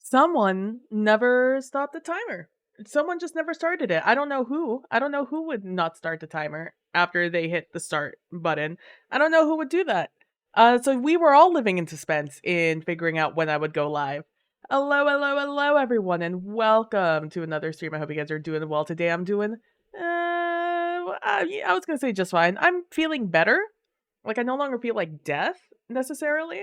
Someone never stopped the timer. Someone just never started it. I don't know who. I don't know who would not start the timer after they hit the start button. I don't know who would do that. So we were all living in suspense in figuring out when I would go live. Hello, hello, hello, everyone, and welcome to another stream. I hope you guys are doing well today. I'm doing, yeah, I was gonna say just fine. I'm feeling better. Like I no longer feel like death necessarily.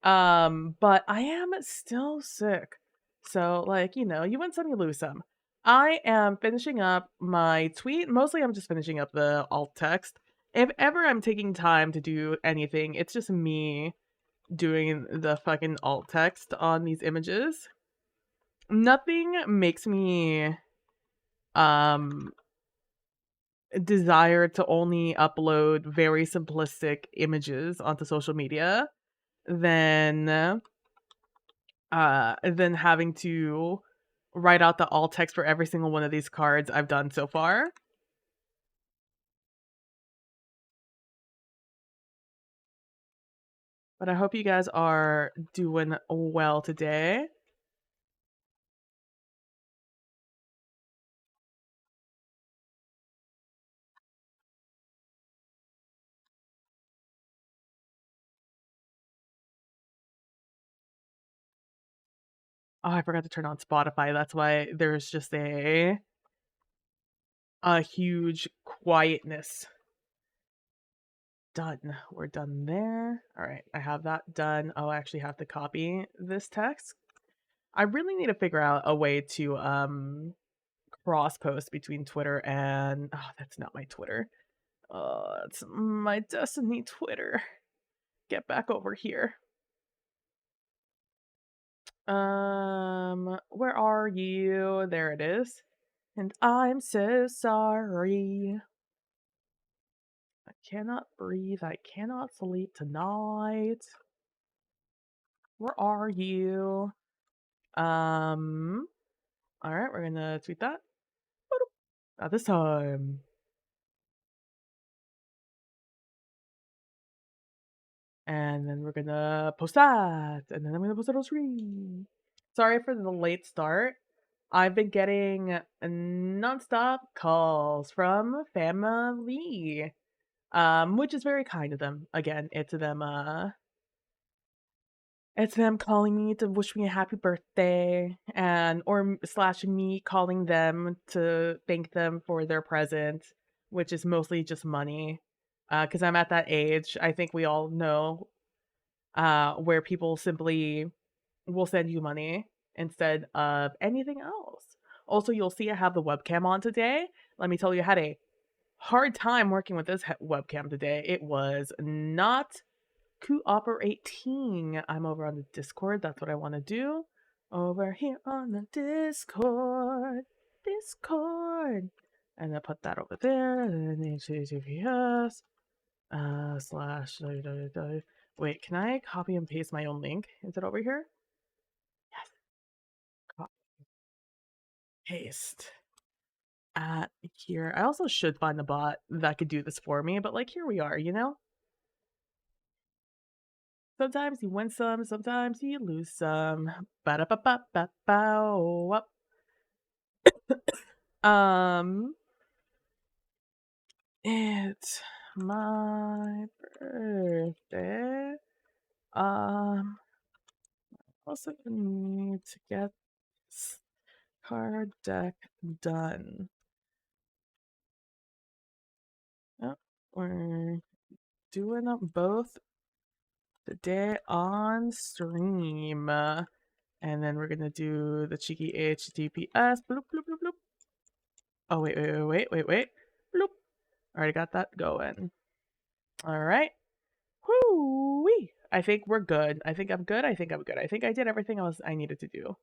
But I am still sick. So, like, you win some, you lose some. I am finishing up my tweet. Mostly, I'm just finishing up the alt text. If ever I'm taking time to do anything, it's just me doing the fucking alt text on these images. Nothing makes me um desire to only upload very simplistic images onto social media than than having to write out the alt text for every single one of these cards I've done so far. But I hope you guys are doing well today. Oh, I forgot to turn on Spotify. That's why there's just a huge quietness. Done. We're done there. All right, I have that done. Oh, I actually have to copy this text. I really need to figure out a way to cross post between Twitter and that's not my Twitter. It's my Destiny Twitter. Get back over here. Where are you? There it is. And I'm so sorry. I cannot breathe. I cannot sleep tonight. Where are you? All right, we're gonna tweet that. Not this time. And then we're gonna post that. And then I'm gonna post it on screen. Sorry for the late start. I've been getting nonstop calls from family, which is very kind of them. Again, it's them calling me to wish me a happy birthday, and or slash me calling them to thank them for their present, which is mostly just money. Because I'm at that age, I think we all know, where people simply will send you money instead of anything else. Also, you'll see I have the webcam on today. Let me tell you, I had a hard time working with this webcam today. It was not cooperating. I'm over on the Discord. That's what I want to do. Over here on the Discord. Discord. And I put that over there. And then HTTPS slash www. Wait, can I copy and paste my own link? Is it over here? Yes. Copy, paste. At here. I also should find a bot that could do this for me, but like here we are, you know? Sometimes you win some, sometimes you lose some. Ba-da-ba-ba-ba-bow. Um, it's my birthday. Also need to get this card deck done. Oh, we're doing them both today on stream. And then we're gonna do the cheeky HTTPS. Bloop, bloop, bloop, bloop. Oh, wait. Bloop. Already got that going. All right. Whoo-wee. I think we're good. I think I'm good. I think I did everything else I needed to do.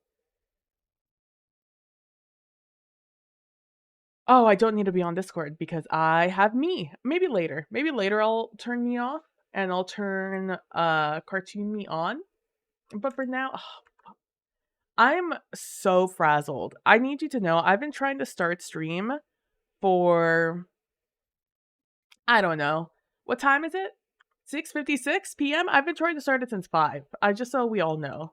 Oh, I don't need to be on Discord because I have me. Maybe later. Maybe later I'll turn me off and I'll turn cartoon me on. But for now, I'm so frazzled. I need you to know I've been trying to start stream for I don't know. What time is it? 6:56 p.m. I've been trying to start it since 5. I just so we all know.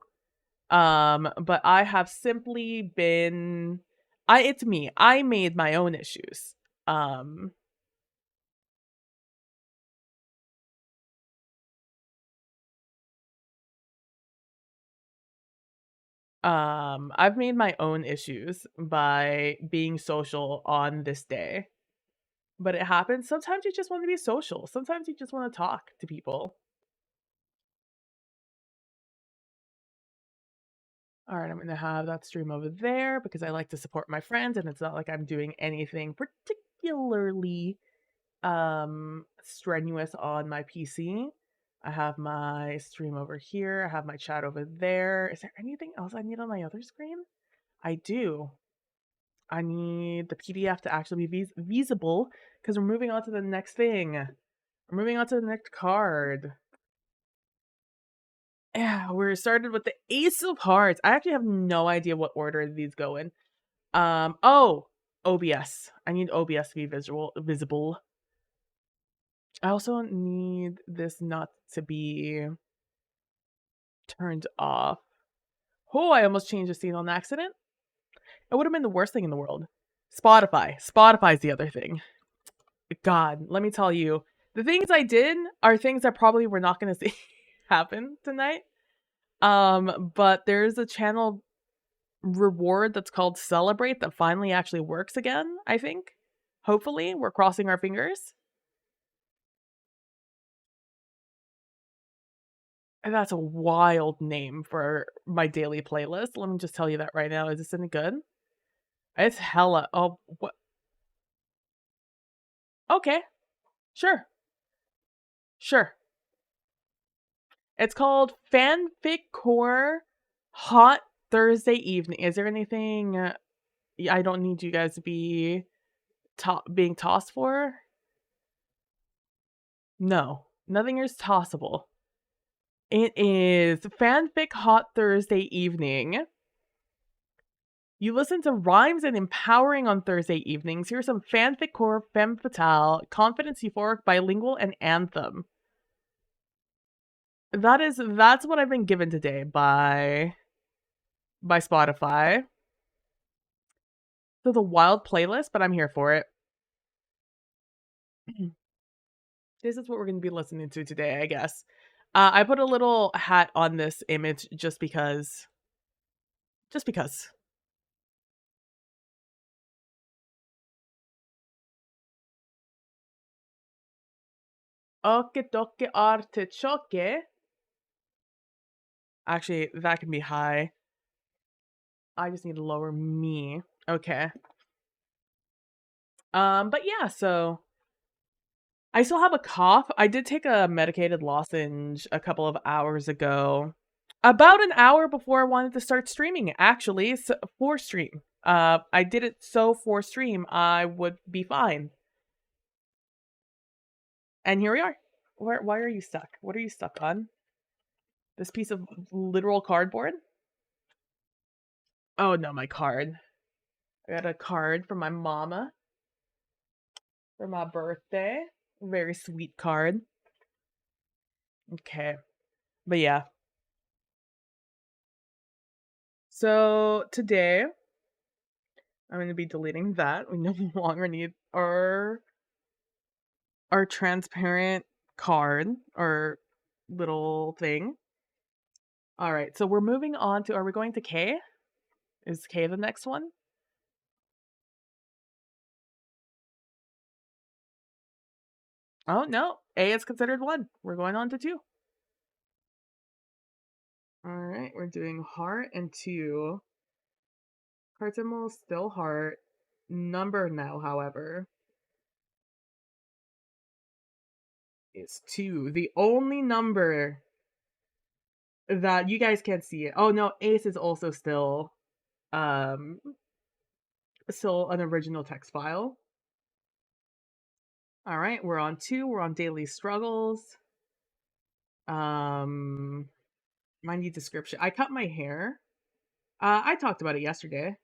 But I have simply been it's me. I made my own issues. Um, I've made my own issues by being social on this day. But it happens. Sometimes you just want to be social. Sometimes you just want to talk to people. All right, I'm going to have that stream over there because I like to support my friends and it's not like I'm doing anything particularly strenuous on my PC. I have my stream over here. I have my chat over there. Is there anything else I need on my other screen? I do. I need the PDF to actually be visible because we're moving on to the next thing. We're moving on to the next card. Yeah, we're started with the Ace of Hearts. I actually have no idea what order these go in. Oh, OBS. I need OBS to be visible. I also need this not to be turned off. Oh, I almost changed the scene on accident. It would have been the worst thing in the world. Spotify. Spotify's the other thing. God, let me tell you, the things I did are things that probably we're not going to see happen tonight. But there's a channel reward that's called Celebrate that finally actually works again, I think. Hopefully, we're crossing our fingers. And that's a wild name for my daily playlist. Let me just tell you that right now. Is this any good? It's hella. Oh, what? Okay, sure, sure. It's called Fanfic Core Hot Thursday Evening. Is there anything I don't need you guys to be being tossed for? No, nothing is tossable. It is Fanfic Hot Thursday Evening. You listen to rhymes and empowering on Thursday evenings. Here's some fanfic core, femme fatale, confidence euphoric, bilingual, and anthem. That's what I've been given today by Spotify. So the wild playlist, but I'm here for it. This is what we're gonna be listening to today, I guess. I put a little hat on this image just because. Just because. Okie dokie artichoke. Actually, that can be high. I just need to lower me. Okay. But yeah, so I still have a cough. I did take a medicated lozenge a couple of hours ago. About an hour before I wanted to start streaming, actually, so, for stream. I did it so for stream I would be fine. And here we are. Why are you stuck? What are you stuck on? This piece of literal cardboard? Oh no, my card. I got a card from my mama for my birthday. Very sweet card. Okay. But yeah. So today I'm going to be deleting that. We no longer need our transparent card or little thing. All right. So we're moving on to, are we going to K? Is K the next one? Oh no. A is considered one. We're going on to two. All right. We're doing heart and two. Heart symbol still heart. Number now, however, is two. The only number that you guys can't see it. Oh no, ace is also um still an original text file. All right, we're on two. We're on daily struggles. Um, my need description. I cut my hair. I talked about it yesterday.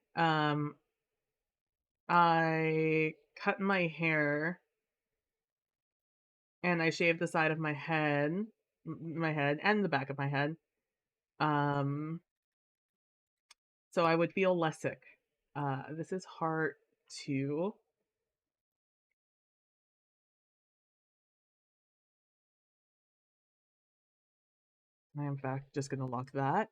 I cut my hair and I shaved the side of my head and the back of my head. Um, so I would feel less sick. This is heart 2. I am in fact just gonna lock that.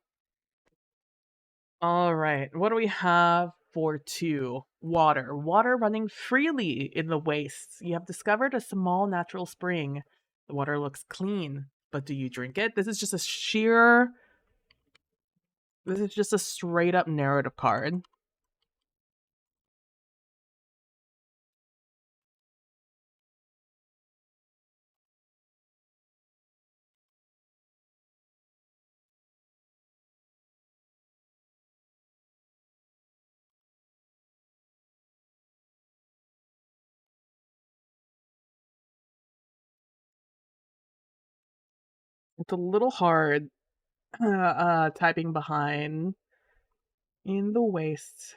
All right. What do we have for 2? Water. Water running freely in the wastes. You have discovered a small natural spring. The water looks clean, but do you drink it? This is just a straight up narrative card. It's a little hard typing behind in the wastes.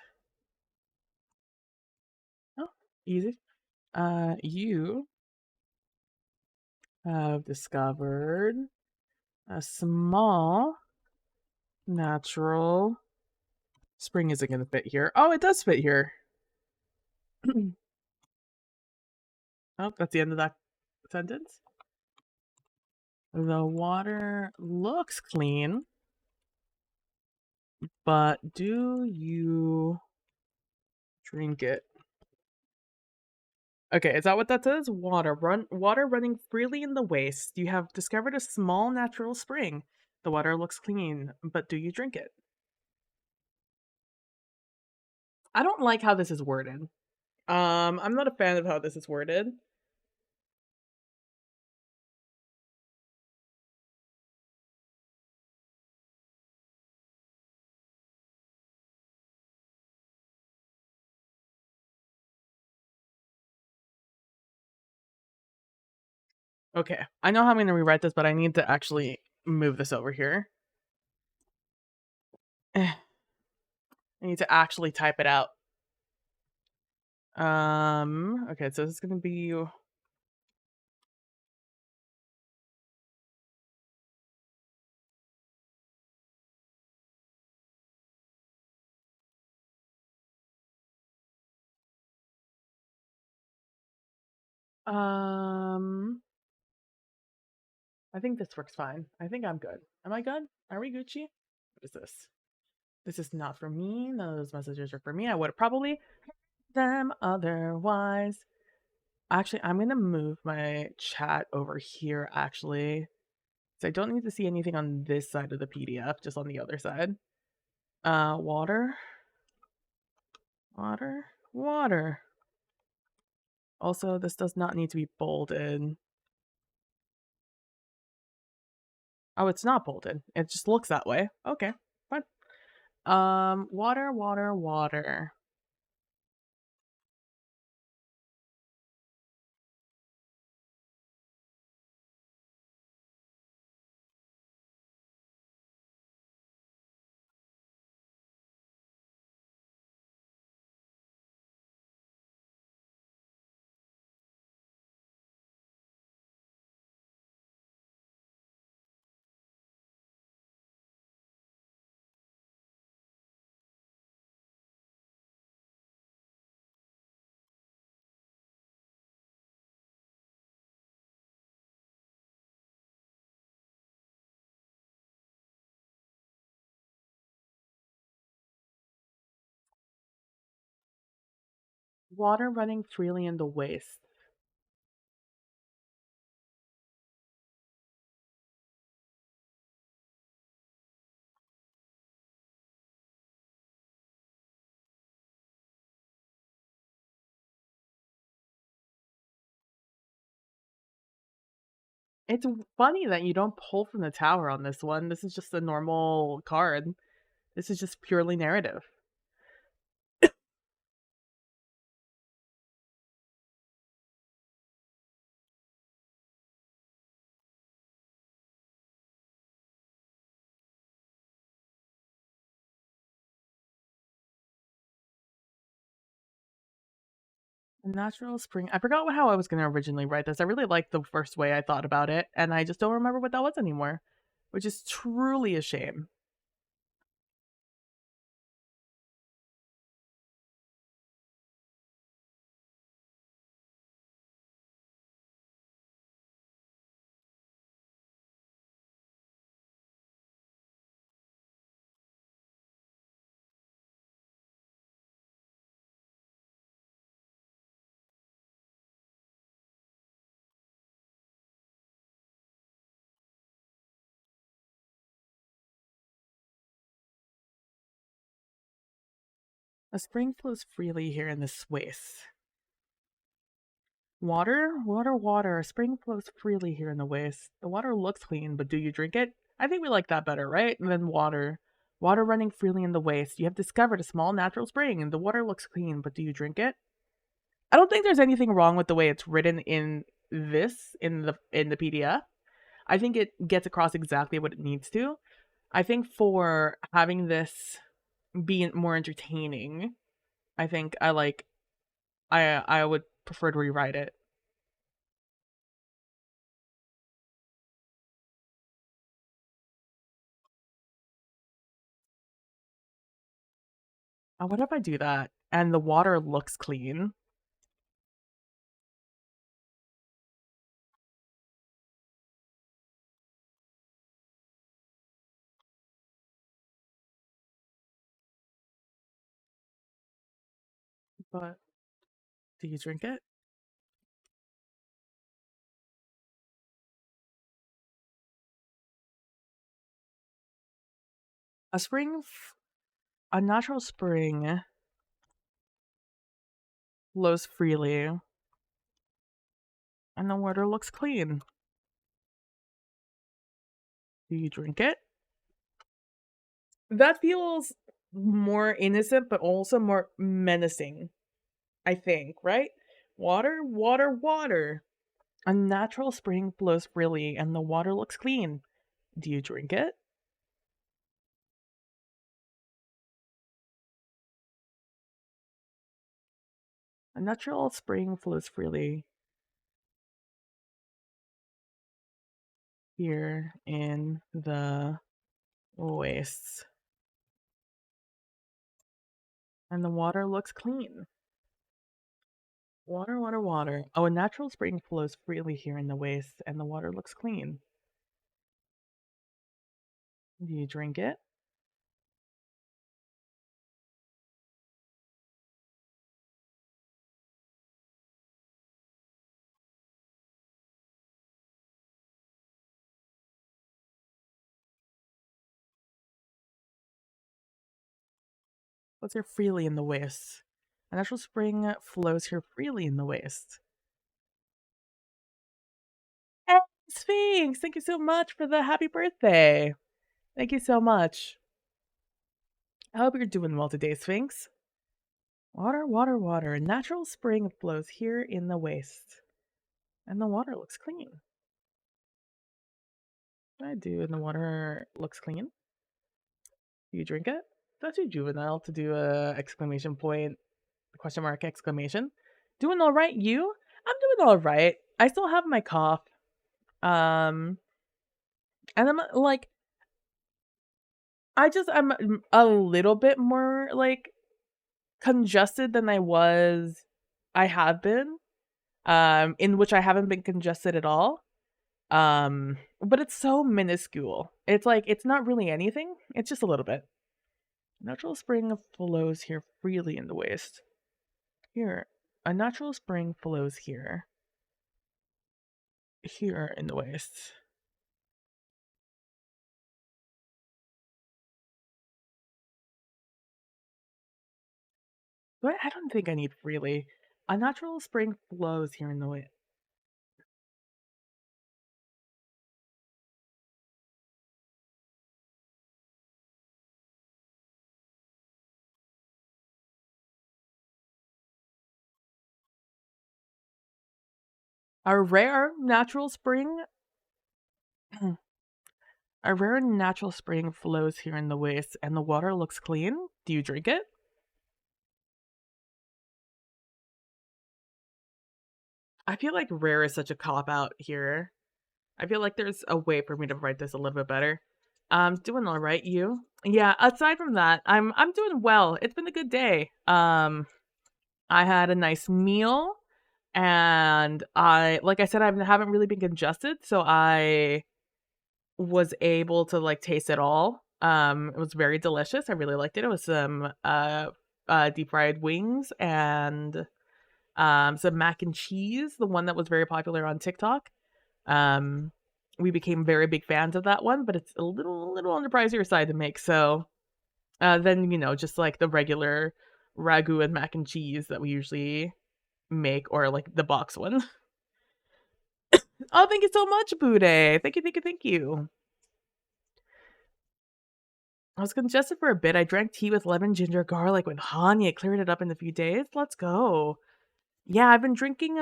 Oh, easy. You have discovered a small natural spring isn't going to fit here. Oh, it does fit here. Oh, that's the end of that sentence. The water looks clean, but do you drink it? Okay, is that what that says? Water running freely in the waste. You have discovered a small natural spring. The water looks clean, but do you drink it? I don't like how this is worded. I'm not a fan of how this is worded. Okay, I know how I'm going to rewrite this, but I need to actually move this over here. I need to actually type it out. Okay, so this is going to be I think this works fine. I think I'm good. Am I good? Are we Gucci? What is this? This is not for me. None of those messages are for me. I would have probably heard them otherwise. Actually, I'm gonna move my chat over here actually. So I don't need to see anything on this side of the PDF, just on the other side. Water. Water. Water. Also, this does not need to be bolded. Oh, it's not bolded. It just looks that way. Okay, fine. Water, water, water. Water running freely in the waste. It's funny that you don't pull from the tower on this one. This is just a normal card. This is just purely narrative. Natural spring. I forgot how I was going to originally write this. I really liked the first way I thought about it, and I just don't remember what that was anymore, which is truly a shame. A spring flows freely here in this waste. Water, water, water. A spring flows freely here in the waste. The water looks clean, but do you drink it? I think we like that better, right? Than water. Water running freely in the waste. You have discovered a small natural spring, and the water looks clean, but do you drink it? I don't think there's anything wrong with the way it's written in the PDF. I think it gets across exactly what it needs to. I think for having this be more entertaining, I think I would prefer to rewrite it. What if I do that and the water looks clean? But do you drink it? A spring, a natural spring flows freely and the water looks clean. Do you drink it? That feels more innocent, but also more menacing, I think, right? Water, water, water. A natural spring flows freely and the water looks clean. Do you drink it? A natural spring flows freely here in the wastes, and the water looks clean. Water, water, water. Oh, a natural spring flows freely here in the wastes, and the water looks clean. Do you drink it? Flows here freely in the wastes. A natural spring flows here freely in the wastes. Hey, Sphinx, thank you so much for the happy birthday. Thank you so much. I hope you're doing well today, Sphinx. Water, water, water. A natural spring flows here in the waste, and the water looks clean. I do, and the water looks clean. Do you drink it? That's too juvenile to do a exclamation point, question mark, exclamation. Doing all right, you? I'm doing all right. I still have my cough. Um, and I'm like, I'm a little bit more like congested than I have been. In which I haven't been congested at all. But it's so minuscule. It's like it's not really anything. It's just a little bit. Natural spring flows here freely in the waste. Here, a natural spring flows here. Here in the waste. But I don't think I need freely. A natural spring flows here in the waste. A rare natural spring. A rare natural spring flows here in the waste, and the water looks clean. Do you drink it? I feel like rare is such a cop out here. I feel like there's a way for me to write this a little bit better. I'm doing all right, you? Yeah, aside from that, I'm doing well. It's been a good day. I had a nice meal and I like I said I haven't really been congested, so I was able to like taste it all. It was very delicious. I really liked it. It was some deep fried wings and some mac and cheese, the one that was very popular on TikTok. Um, we became very big fans of that one, but it's a little on the pricier side to make. So then just like the regular ragu and mac and cheese that we usually make, or like the box one. Oh, thank you so much, Bude. Thank you, thank you, thank you. I was congested for a bit. I drank tea with lemon, ginger, garlic with honey. It cleared it up in a few days. Let's go. Yeah, I've been drinking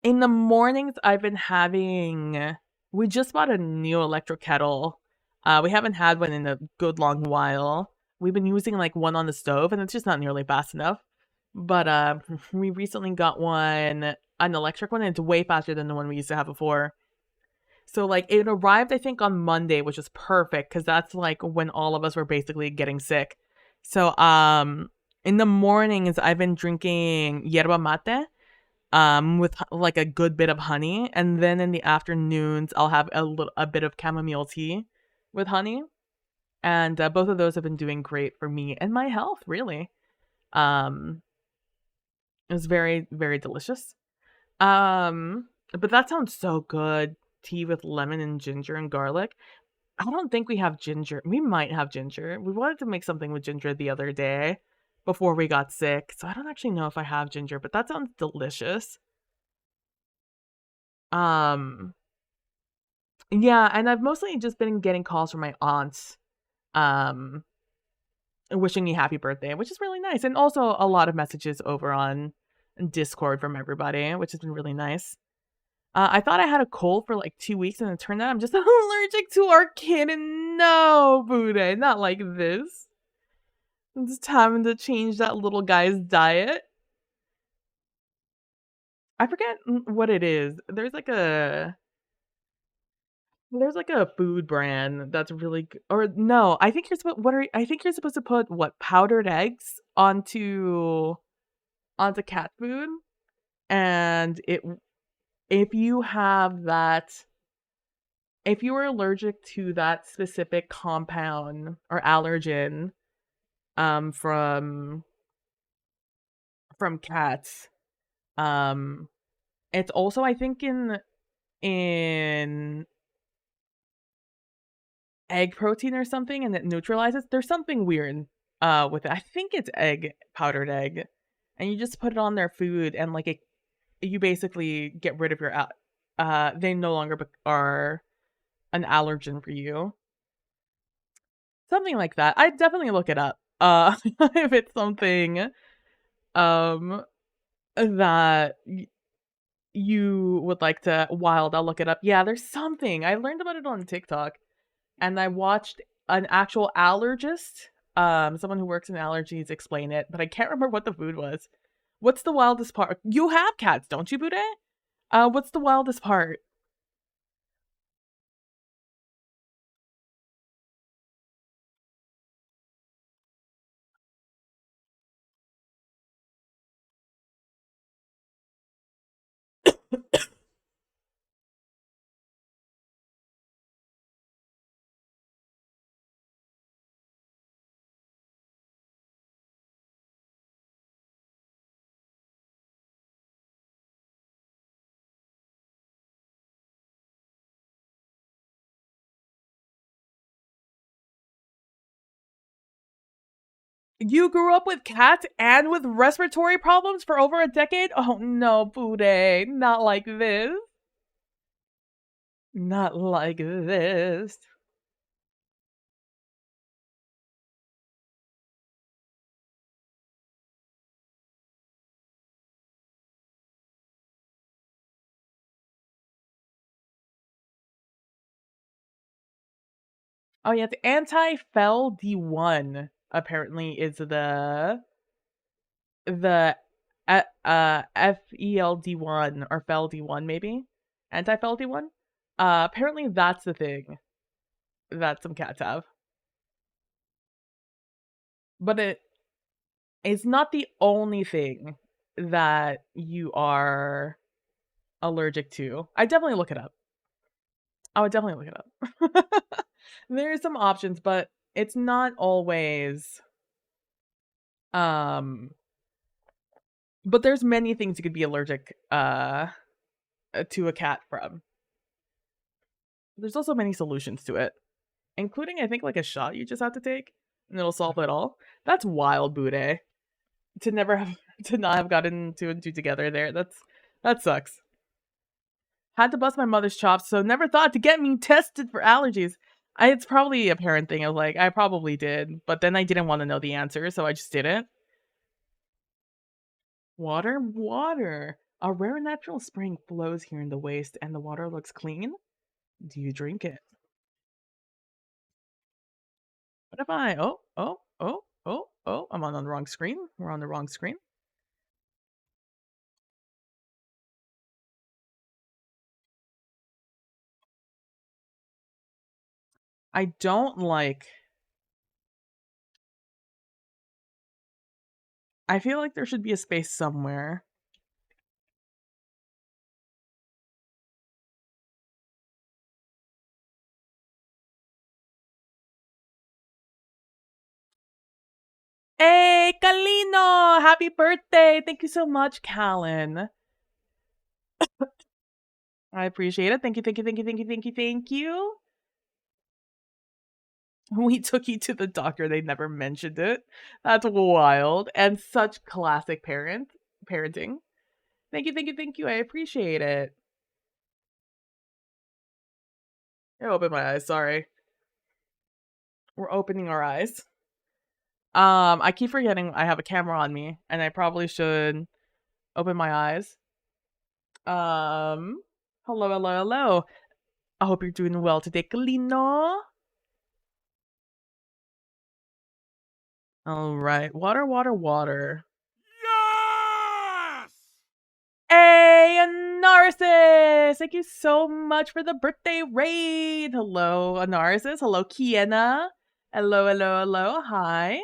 in the mornings I've been having we just bought a new electric kettle. We haven't had one in a good long while. We've been using like one on the stove and it's just not nearly fast enough. But we recently got an electric one, and it's way faster than the one we used to have before. So like it arrived I think on Monday, which is perfect because that's like when all of us were basically getting sick. So in the mornings I've been drinking yerba mate with like a good bit of honey, and then in the afternoons I'll have a bit of chamomile tea with honey, and both of those have been doing great for me and my health, really. Um it was very, very delicious. But that sounds so good. Tea with lemon and ginger and garlic. I don't think we have ginger. We might have ginger. We wanted to make something with ginger the other day before we got sick. So I don't actually know if I have ginger, but that sounds delicious. Um yeah, and I've mostly just been getting calls from my aunts um wishing me happy birthday, which is really nice. And also a lot of messages over on Discord from everybody, which has been really nice. I thought I had a cold for like 2 weeks, and it turned out I'm just allergic to our kid. And no, Bude, not like this. I'm just having to change that little guy's diet. I forget what it is. There's like a food brand that's really or no, I think you're supposed I think you're supposed to put what powdered eggs onto cat food, and it if you have that if you are allergic to that specific compound or allergen um from from cats, um it's also I think in egg protein or something, and it neutralizes. There's something weird with it. I think it's powdered egg. And you just put it on their food, and like you basically get rid of your they no longer are an allergen for you. Something like that. I'd definitely look it up. If it's something um that you would like to wild, I'll look it up. Yeah, there's something. I learned about it on TikTok, and I watched an actual allergist, someone who works in allergies explain it, but I can't remember what the food was. What's the wildest part? You have cats, don't you, Bude? What's the wildest part? You grew up with cats and with respiratory problems for over a decade? Oh no, Bude, not like this. Not like this. Oh yeah, the anti-fel D1 apparently is the FELD1 or FEL D1 maybe? Anti-FEL D1? Apparently that's the thing that some cats have. But it's not the only thing that you are allergic to. I definitely look it up. I would definitely look it up. There's some options, but it's not always um but there's many things you could be allergic to a cat from. There's also many solutions to it. including I think like a shot you just have to take, and it'll solve it all. That's wild, Bude. To never have to not have gotten two and two together there. That sucks. Had to bust my mother's chops, so never thought to get me tested for allergies. It's probably a parent thing of like, I probably did, but then I didn't want to know the answer, so I just didn't. Water, water. A rare natural spring flows here in the waste, and the water looks clean. Do you drink it? What if I? Oh, oh, oh, oh, oh! I'm on the wrong screen. We're on the wrong screen. I don't like. I feel like there should be a space somewhere. Hey, Kalino! Happy birthday! Thank you so much, Callan. I appreciate it. Thank you, thank you, thank you, thank you, thank you, thank you. We took you to the doctor. They never mentioned it. That's wild. And such classic parenting. Thank you, thank you, thank you. I appreciate it. I opened my eyes, sorry. We're opening our eyes. I keep forgetting I have a camera on me, and I probably should open my eyes. Hello, hello, hello. I hope you're doing well today, Kalino. All right, water, water, water. Yes! Hey, Anarsis! Thank you so much for the birthday raid. Hello, Anarsis. Hello, Kiena. Hello, hello, hello. Hi.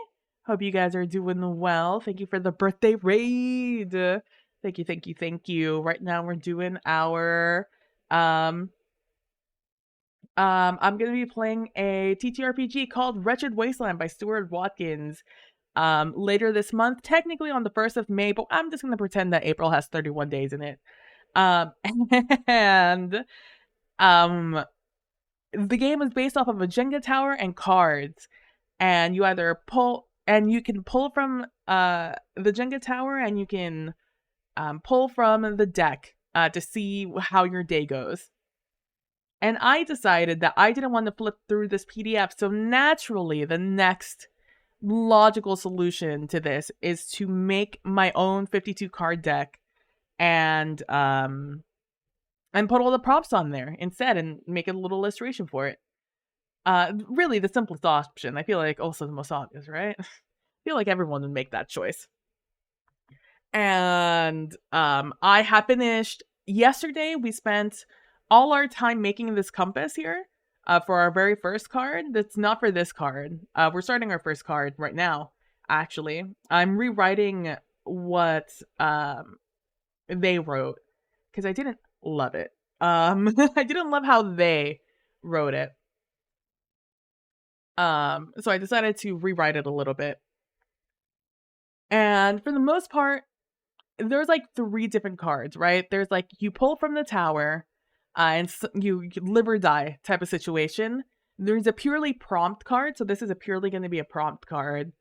Hope you guys are doing well. Thank you for the birthday raid. Thank you, thank you, thank you. Right now we're doing our I'm gonna be playing a TTRPG called Wretched Wasteland by Stuart Watkins later this month, technically on the 1st of May, but I'm just gonna pretend that April has 31 days in it. Um and um the game is based off of a Jenga tower and cards. And you either pull and you can pull from the Jenga tower and you can pull from the deck to see how your day goes. And I decided that I didn't want to flip through this PDF. So naturally, the next logical solution to this is to make my own 52 card deck and put all the props on there instead and make a little illustration for it. Really the simplest option. I feel like also the most obvious, right? I feel like everyone would make that choice. And I have finished yesterday. We spent all our time making this compass here for our very first card. That's not for this card. We're starting our first card right now. Actually, I'm rewriting what they wrote because I didn't love it. I didn't love how they wrote it. So I decided to rewrite it a little bit. And for the most part, there's like 3 different cards, right? There's like you pull from the tower, and you live or die type of situation. There's a purely prompt card, so this is a purely going to be a prompt card.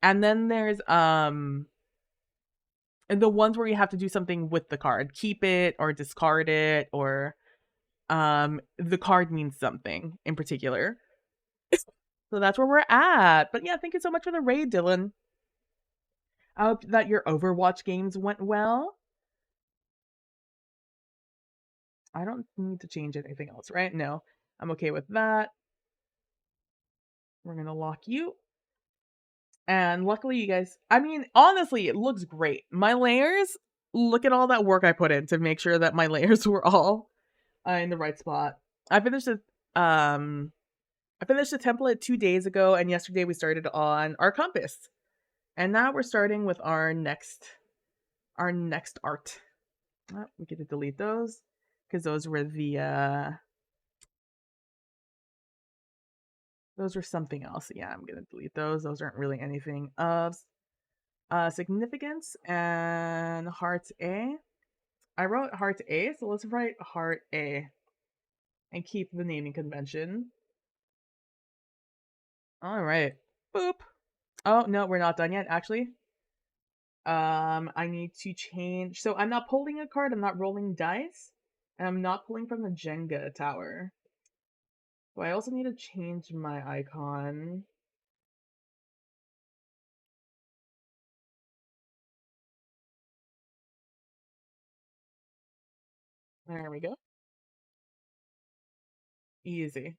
And then there's the ones where you have to do something with the card, keep it or discard it, or the card means something in particular. So that's where we're at. But yeah, thank you so much for the raid, Dylan. I hope that your Overwatch games went well. I don't need to change anything else, right? No, I'm okay with that. We're gonna lock you. And luckily, you guys, I mean, honestly, it looks great. My layers, look at all that work I put in to make sure that my layers were all in the right spot. I finished it. I finished the template 2 days ago, and yesterday we started on our compass. And now we're starting with our next art. Oh, we get to delete those because those were those were something else. Yeah, I'm gonna delete those. Those aren't really anything of significance. And heart A. I wrote heart A, so let's write heart A and keep the naming convention. All right. Boop. Oh, no, we're not done yet, actually. I need to change. So I'm not pulling a card, I'm not rolling dice, and I'm not pulling from the Jenga tower. So I also need to change my icon. There we go. Easy.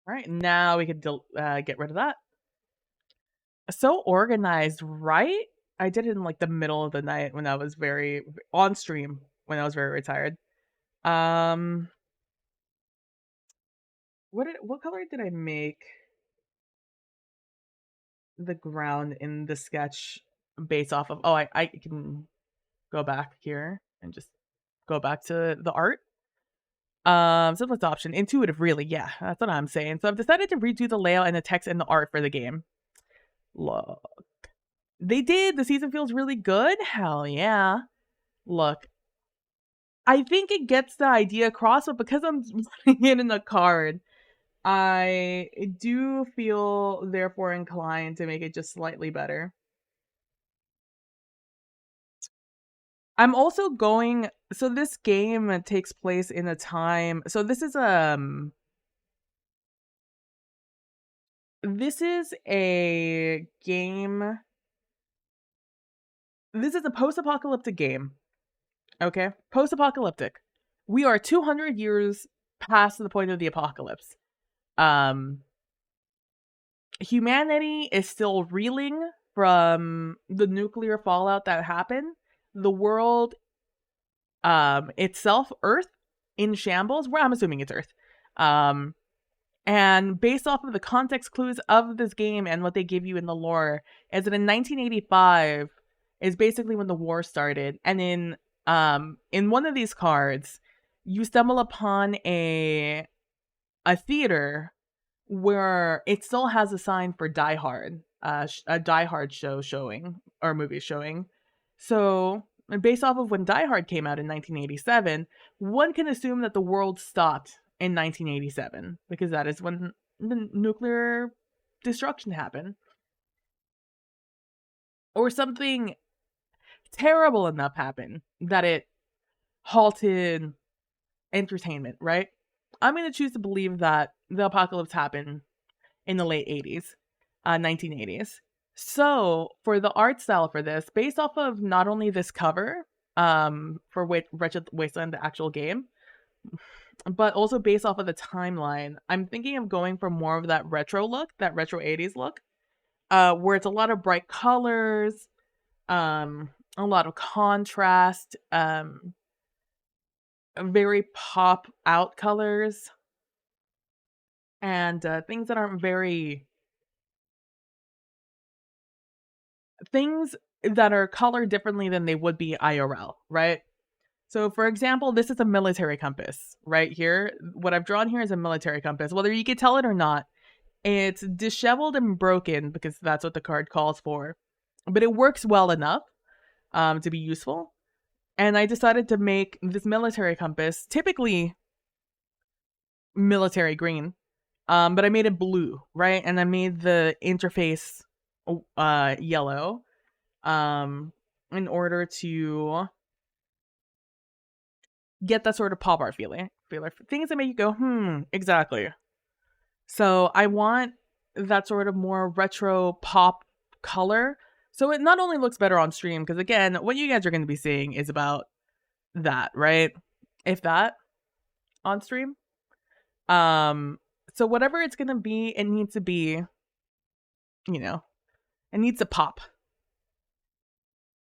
All right, now we could get rid of that. So organized, right? I did it in like the middle of the night when I was very on stream when I was very retired. Um, what color did I make the ground in the sketch based off of? Oh, I can go back here and just go back to the art. Simplest option, intuitive, really. Yeah, that's what I'm saying. So I've decided to redo the layout and the text and the art for the game. Look, they did. The season feels really good. Hell yeah. Look, I think it gets the idea across, but because I'm putting it in a card, I do feel therefore inclined to make it just slightly better. I'm also going so this game takes place in a time so this is a game this is a post-apocalyptic game, okay? Post-apocalyptic. We are 200 years past the point of the apocalypse. Um Humanity is still reeling from the nuclear fallout that happened. The world itself, Earth, in shambles. Well, I'm assuming it's Earth. Um and based off of the context clues of this game and what they give you in the lore, is that in 1985 is basically when the war started. And in one of these cards, you stumble upon a theater where it still has a sign for Die Hard, a Die Hard show showing or movie showing. So, based off of when Die Hard came out in 1987, one can assume that the world stopped in 1987 because that is when the nuclear destruction happened, or something terrible enough happened that it halted entertainment. Right? I'm going to choose to believe that the apocalypse happened in the late 80s, 1980s. So for the art style for this, based off of not only this cover, for Wretched Wasteland, the actual game, but also based off of the timeline, I'm thinking of going for more of that retro look, that retro 80s look, where it's a lot of bright colors, a lot of contrast, very pop out colors, and things that aren't very things that are colored differently than they would be IRL, right? So, for example, this is a military compass right here. What I've drawn here is a military compass. Whether you can tell it or not, it's disheveled and broken because that's what the card calls for. But it works well enough to be useful. And I decided to make this military compass, typically military green, but I made it blue, right? And I made the interface yellow in order to get that sort of pop art feeler. Things that make you go, exactly. So I want that sort of more retro pop color. So it not only looks better on stream, because again, what you guys are going to be seeing is about that, right? If that on stream. Um, so whatever it's gonna be, it needs to be, you know, it needs to pop.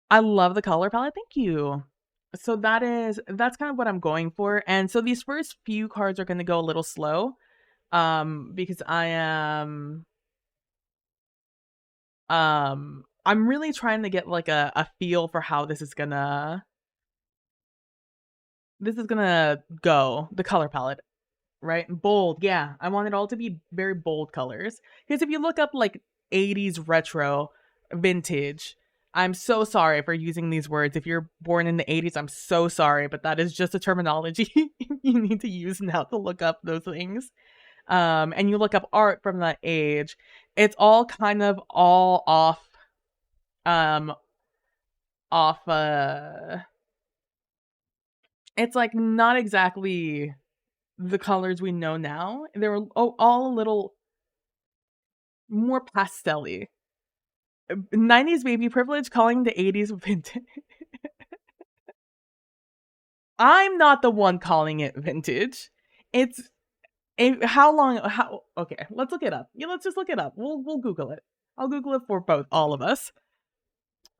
I love the color palette. Thank you. So that's kind of what I'm going for. And so these first few cards are going to go a little slow because I'm really trying to get like a feel for how this is gonna go, the color palette, right? Bold, yeah. I want it all to be very bold colors. Because if you look up like 80s retro vintage. I'm so sorry for using these words. If you're born in the 80s, I'm so sorry, but that is just a terminology you need to use now to look up those things. And you look up art from that age, it's all kind of all um off it's like not exactly the colors we know now. They're all a little more pastel-y. 90s baby privilege calling the 80s vintage. I'm not the one calling it vintage. It's how long how okay, let's look it up. Yeah, let's just look it up. We'll Google it. I'll Google it for both all of us.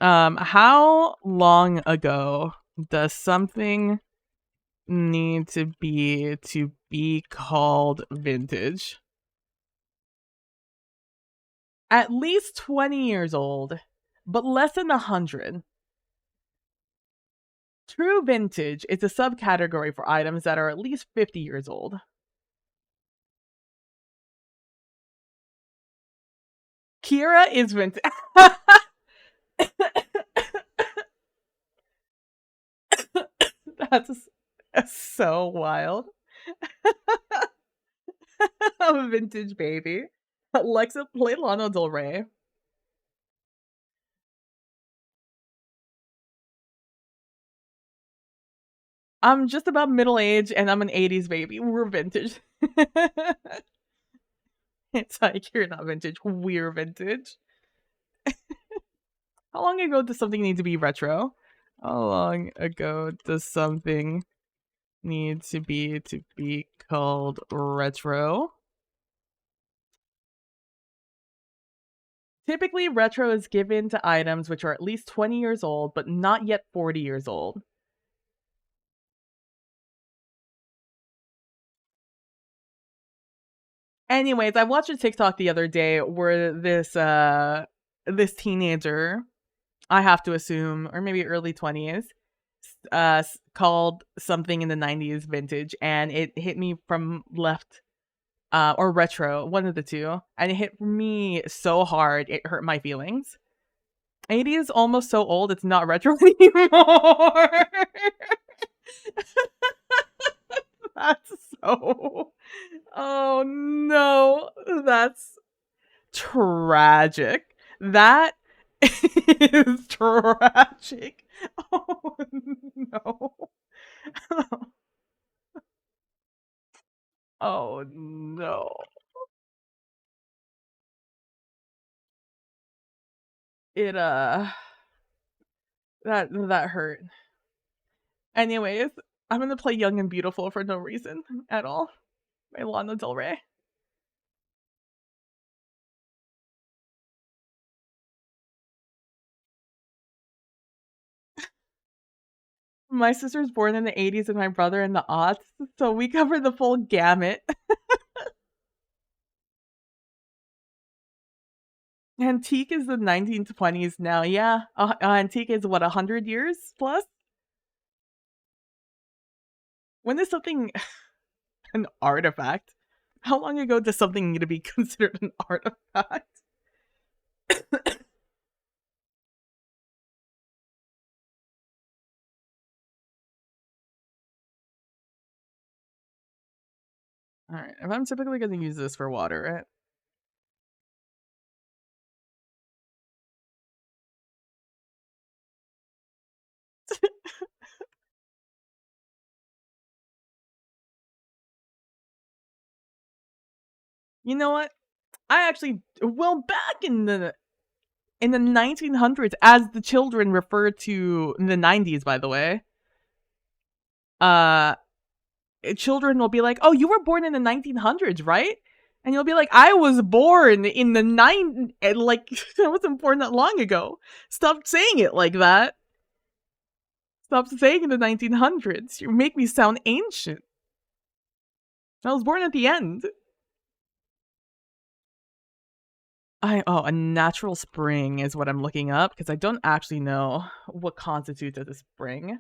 How long ago does something need to be called vintage? At least 20 years old, but less than 100. True vintage is a subcategory for items that are at least 50 years old. Kira is vintage. That's so wild. A vintage baby. Alexa, play Lana Del Rey. I'm just about middle age and I'm an 80s baby. We're vintage. It's like you're not vintage. We're vintage. How long ago does something need to be retro? How long ago does something need to be called retro? Typically, retro is given to items which are at least 20 years old, but not yet 40 years old. Anyways, I watched a TikTok the other day where this teenager, I have to assume, or maybe early 20s, called something in the 90s vintage, and it hit me from left or retro, one of the two, and it hit me so hard it hurt my feelings. 80 is almost so old it's not retro anymore. That's so. Oh no, that's tragic. That is tragic. Oh no. Oh no. It that hurt. Anyways, I'm gonna play Young and Beautiful for no reason at all by Lana Del Rey. My sister's born in the 80s and my brother in the aughts, so we cover the full gamut. Antique is the 1920s now, yeah. Antique is what, 100 years plus? When is something an artifact? How long ago does something need to be considered an artifact? Alright, if I'm typically gonna use this for water, right? You know what? I actually well, back in the 1900s, as the children refer to in the 90s, by the way, uh, children will be like, "Oh, you were born in the 1900s, right?" And you'll be like, "I was born in the like I wasn't born that long ago. Stop saying it like that. Stop saying in the 1900s. You make me sound ancient. I was born at the end." A natural spring is what I'm looking up because I don't actually know what constitutes as a spring.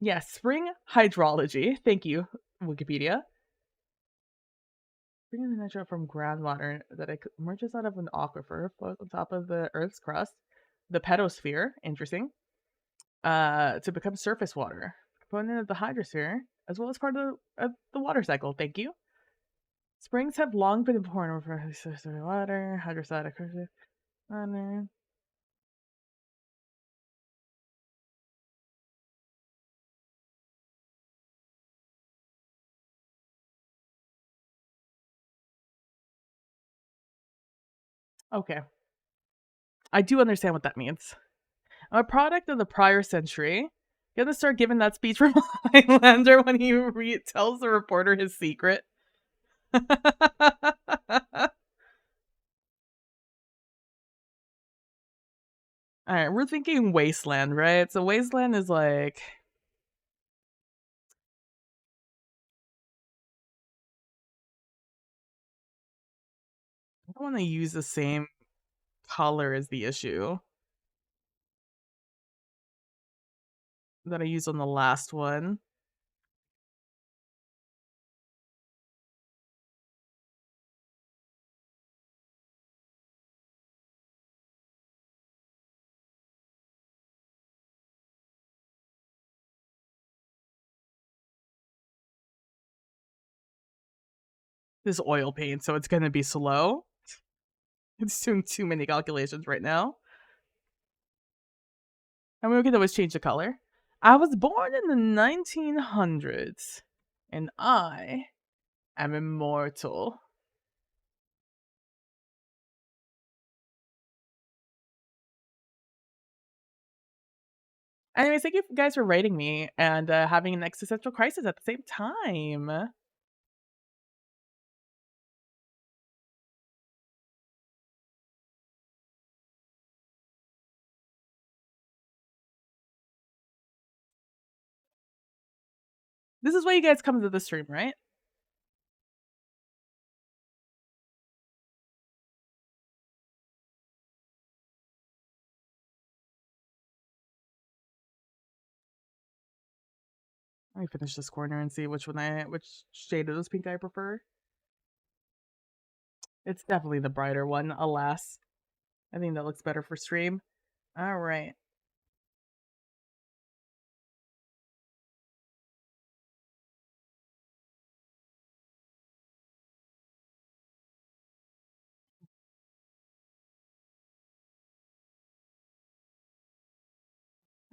Yes, spring hydrology. Thank you, Wikipedia. Bringing the nature from groundwater that emerges out of an aquifer, floats on top of the Earth's crust, the pedosphere, interesting, to become surface water, component of the hydrosphere, as well as part of the water cycle. Thank you. Springs have long been important for water, hydrostatic water. Okay, I do understand what that means. I'm a product of the prior century. Gonna start giving that speech from Highlander when he tells the reporter his secret. All right, we're thinking wasteland, right? So wasteland is like I don't want to use the same color as the issue that I used on the last one. This oil paint, so it's gonna be slow. It's doing too many calculations right now. I mean, we could always change the color. I was born in the 1900s, and I am immortal. Anyways, thank you guys for rating me and having an existential crisis at the same time. This is why you guys come to the stream, right? Let me finish this corner and see which shade of this pink I prefer. It's definitely the brighter one, alas. I think that looks better for stream. All right.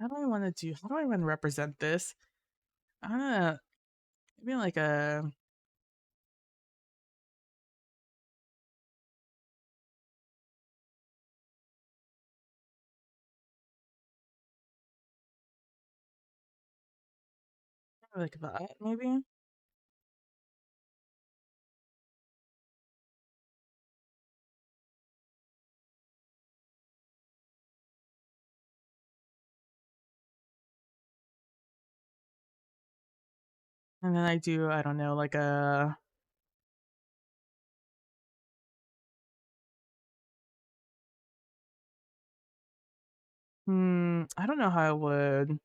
How do I want to do? How do I want to represent this? Maybe like a. Like that, maybe? And then I don't know, like a. I don't know how I would.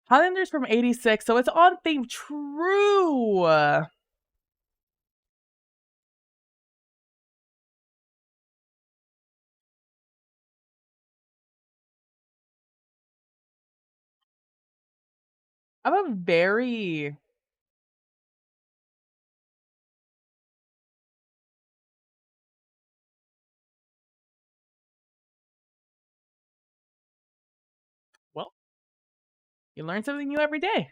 Highlander's from 86, so it's on theme. True! I'm a very. Well, you learn something new every day.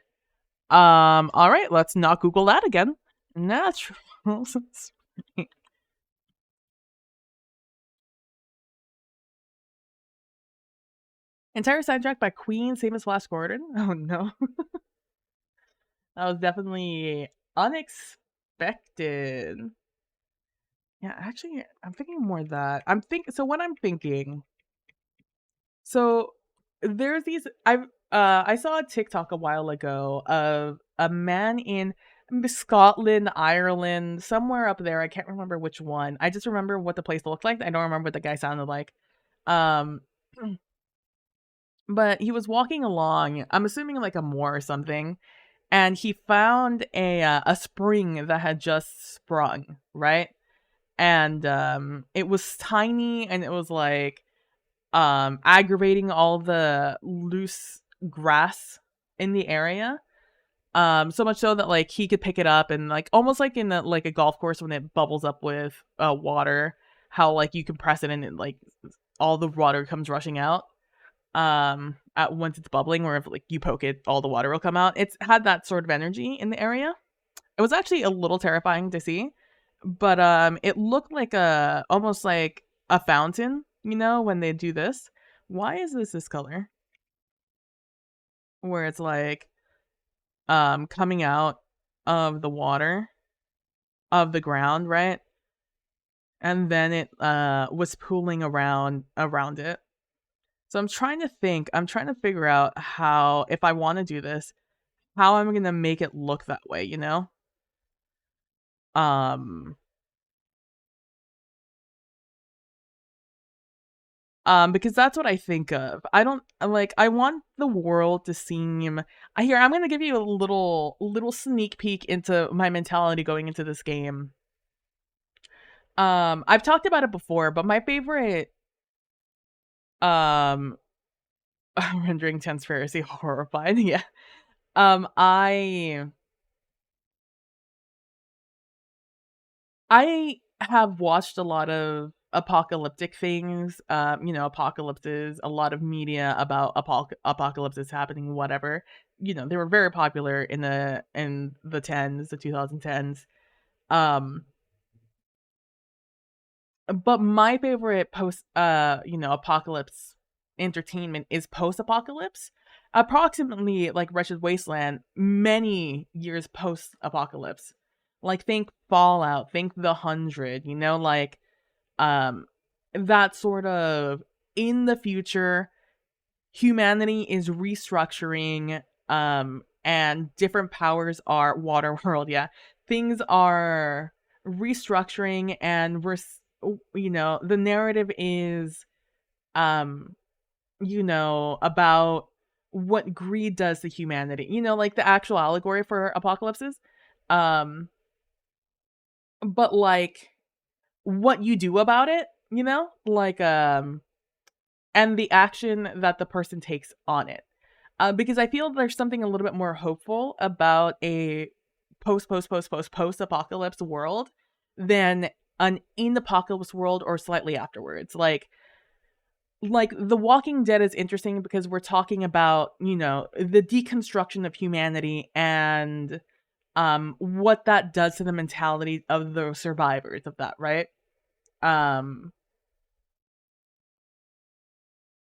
All right, let's not Google that again. Natural. Entire soundtrack by Queen, same as Flash Gordon. Oh no. That was definitely unexpected. Yeah, actually, I'm thinking more that. So what I'm thinking. So there's these I saw a TikTok a while ago of a man in Scotland, Ireland, somewhere up there. I can't remember which one. I just remember what the place looked like. I don't remember what the guy sounded like. Um but he was walking along, I'm assuming like a moor or something, and he found a spring that had just sprung, right? And it was tiny, and it was like aggravating all the loose grass in the area. So much so that like he could pick it up and like almost like in like a golf course when it bubbles up with water, how like you can press it and it like all the water comes rushing out at once it's bubbling, or if like you poke it all the water will come out. It's had that sort of energy in the area. It was actually a little terrifying to see, but it looked like a almost like a fountain, you know, when they do this. Why is this color? Where it's like coming out of the water of the ground, right? And then it was pooling around it. So I'm trying to figure out how, if I want to do this, how I'm going to make it look that way, you know? Um because that's what I think of. I don't like I want the world to seem here, I'm going to give you a little sneak peek into my mentality going into this game. I've talked about it before, but my favorite um rendering transparency horrified. Yeah. Um I I have watched a lot of apocalyptic things, you know, apocalypses, a lot of media about apocalypses happening, whatever. You know, they were very popular in the 10s, the 2010s. Um, but my favorite post you know, apocalypse entertainment is post-apocalypse. Approximately like Wretched Wasteland, many years post-apocalypse. Like think Fallout, think The 100, you know, like um that sort of in the future humanity is restructuring, and different powers are water world, yeah, things are restructuring, and you know, the narrative is um you know, about what greed does to humanity, you know, like the actual allegory for apocalypses, um but like what you do about it, you know, like and the action that the person takes on it. Because I feel there's something a little bit more hopeful about a post apocalypse world than an in apocalypse world or slightly afterwards. Like The Walking Dead is interesting because we're talking about, you know, the deconstruction of humanity and what that does to the mentality of the survivors of that, right? Um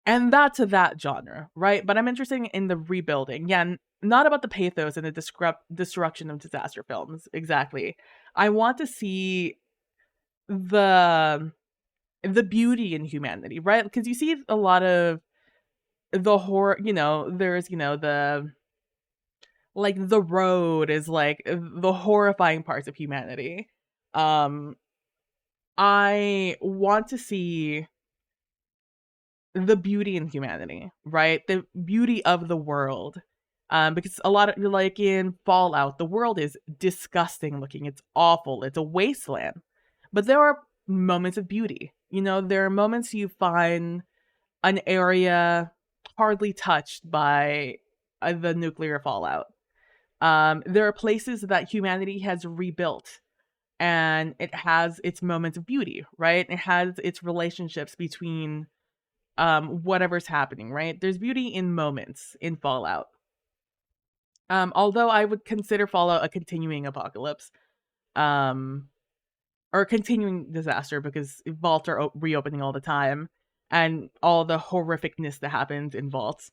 And that's that genre, right? But I'm interested in the rebuilding. Yeah, not about the pathos and the destruction of disaster films. Exactly. I want to see the the beauty in humanity, right? Because you see a lot of the horror, you know, there's, you know, the like the road is like the horrifying parts of humanity. Um I want to see the beauty in humanity, right? The beauty of the world. Because a lot of like in Fallout, the world is disgusting looking. It's awful. It's a wasteland. But there are moments of beauty. You know, there are moments you find an area hardly touched by the nuclear fallout. There are places that humanity has rebuilt, and it has its moments of beauty, right? It has its relationships between whatever's happening, right? There's beauty in moments in Fallout. Although I would consider Fallout a continuing apocalypse, um, or a continuing disaster because vaults are reopening all the time, and all the horrificness that happens in vaults.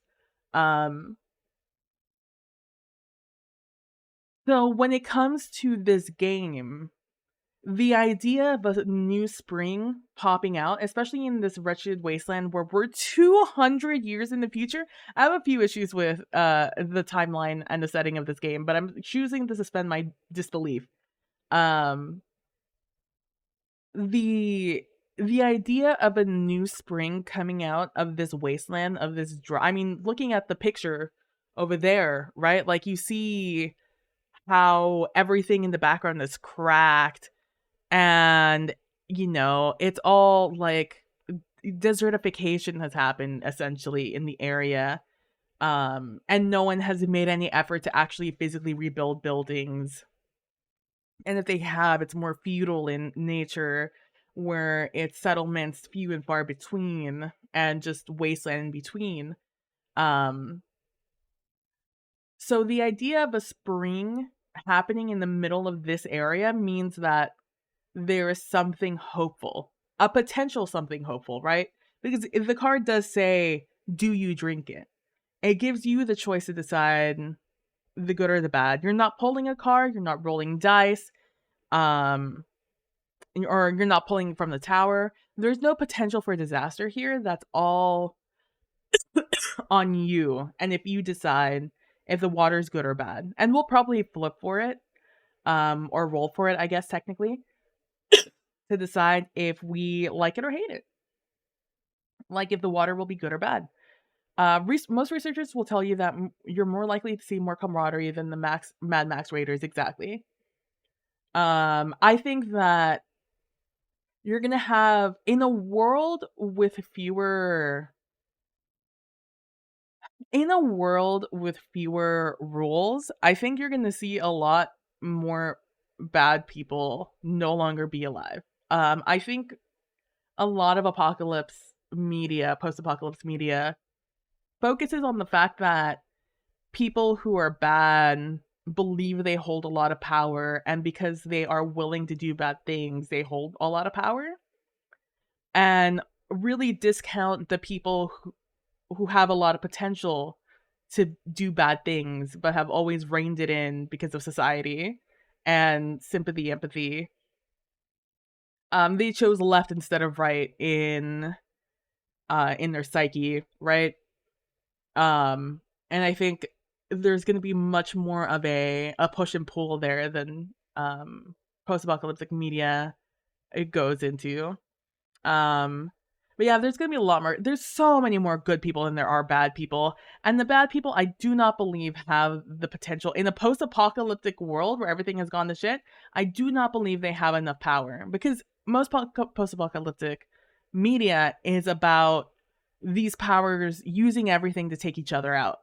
Um, so when it comes to this game, the idea of a new spring popping out, especially in this wretched wasteland where we're 200 years in the future, I have a few issues with the timeline and the setting of this game, but I'm choosing to suspend my disbelief. Um, the the idea of a new spring coming out of this wasteland, of this dry, I mean, looking at the picture over there, right? Like you see how everything in the background is cracked and it's all like desertification has happened essentially in the area. And no one has made any effort to actually physically rebuild buildings. And if they have, it's more feudal in nature, where it's settlements few and far between and just wasteland in between. Um, so the idea of a spring happening in the middle of this area means that there is something hopeful, a potential something hopeful, right? Because if the card does say, do you drink it? It gives you the choice to decide the good or the bad. You're not pulling a card, you're not rolling dice, um, or you're not pulling from the tower. There's no potential for disaster here. That's all on you. And if you decide if the water's good or bad. And we'll probably flip for it, or roll for it, I guess, technically, to decide if we like it or hate it. Like if the water will be good or bad. Most researchers will tell you that you're more likely to see more camaraderie than the Mad Max Raiders, exactly. I think that you're gonna have in a world with fewer rules, I think you're gonna see a lot more bad people no longer be alive. I think a lot of post-apocalypse media, focuses on the fact that people who are bad believe they hold a lot of power, and because they are willing to do bad things, they hold a lot of power, and really discount the people who have a lot of potential to do bad things but have always reined it in because of society and sympathy, empathy. They chose left instead of right in their psyche, right? Um, and I think there's going to be much more of a push and pull there than post-apocalyptic media it goes into. Um, but yeah, there's going to be a lot more. There's so many more good people than there are bad people, and the bad people I do not believe have the potential in a post-apocalyptic world where everything has gone to shit. I do not believe they have enough power because most post-apocalyptic media is about these powers using everything to take each other out.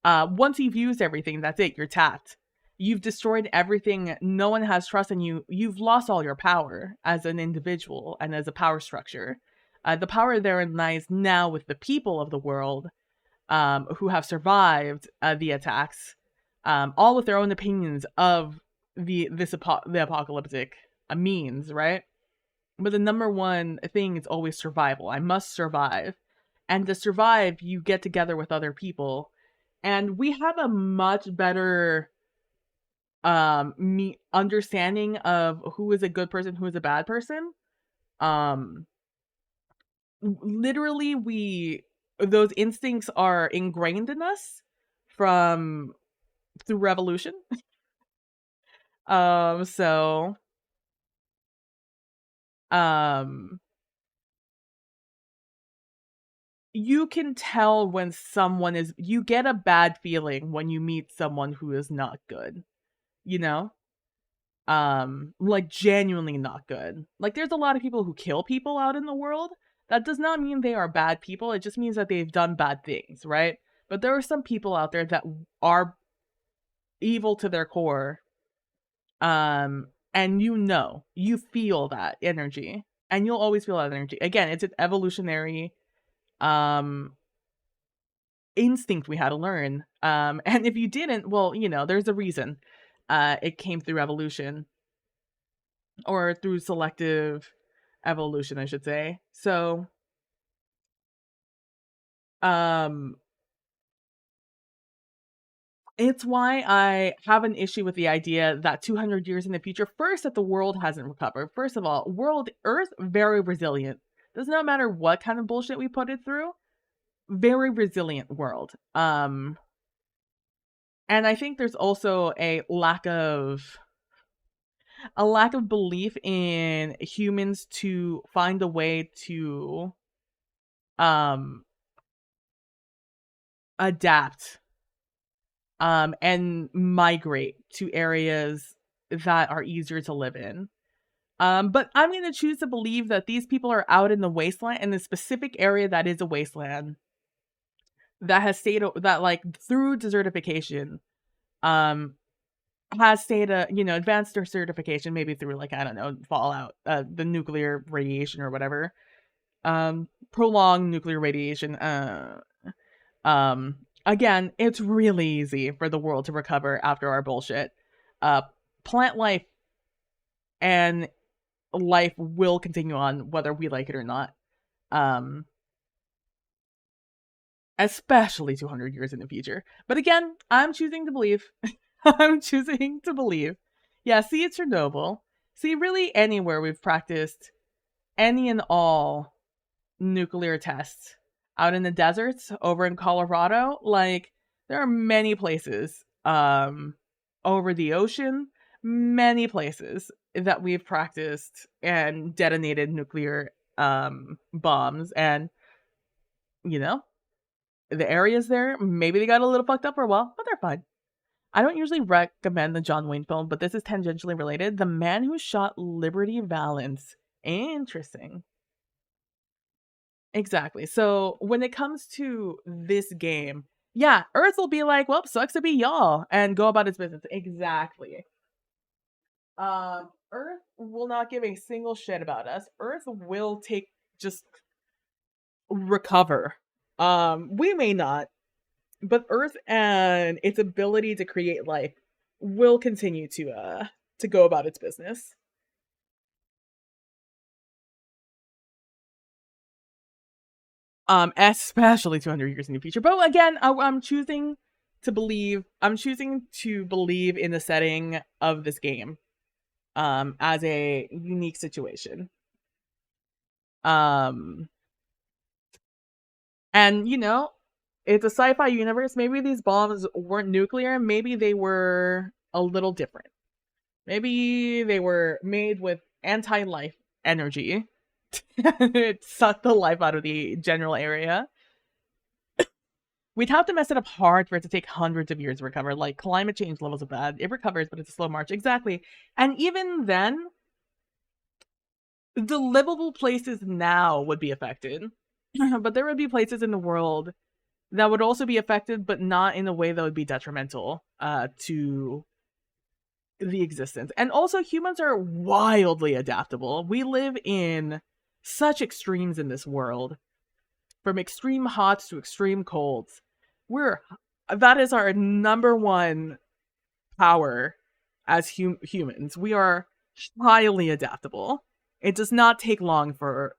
Once you've used everything, that's it. You're tapped. You've destroyed everything. No one has trust in you. You've lost all your power as an individual and as a power structure. The power therein lies now with the people of the world, who have survived the attacks, all with their own opinions of the apocalyptic means, right? But the number one thing is always survival. I must survive. And to survive, you get together with other people. And we have a much better understanding of who is a good person, who is a bad person. Um Literally those instincts are ingrained in us from through revolution. So um you can tell when you get a bad feeling when you meet someone who is not good, you know? Like genuinely not good. Like there's a lot of people who kill people out in the world. That does not mean they are bad people. It just means that they've done bad things, right? But there are some people out there that are evil to their core. And you feel that energy. And you'll always feel that energy. Again, it's an evolutionary um instinct we had to learn. And if you didn't, well, there's a reason. It came through evolution or through selective evolution, I should say. So, um, it's why I have an issue with the idea that 200 years in the future, first, that the world hasn't recovered. First of all, Earth, very resilient. Does not matter what kind of bullshit we put it through. Very resilient world. And I think there's also a lack of belief in humans to find a way to um adapt and migrate to areas that are easier to live in. But I'm going to choose to believe that these people are out in the wasteland, in the specific area that is a wasteland that has stayed that like through desertification, um, has stayed advanced their certification, maybe through like, I don't know, fallout, the nuclear radiation or whatever, prolonged nuclear radiation. Again, it's really easy for the world to recover after our bullshit. Uh, Plant life and life will continue on whether we like it or not. Um, Especially 200 years in the future. But again, I'm choosing to believe. I'm choosing to believe. Yeah, see, it's Chernobyl. See, really anywhere we've practiced any and all nuclear tests. Out in the deserts, over in Colorado, like, there are many places, over the ocean, many places that we've practiced and detonated nuclear, bombs. And, you know, the areas there, maybe they got a little fucked up for a while, but they're fine. I don't usually recommend the John Wayne film, but this is tangentially related. The Man Who Shot Liberty Valance. Interesting. Exactly. So when it comes to this game, yeah, Earth will be like, well, sucks to be y'all, and go about its business. Exactly. Earth will not give a single shit about us. Earth will just recover. We may not, but Earth and its ability to create life will continue to go about its business. Especially 200 years in the future. But again, I'm choosing to believe. I'm choosing to believe in the setting of this game, as a unique situation. Um, and it's a sci-fi universe. Maybe these bombs weren't nuclear. Maybe they were a little different. Maybe they were made with anti-life energy. It sucked the life out of the general area. We'd have to mess it up hard for it to take hundreds of years to recover. Like, climate change levels are bad. It recovers, but it's a slow march. Exactly. And even then, the livable places now would be affected. But there would be places in the world that would also be affected, but not in a way that would be detrimental to the existence. And also, humans are wildly adaptable. We live in such extremes in this world, from extreme hots to extreme colds. We're That is our number one power as humans. We are highly adaptable. It does not take long for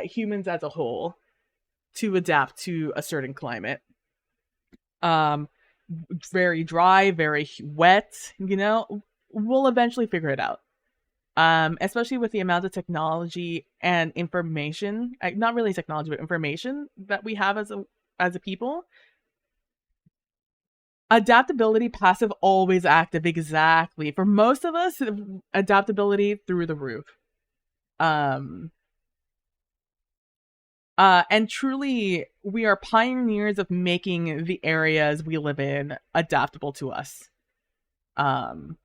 humans as a whole to adapt to a certain climate. Um, Very dry, very wet. We'll eventually figure it out. Especially with the amount of technology and information, not really technology, but information that we have as a people. Adaptability, passive, always active. Exactly. For most of us, adaptability through the roof. Um, and truly, we are pioneers of making the areas we live in adaptable to us. Um,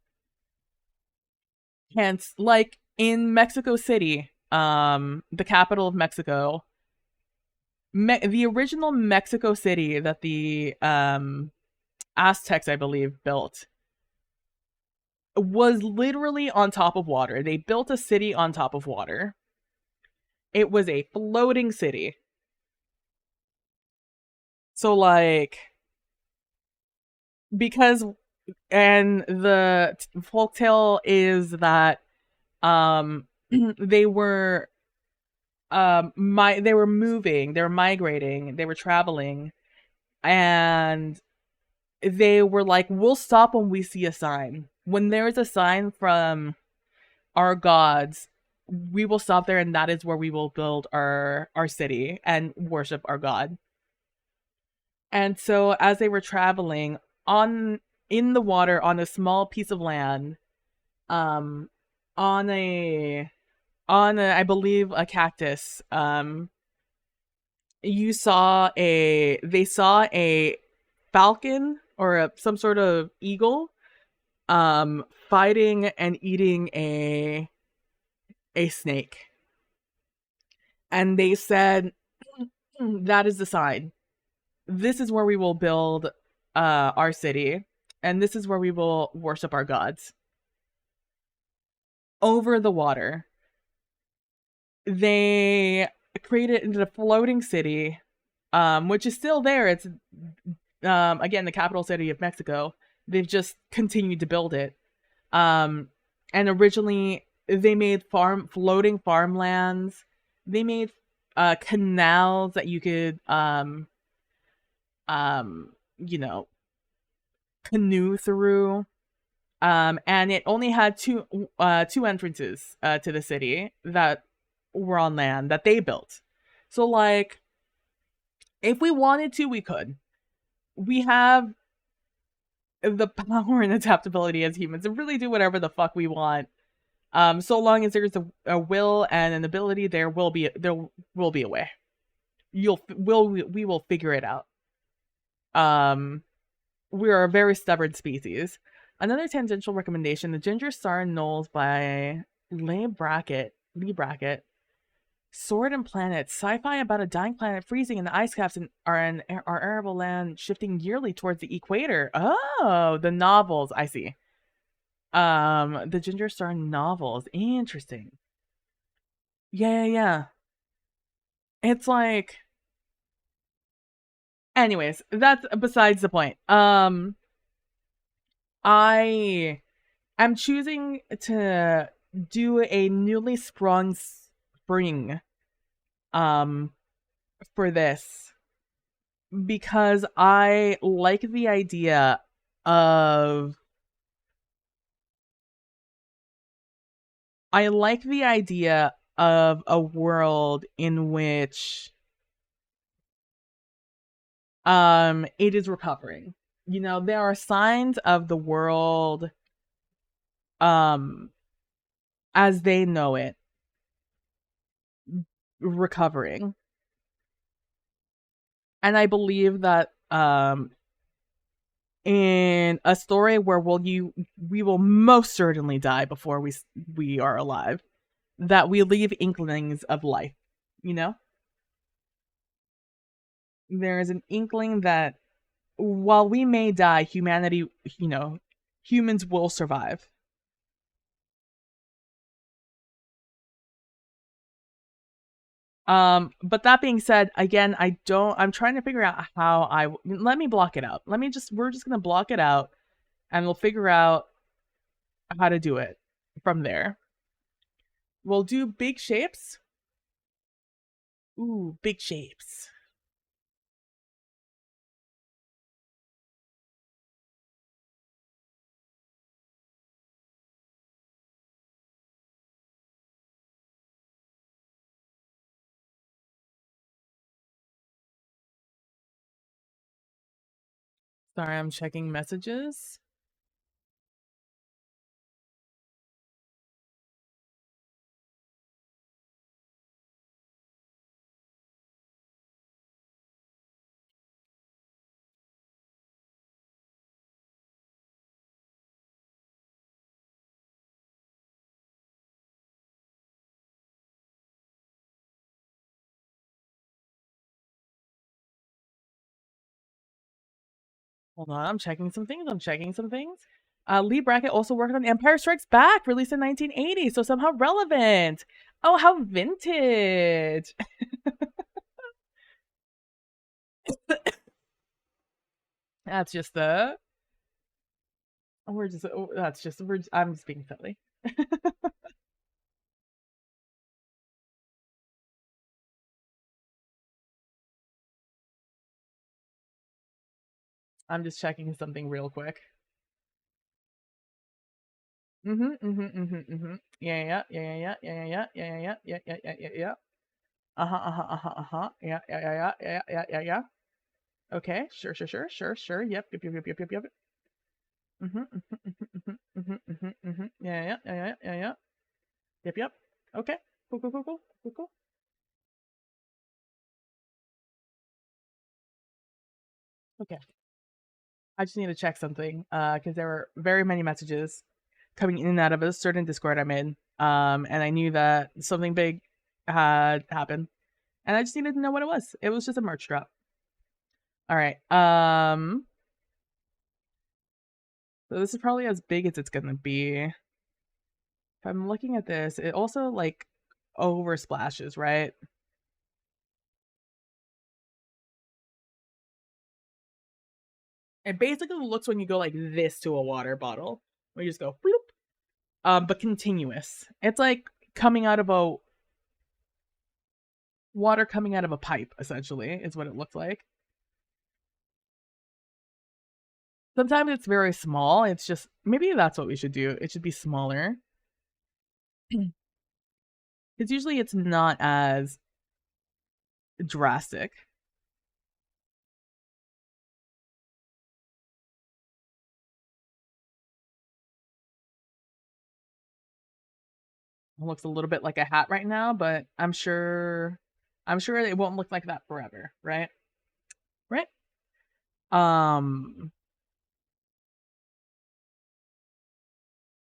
Hence, like in Mexico City, the capital of Mexico, the original Mexico City that the Aztecs, I believe, built was literally on top of water. They built a city on top of water. It was a floating city. So, like, because, and the folktale is that they were they were moving, they were migrating, they were traveling, and they were like, we'll stop when we see a sign. When there is a sign from our gods, we will stop there, and that is where we will build our city and worship our god. And so as they were traveling on in the water on a small piece of land, um on a I believe a cactus, they saw a falcon or some sort of eagle fighting and eating a snake. And they said, that is the sign. This is where we will build our city, and this is where we will worship our gods. Over the water, they created into a floating city, which is still there. It's again the capital city of Mexico. They've just continued to build it. Um, and originally they made floating farmlands. They made canals that you could you know, canoe through. And it only had two entrances to the city that were on land that they built. So like, if we wanted to, we could. We have the power and adaptability as humans to really do whatever the fuck we want. So long as there's a will and an ability, there will be a way. We will figure it out. We are a very stubborn species. Another tangential recommendation: The Ginger Star Knolls by Lee Brackett. Sword and Planets, sci-fi about a dying planet freezing and the ice caps our arable land shifting yearly towards the equator. Oh, the novels, I see. The Ginger Star novels, interesting. Yeah. It's like, anyways, that's besides the point. I am choosing to do a newly sprung spring for this because I like the idea of a world in which it is recovering. You know, there are signs of the world um as they know it recovering. And I believe that in a story where we will most certainly die before we are alive, that we leave inklings of life, you know? There is an inkling that while we may die, humanity, humans will survive. But that being said, again, I'm trying to figure out let me block it out. We're just gonna block it out and we'll figure out how to do it from there. We'll do big shapes. Ooh, big shapes. Sorry, I'm checking messages. Hold on, I'm checking some things. Lee Brackett also worked on Empire Strikes Back, released in 1980, so somehow relevant. Oh, how vintage. That's just the. I'm just being silly. I'm just checking something real quick. Yeah. Uh-huh. Yeah. Okay, sure. Yep. Yeah. Yep. Okay. Cool. Okay. I just need to check something because there were very many messages coming in and out of a certain Discord I'm in. And I knew that something big had happened, and I just needed to know what it was. It was just a merch drop. All right. So this is probably as big as it's gonna be. If I'm looking at this, it also like over splashes, right? It basically looks when you go like this to a water bottle, where you just go bloop, but continuous. It's like coming out of a water coming out of a pipe, essentially, is what it looks like. Sometimes it's very small. It's just maybe that's what we should do. It should be smaller. Because usually it's not as drastic. It looks a little bit like a hat right now, but I'm sure it won't look like that forever, right? Right? Um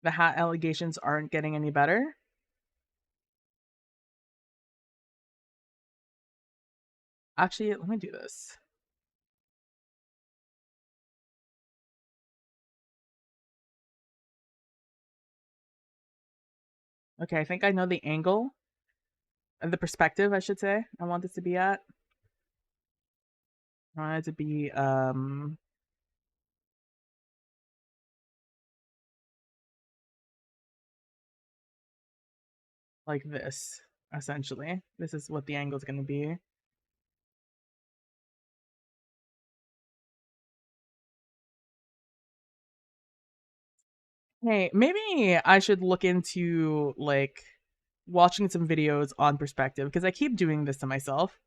the hat allegations aren't getting any better. Actually, let me do this. Okay, I think I know the angle, the perspective, I should say. I want this to be at. I want it to be like this, essentially. This is what the angle is going to be. Hey, maybe I should look into like watching some videos on perspective because I keep doing this to myself.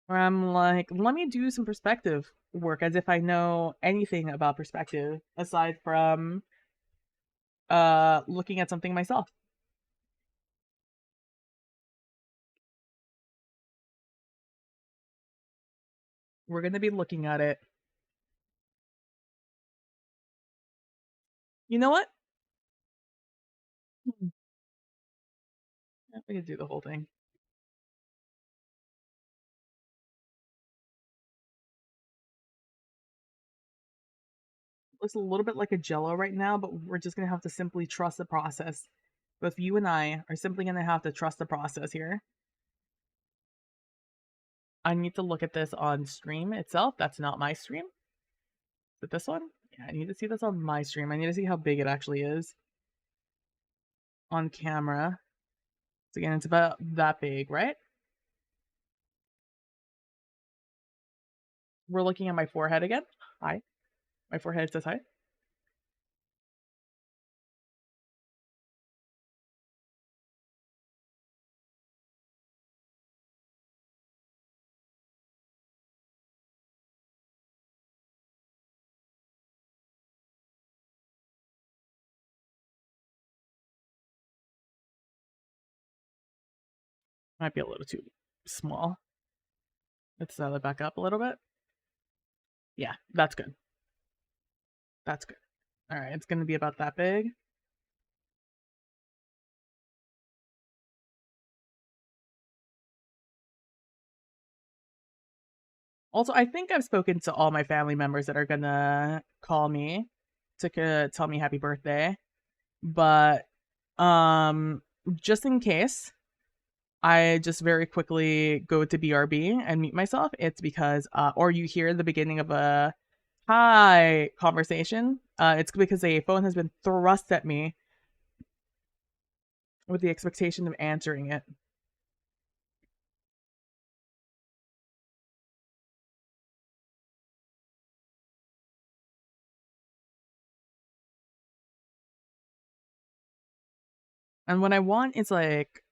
Where I'm like, let me do some perspective work as if I know anything about perspective aside from looking at something myself. We're gonna be looking at it. You know what? Hmm, yeah, we can do the whole thing. Looks a little bit like a jello right now, but we're just gonna have to simply trust the process. Both you and I are simply gonna have to trust the process here. I need to look at this on stream itself. That's not my stream. Is it this one? Yeah, I need to see this on my stream. I need to see how big it actually is on camera. So again, it's about that big, right? We're looking at my forehead again. Hi. My forehead says hi. Might be a little too small. Let's dial it back up a little bit. Yeah, that's good. That's good. All right, it's going to be about that big. Also, I think I've spoken to all my family members that are going to call me to tell me happy birthday. But um just in case I just very quickly go to BRB and mute myself, it's because or you hear the beginning of a hi conversation, it's because a phone has been thrust at me with the expectation of answering it. And what I want is like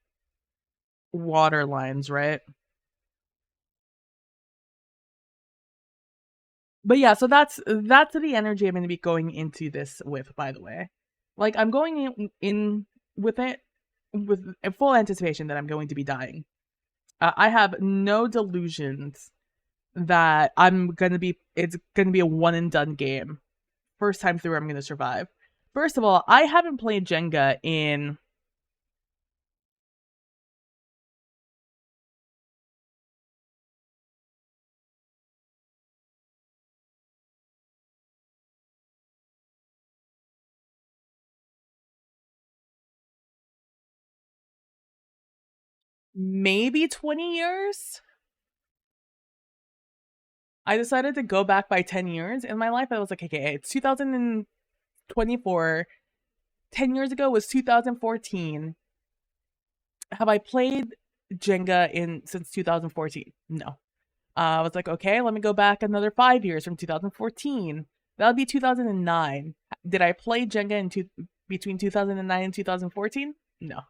water lines, right? But yeah, so that's the energy I'm going to be going into this with, by the way. Like I'm going in with it with a full anticipation that I'm going to be dying. I have no delusions that it's gonna be a one and done game. First time through, I'm gonna survive. First of all, I haven't played Jenga in maybe 20 years. I decided to go back by 10 years in my life. I was like, okay, it's 2024. 10 years ago was 2014. Have I played Jenga in since 2014? No. I was like, okay, let me go back another 5 years from 2014. That would be 2009. Did I play Jenga between 2009 and 2014? No.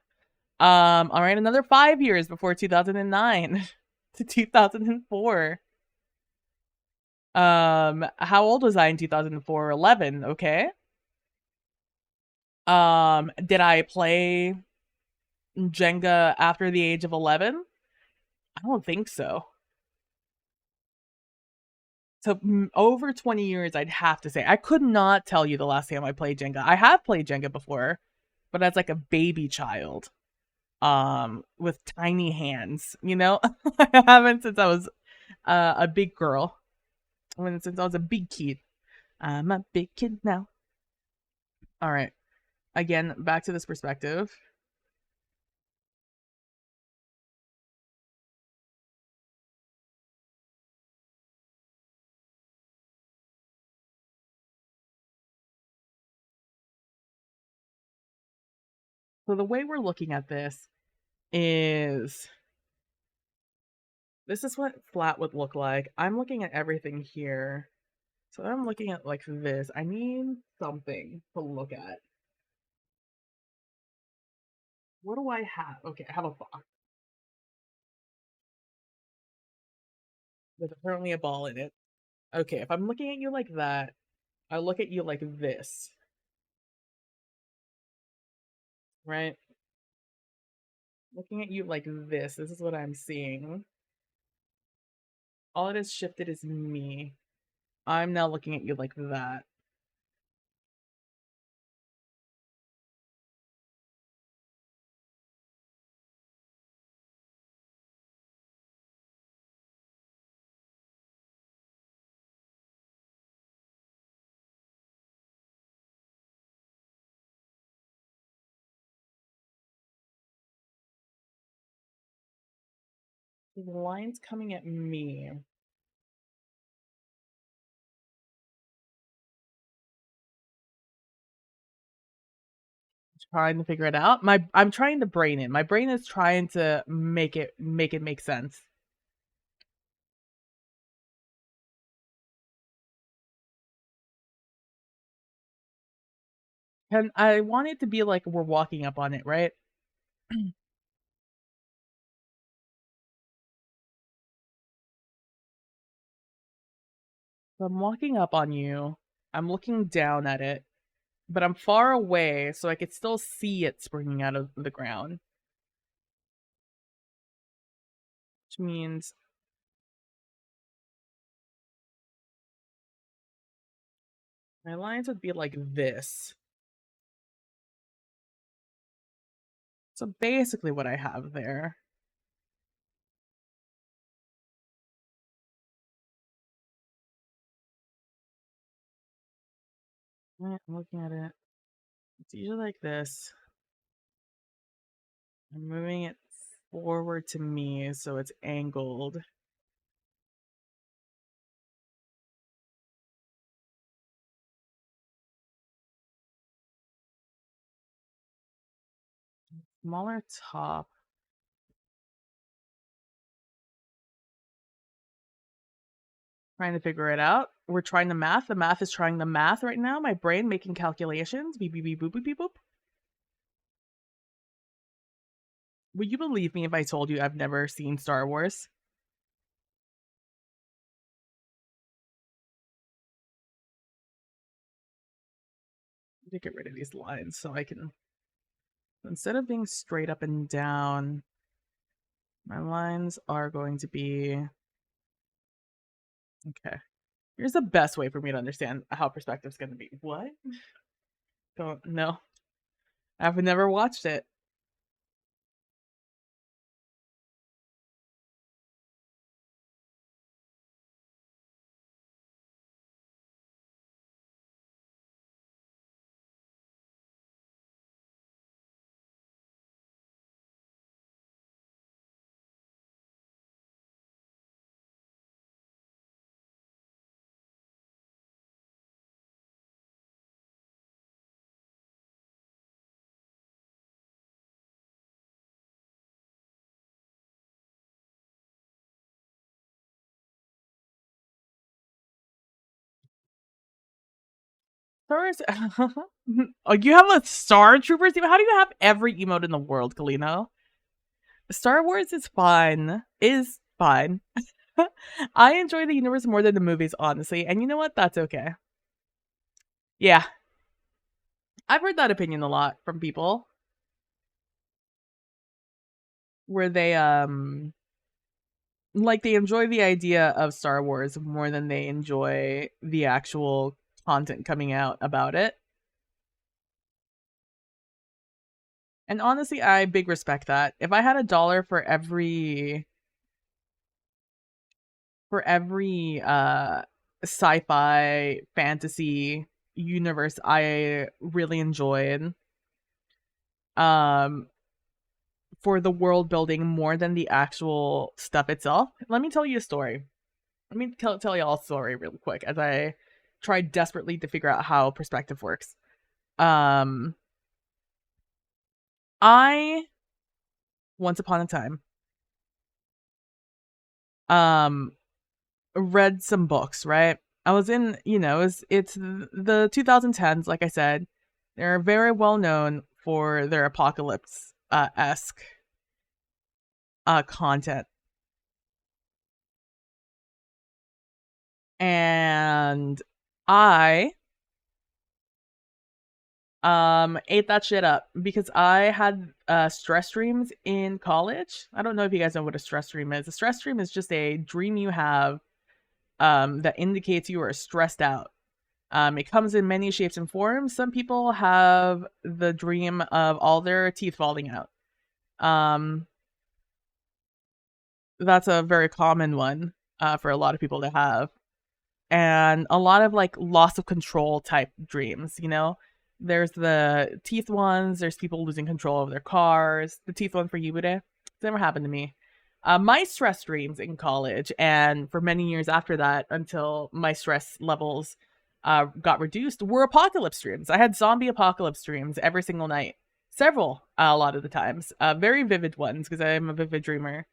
All right, another 5 years before 2009 to 2004. How old was I in 2004? 11, okay. Did I play Jenga after the age of 11? I don't think so. So over 20 years, I'd have to say. I could not tell you the last time I played Jenga. I have played Jenga before, but as like a baby child, with tiny hands, you know? I haven't since I was a big girl. Since I was a big kid. I'm a big kid now. All right. Again, back to this perspective. So the way we're looking at is this is what flat would look like. I'm looking at everything here. So I'm looking at like this. I need something to look at. What do I have? Okay, I have a box with apparently a ball in it. Okay, if I'm looking at you like that, I look at you like this, right? Looking at you like this is what I'm seeing. All it has shifted is me. I'm now looking at you like that. The line's coming at me. Trying to figure it out. I'm trying to brain it. My brain is trying to make sense. And I want it to be like we're walking up on it, right? So I'm walking up on you. I'm looking down at it, but I'm far away, so I could still see it springing out of the ground. Which means my lines would be like this. So basically what I have there. I'm looking at it. It's usually like this. I'm moving it forward to me so it's angled. Smaller top. Trying to figure it out. We're trying the math. The math is trying the math right now. My brain making calculations. Beep beep beep boop beep beep boop. Would you believe me if I told you I've never seen Star Wars? To get rid of these lines so I can, instead of being straight up and down, my lines are going to be Okay. Here's the best way for me to understand how perspective's gonna be. What? Don't know. I've never watched it. Star Wars. Oh, you have a Star Troopers emote? How do you have every emote in the world, Kalino? Star Wars is fun. Is fine. I enjoy the universe more than the movies, honestly. And you know what? That's okay. Yeah. I've heard that opinion a lot from people where they like they enjoy the idea of Star Wars more than they enjoy the actual content coming out about it. And honestly, I big respect that. If I had $1 for every sci-fi fantasy universe I really enjoyed, um for the world building more than the actual stuff itself. Let me tell you a story. Let me tell you all a story real quick as I try desperately to figure out how perspective works. Um I once upon a time um read some books, right? I was in, it's the 2010s, like I said. They're very well known for their apocalypse esque content. And I ate that shit up because I had stress dreams in college. I don't know if you guys know what a stress dream is. A stress dream is just a dream you have that indicates you are stressed out. It comes in many shapes and forms. Some people have the dream of all their teeth falling out. Um, that's a very common one for a lot of people to have. And a lot of like loss of control type dreams, There's the teeth ones, there's people losing control of their cars. The teeth one for you, Bude? It's never happened to me. My stress dreams in college and for many years after that until my stress levels got reduced were apocalypse dreams. I had zombie apocalypse dreams every single night. Several, a lot of the times. Very vivid ones because I'm a vivid dreamer.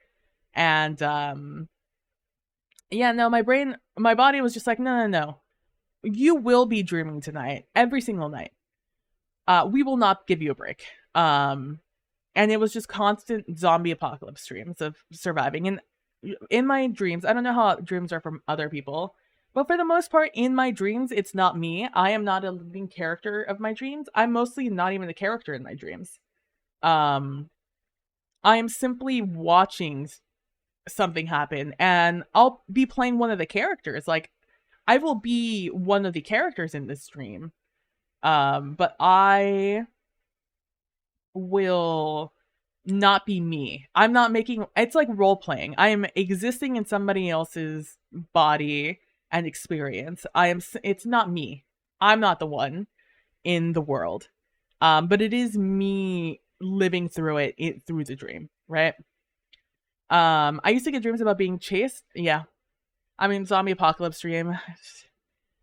And yeah, no, my body was just like, no, no, no. You will be dreaming tonight, every single night. We will not give you a break. And it was just constant zombie apocalypse dreams of surviving. And in my dreams, I don't know how dreams are from other people, but for the most part, in my dreams, it's not me. I am not a living character of my dreams. I'm mostly not even the character in my dreams. Um, I am simply watching something happen, and I'll be playing one of the characters. Like, I will be one of the characters in this dream. But I will not be me. I'm not making it's like role playing. I am existing in somebody else's body and experience. It's not me. I'm not the one in the world. But it is me living through it through the dream, right? I used to get dreams about being chased. Yeah. I mean, zombie apocalypse dream.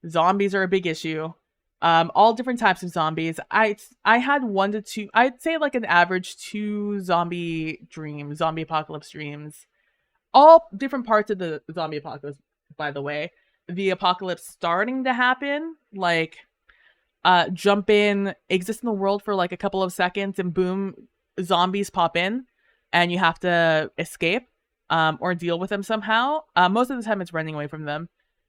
Zombies are a big issue. All different types of zombies. I had 1 to 2. I'd say like an average 2 zombie apocalypse dreams. All different parts of the zombie apocalypse. By the way, the apocalypse starting to happen, like jump in, exist in the world for like a couple of seconds, and boom, zombies pop in, and you have to escape, or deal with them somehow. Most of the time, it's running away from them.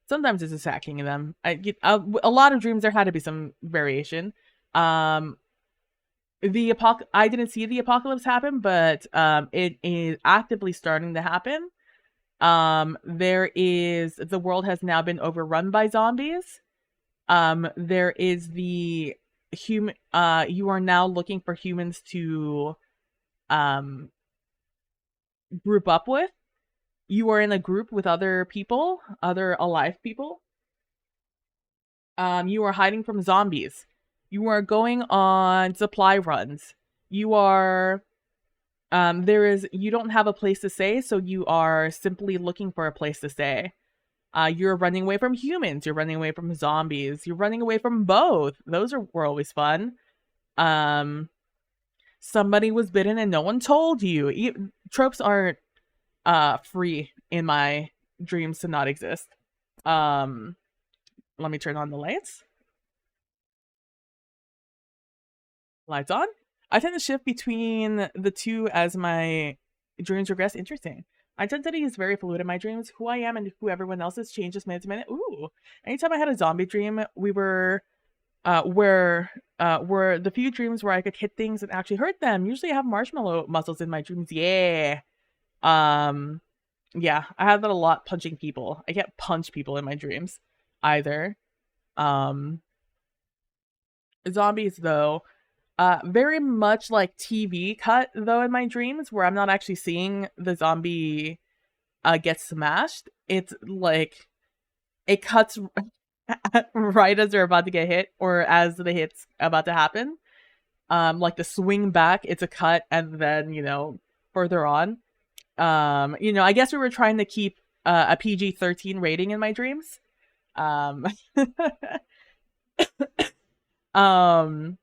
Sometimes it's attacking them. A lot of dreams there had to be some variation. Um, I didn't see the apocalypse happen, but it is actively starting to happen. There is the world has now been overrun by zombies. There is the human you are now looking for humans to um group up with. You are in a group with other people, other alive people. You are hiding from zombies. You are going on supply runs. You are there is you don't have a place to stay, so you are simply looking for a place to stay. You're running away from humans. You're running away from zombies. You're running away from both. Those were always fun. Um, Somebody was bitten and no one told you. Tropes aren't free in my dreams to not exist. Um, Let me turn on the lights. Lights on. I tend to shift between the two as my dreams regress. Interesting. My identity is very fluid in my dreams. Who I am and who everyone else is changes minute to minute. Ooh. Anytime I had a zombie dream, we were the few dreams where I could hit things and actually hurt them. Usually I have marshmallow muscles in my dreams. Yeah. Um yeah, I have that a lot punching people. I can't punch people in my dreams either. Um Zombies though, very much like TV cut though in my dreams where I'm not actually seeing the zombie get smashed. It's like it cuts right as they're about to get hit or as the hit's about to happen. Like the swing back, it's a cut, and then further on. I guess we were trying to keep a PG-13 rating in my dreams. Um, um,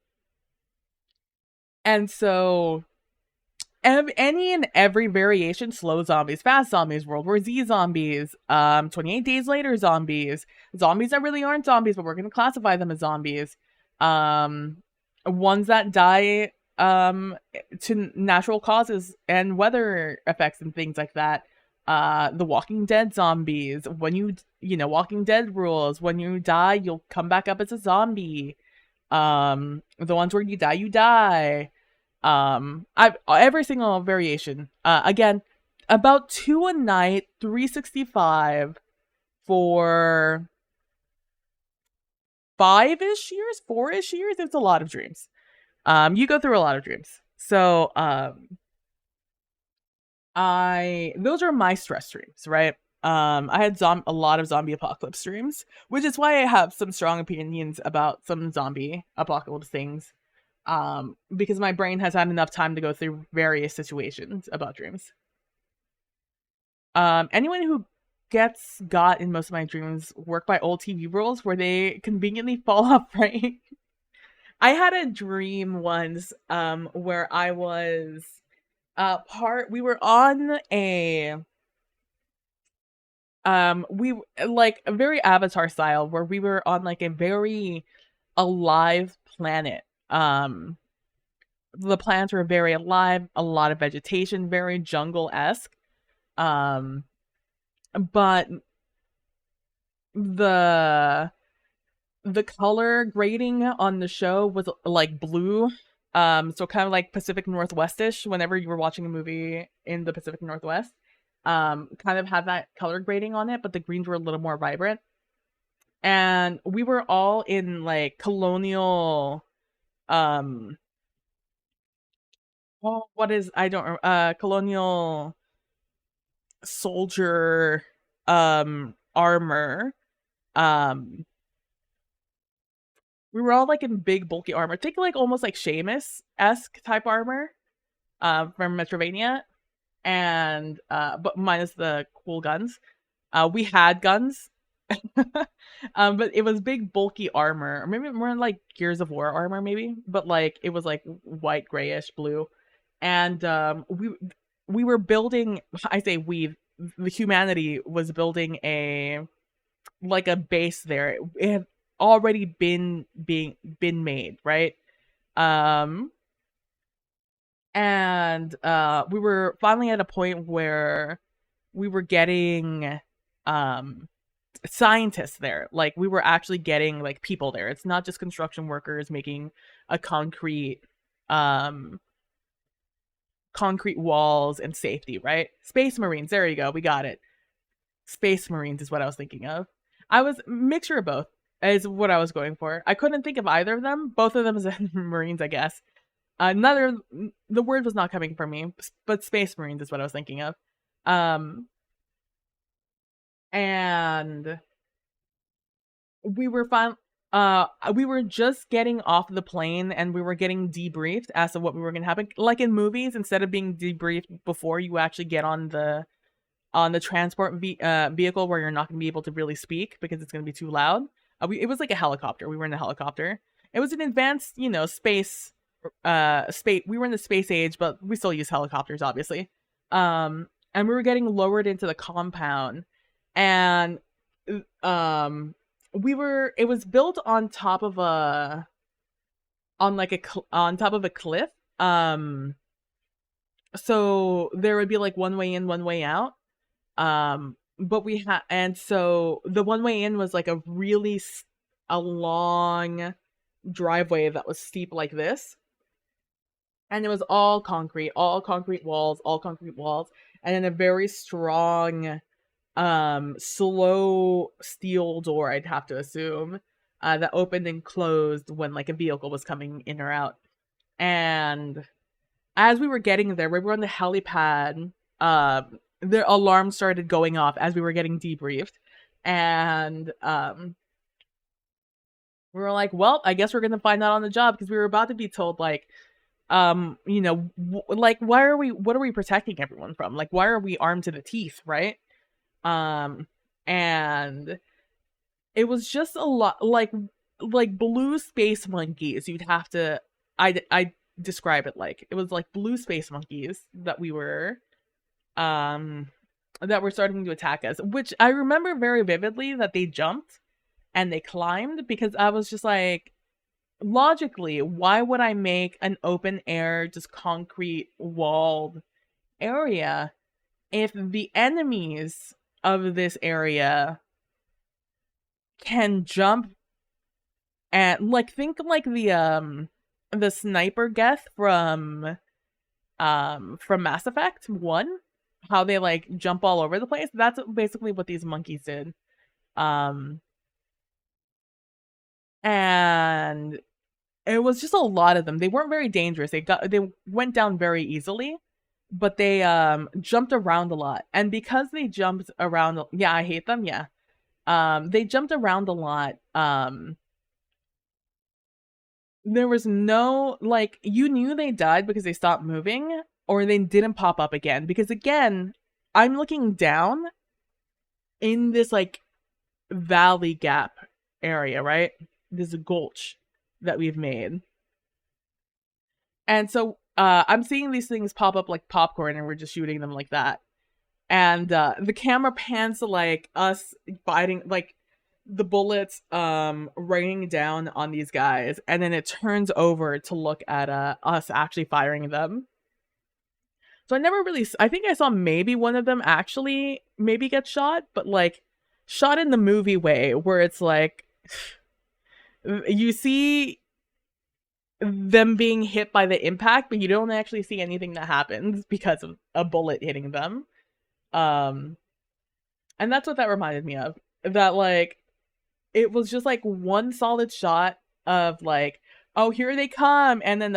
and so any and every variation, slow zombies, fast zombies, World War Z zombies, 28 Days Later zombies, zombies that really aren't zombies, but we're gonna classify them as zombies, um, ones that die to natural causes and weather effects and things like that. The Walking Dead zombies, when Walking Dead rules, when you die, you'll come back up as a zombie. The ones where you die. I've every single variation. Again, about two a night, 365 for 5-ish years, 4-ish years. It's a lot of dreams. You go through a lot of dreams. So, those are my stress dreams, right? I had a lot of zombie apocalypse dreams, which is why I have some strong opinions about some zombie apocalypse things. Because my brain has had enough time to go through various situations about dreams. Anyone who got in most of my dreams work by old TV rules where they conveniently fall off, right? I had a dream once, where I was we were on a we like a very Avatar style where we were on like a very alive planet. The plants were very alive, a lot of vegetation, very jungle-esque. Um, but the the color grading on the show was like blue. So kind of like Pacific Northwest-ish whenever you were watching a movie in the Pacific Northwest. Kind of had that color grading on it, but the greens were a little more vibrant. And we were all in like colonial what is I don't colonial soldier armor. Um we were all like in big bulky armor. Think like almost like Seamus-esque type armor from Metrovania, and but minus the cool guns. We had guns. But it was big bulky armor. Or maybe more like Gears of War armor maybe, but like it was like white grayish blue. And we were building, I say we, the humanity was building a base there. It had already been made, right? Um and we were finally at a point where we were getting scientists there. Like we were actually getting like people there. It's not just construction workers making a um concrete walls and safety, right? Space Marines, there you go, we got it. Space Marines is what I was thinking of. I was mixture of both is what I was going for. I couldn't think of either of them. Both of them as Marines, I guess. Another the word was not coming from me, but Space Marines is what I was thinking of. And we were fine. We were just getting off the plane and we were getting debriefed as to what we were going to happen. Like in movies, instead of being debriefed before you actually get on the transport vehicle where you're not going to be able to really speak because it's going to be too loud. It was like a helicopter. We were in a helicopter. It was an advanced, space. We were in the space age, but we still use helicopters, obviously. And we were getting lowered into the compound, and it was built on top of on top of a cliff. So there would be like one way in, one way out. But and so the one way in was like a long driveway that was steep like this. And it was all concrete walls, and then a very strong, slow steel door, I'd have to assume, that opened and closed when like a vehicle was coming in or out. And as we were getting there, we were on the helipad. The alarm started going off as we were getting debriefed, and we were like, well, I guess we're gonna find out on the job, because we were about to be told like, like, what are we protecting everyone from? Like, why are we armed to the teeth, right? And it was just a lot like blue space monkeys. You'd have to, I describe it like it was like blue space monkeys that were starting to attack us, which I remember very vividly that they jumped and they climbed, because I was just like, logically, why would I make an open air, just concrete walled area if the enemies of this area can jump and like, think like the sniper Geth from Mass Effect 1, how they like jump all over the place. That's basically what these monkeys did. And it was just a lot of them. They weren't very dangerous. They went down very easily, but they jumped around a lot. And because they jumped around, yeah, I hate them. Yeah. They jumped around a lot. There was no, like, you knew they died because they stopped moving or they didn't pop up again, because again, I'm looking down in this like valley gap area, right? This gulch that we've made. And so I'm seeing these things pop up like popcorn, and we're just shooting them like that. And the camera pans to like us biting, like the bullets raining down on these guys, and then it turns over to look at us actually firing them. So I think I saw maybe one of them actually maybe get shot, but like shot in the movie way, where it's like you see them being hit by the impact, but you don't actually see anything that happens because of a bullet hitting them. And that's what that reminded me of. That like it was just like one solid shot of like, oh, here they come, and then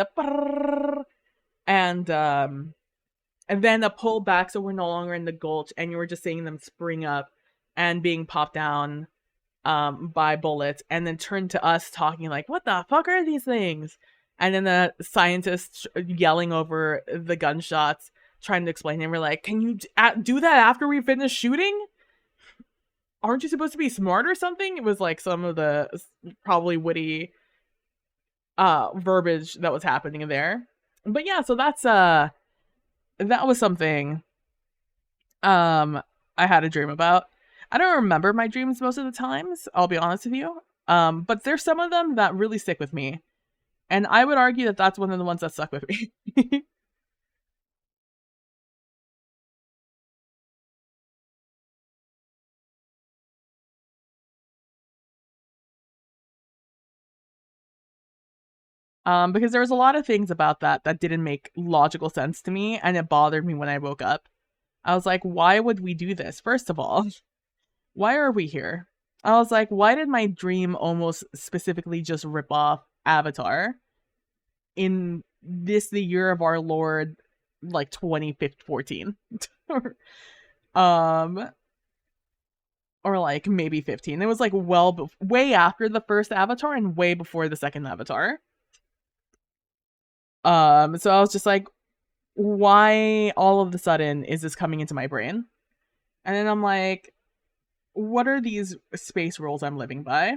and then a pull back, so we're no longer in the gulch, and you were just seeing them spring up and being popped down by bullets, and then turn to us talking like, what the fuck are these things? And then the scientists yelling over the gunshots, trying to explain, and we're like, can you do that after we finish shooting? Aren't you supposed to be smart or something? It was like some of the probably witty verbiage that was happening there. But yeah, so that was something I had a dream about. I don't remember my dreams most of the times, I'll be honest with you. But there's some of them that really stick with me. And I would argue that that's one of the ones that stuck with me. Because there was a lot of things about that didn't make logical sense to me, and it bothered me when I woke up. I was like, why would we do this, first of all? Why are we here? I was like, why did my dream almost specifically just rip off Avatar in this the year of our Lord, like 2014? um, or like maybe 15. It was like way after the first Avatar and way before the second Avatar. So I was just like, why all of a sudden is this coming into my brain? And then I'm like, what are these space rules I'm living by?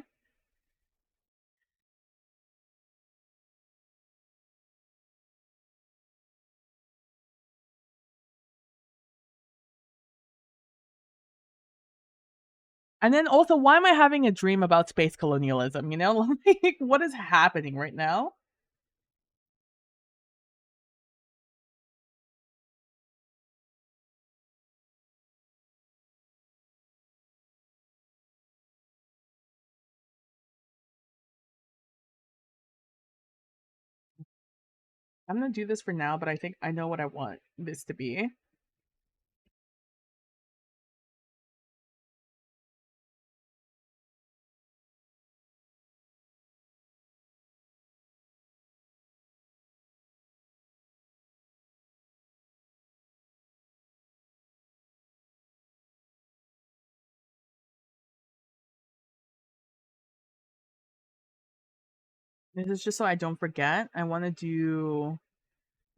And then also, why am I having a dream about space colonialism? You know, like, what is happening right now? I'm gonna do this for now, but I think I know what I want this to be. This is just so I don't forget. I want to do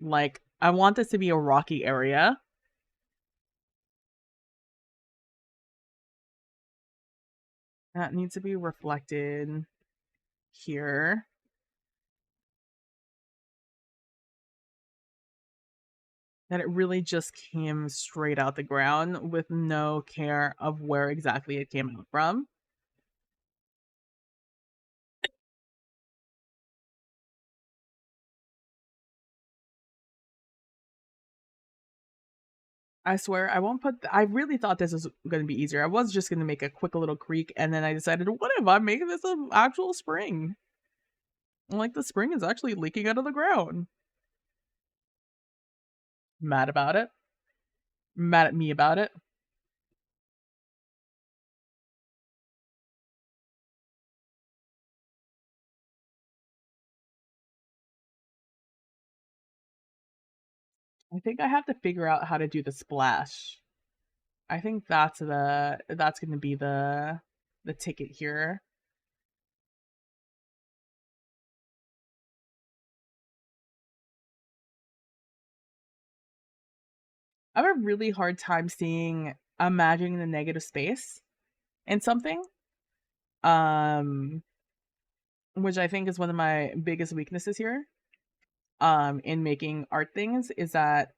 like I want this to be a rocky area. That needs to be reflected here. That it really just came straight out the ground with no care of where exactly it came out from. I swear I won't put. I really thought this was going to be easier. I was just going to make a quick little creek, and then I decided, what if I'm making this an actual spring? Like the spring is actually leaking out of the ground. Mad about it. Mad at me about it. I think I have to figure out how to do the splash. I think that's going to be the ticket here. I have a really hard time seeing imagining the negative space in something. Um, which I think is one of my biggest weaknesses here. In making art things is that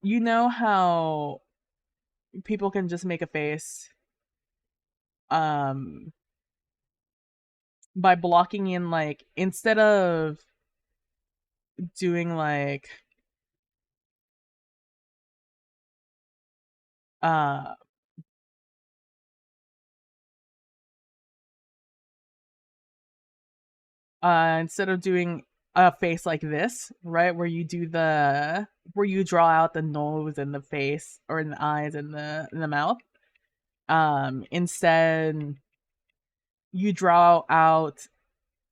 you know how people can just make a face um by blocking in like instead of doing like uh instead of doing a face like this, right, where you do the where you draw out the nose and the face or in the eyes and the mouth. Instead you draw out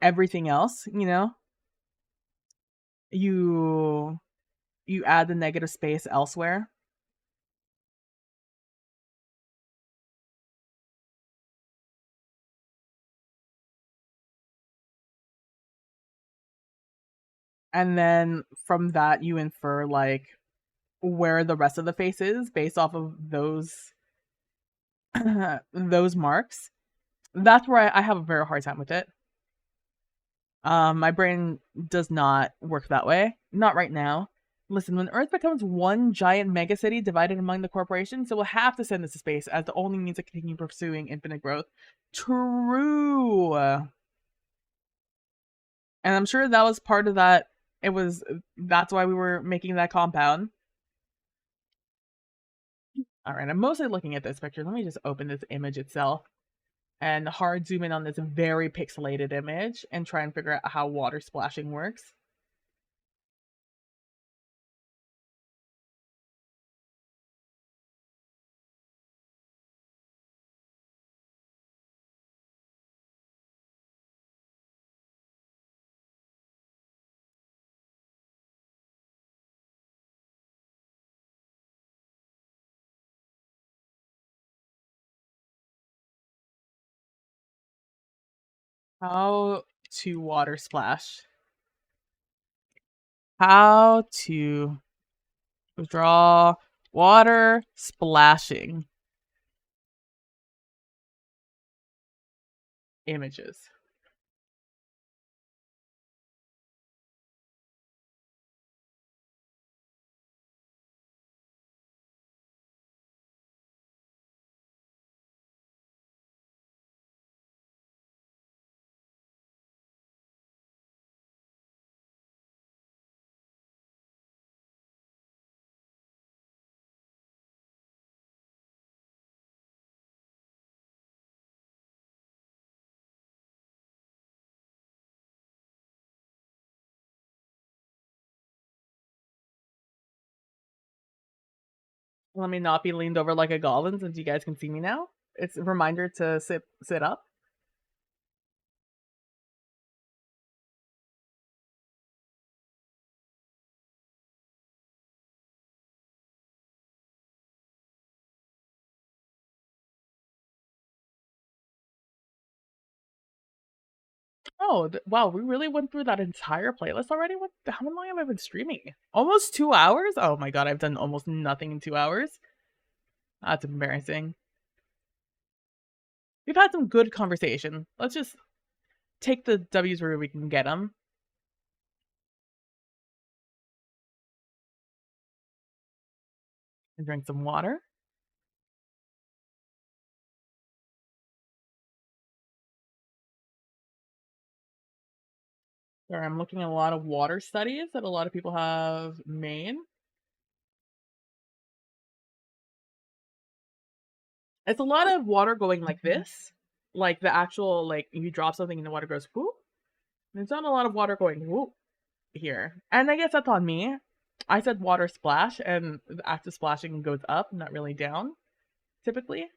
everything else, you know? You you add the negative space elsewhere. And then from that you infer like where the rest of the face is based off of those those marks. That's where I have a very hard time with it. My brain does not work that way. Not right now. Listen, when Earth becomes one giant megacity divided among the corporations, it will have to send us to space as the only means of continuing pursuing infinite growth. True. And I'm sure that was part of that. It was that's why we were making that compound. All right, I'm mostly looking at this picture. Let me just open this image itself and hard zoom in on this very pixelated image and try and figure out how water splashing works. How to water splash. How to draw water splashing images. Let me not be leaned over like a goblin since you guys can see me now. It's a reminder to sit up. Oh, wow, we really went through that entire playlist already? How long have I been streaming? Almost 2 hours? Oh my god, I've done almost nothing in 2 hours. That's embarrassing. We've had some good conversation. Let's just take the W's where we can get them and drink some water. Sorry, I'm looking at a lot of water studies that a lot of people have made. It's a lot of water going like this. Like the actual, like, you drop something and the water goes whoop. There's not a lot of water going whoop here. And I guess that's on me. I said water splash, and the act of splashing goes up, not really down, typically.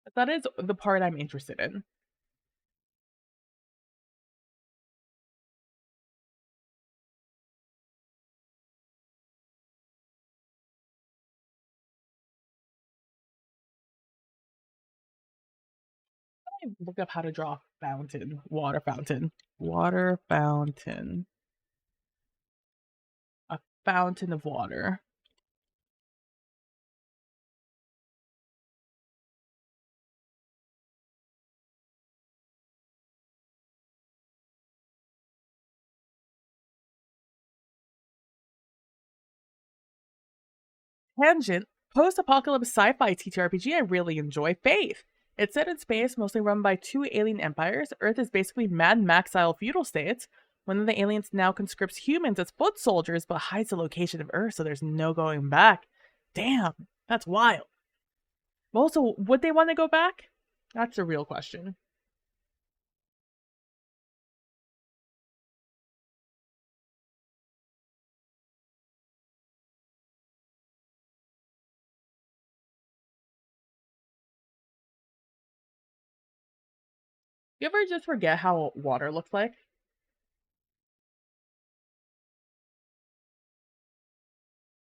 But that is the part I'm interested in. Let me look up how to draw a fountain. Water fountain. Water fountain. A fountain of water. Tangent, post-apocalypse sci-fi TTRPG I really enjoy. Faith. It's set in space, mostly run by two alien empires. Earth is basically Mad Max-style feudal states. One of the aliens now conscripts humans as foot soldiers, but hides the location of Earth, so there's no going back. Damn, that's wild. Also, would they want to go back? That's a real question. You ever just forget how water looks like?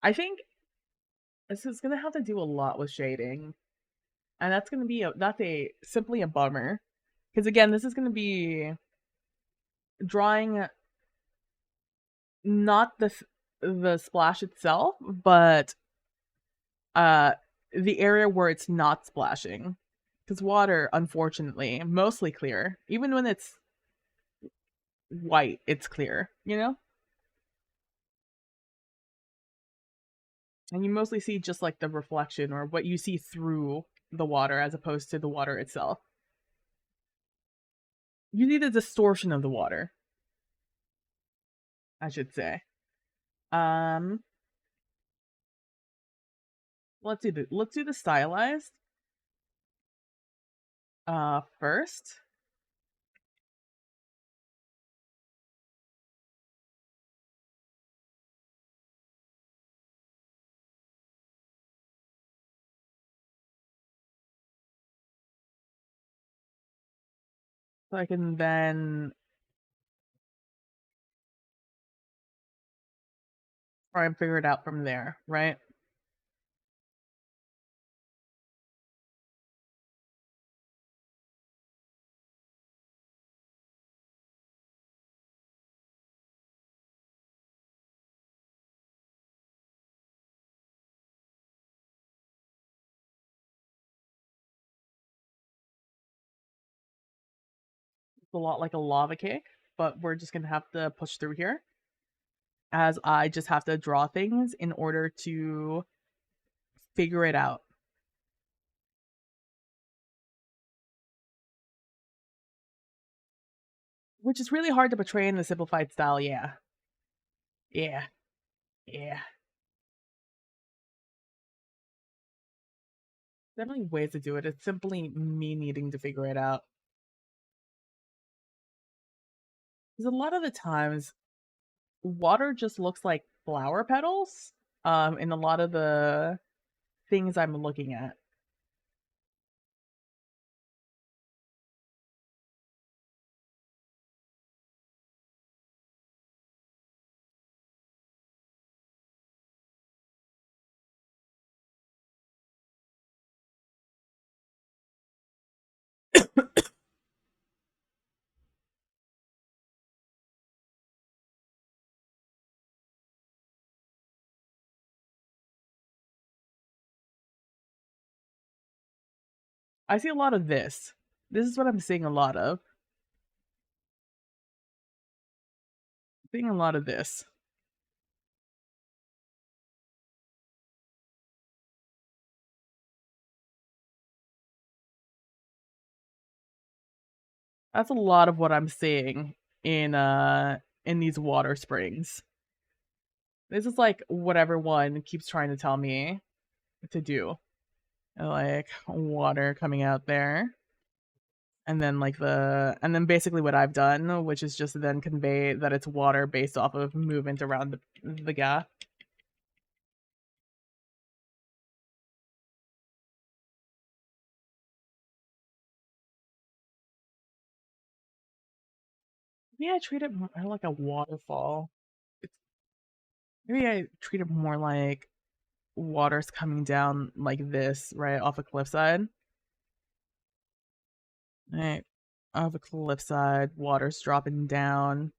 I think this is gonna have to do a lot with shading, and that's a simply a bummer. Because again, this is gonna be drawing not the splash itself, but uh the area where it's not splashing. Because water, unfortunately, mostly clear. Even when it's white, it's clear, you know? And you mostly see just like the reflection or what you see through the water as opposed to the water itself. You see the distortion of the water, I should say. Um let's do the stylized first. So I can then try and figure it out from there, right? a lot like a lava cake, but we're just gonna have to push through here as I just have to draw things in order to figure it out. Which is really hard to portray in the simplified style, yeah. Yeah. Yeah. Definitely ways to do it. It's simply me needing to figure it out. Because a lot of the times, water just looks like flower petals in a lot of the things I'm looking at. I see a lot of this. This is what I'm seeing a lot of. Seeing a lot of this. That's a lot of what I'm seeing in these water springs. This is like what everyone keeps trying to tell me to do. Like water coming out there. And then basically what I've done, which is just then convey that it's water based off of movement around the gap. Maybe I treat it more like a waterfall. It's, maybe I treat it more like water's coming down like this, right, off a cliffside. Right. Off a cliffside, water's dropping down.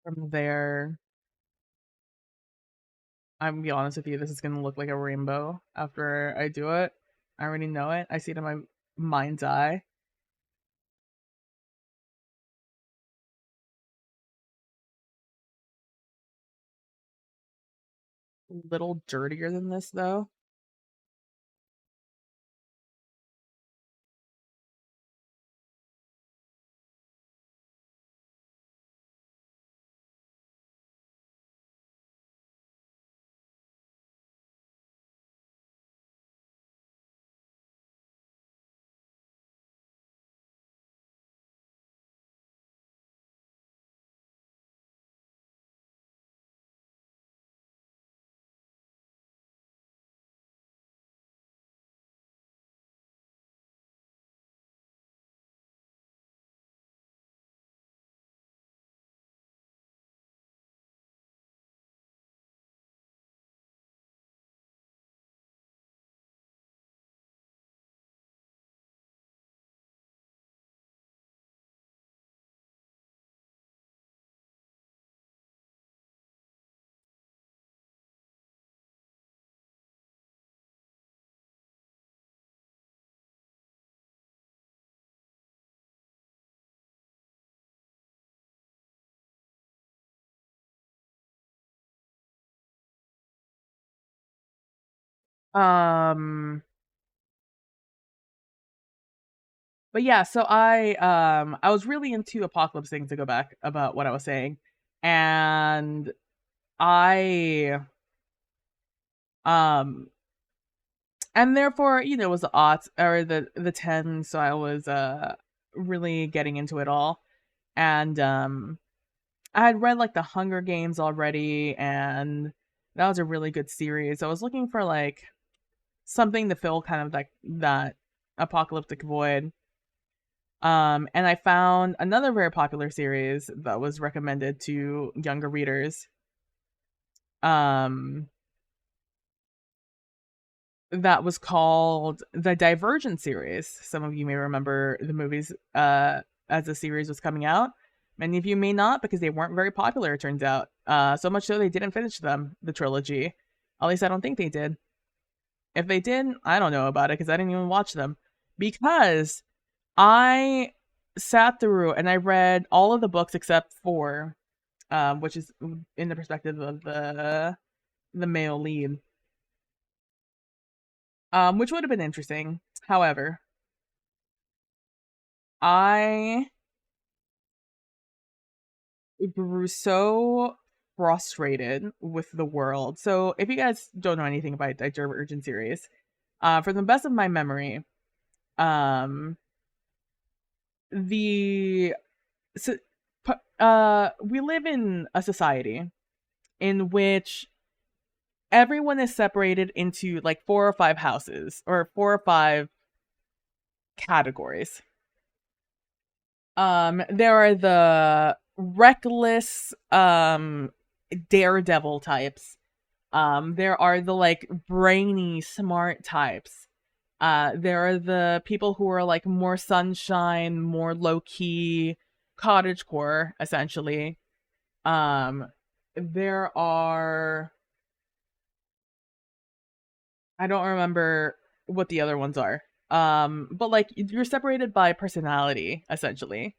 From there, I'm gonna be honest with you, this is gonna look like a rainbow after I do it. I already know it. I see it in my mind's eye. A little dirtier than this though. Um but yeah, so I was really into apocalypse things to go back about what I was saying. And I um and therefore, it was the aughts or the tens, so I was really getting into it all. And I had read like the Hunger Games already, and that was a really good series. I was looking for like something to fill kind of like that apocalyptic void. And I found another very popular series that was recommended to younger readers. Um that was called the Divergent series. Some of you may remember the movies as the series was coming out. Many of you may not because they weren't very popular, it turns out. So much so they didn't finish them, the trilogy. At least I don't think they did. If they did, I don't know about it because I didn't even watch them. Because I sat through and I read all of the books except four, which is in the perspective of the male lead, which would have been interesting. However, I grew so frustrated with the world. So, if you guys don't know anything about Divergent series, from the best of my memory, um, the so, we live in a society in which everyone is separated into like four or five houses or four or five categories. There are the reckless daredevil types. There are the like brainy smart types. There are the people who are like more sunshine, more low key, cottagecore essentially. Um there are, I don't remember what the other ones are. But like you're separated by personality essentially.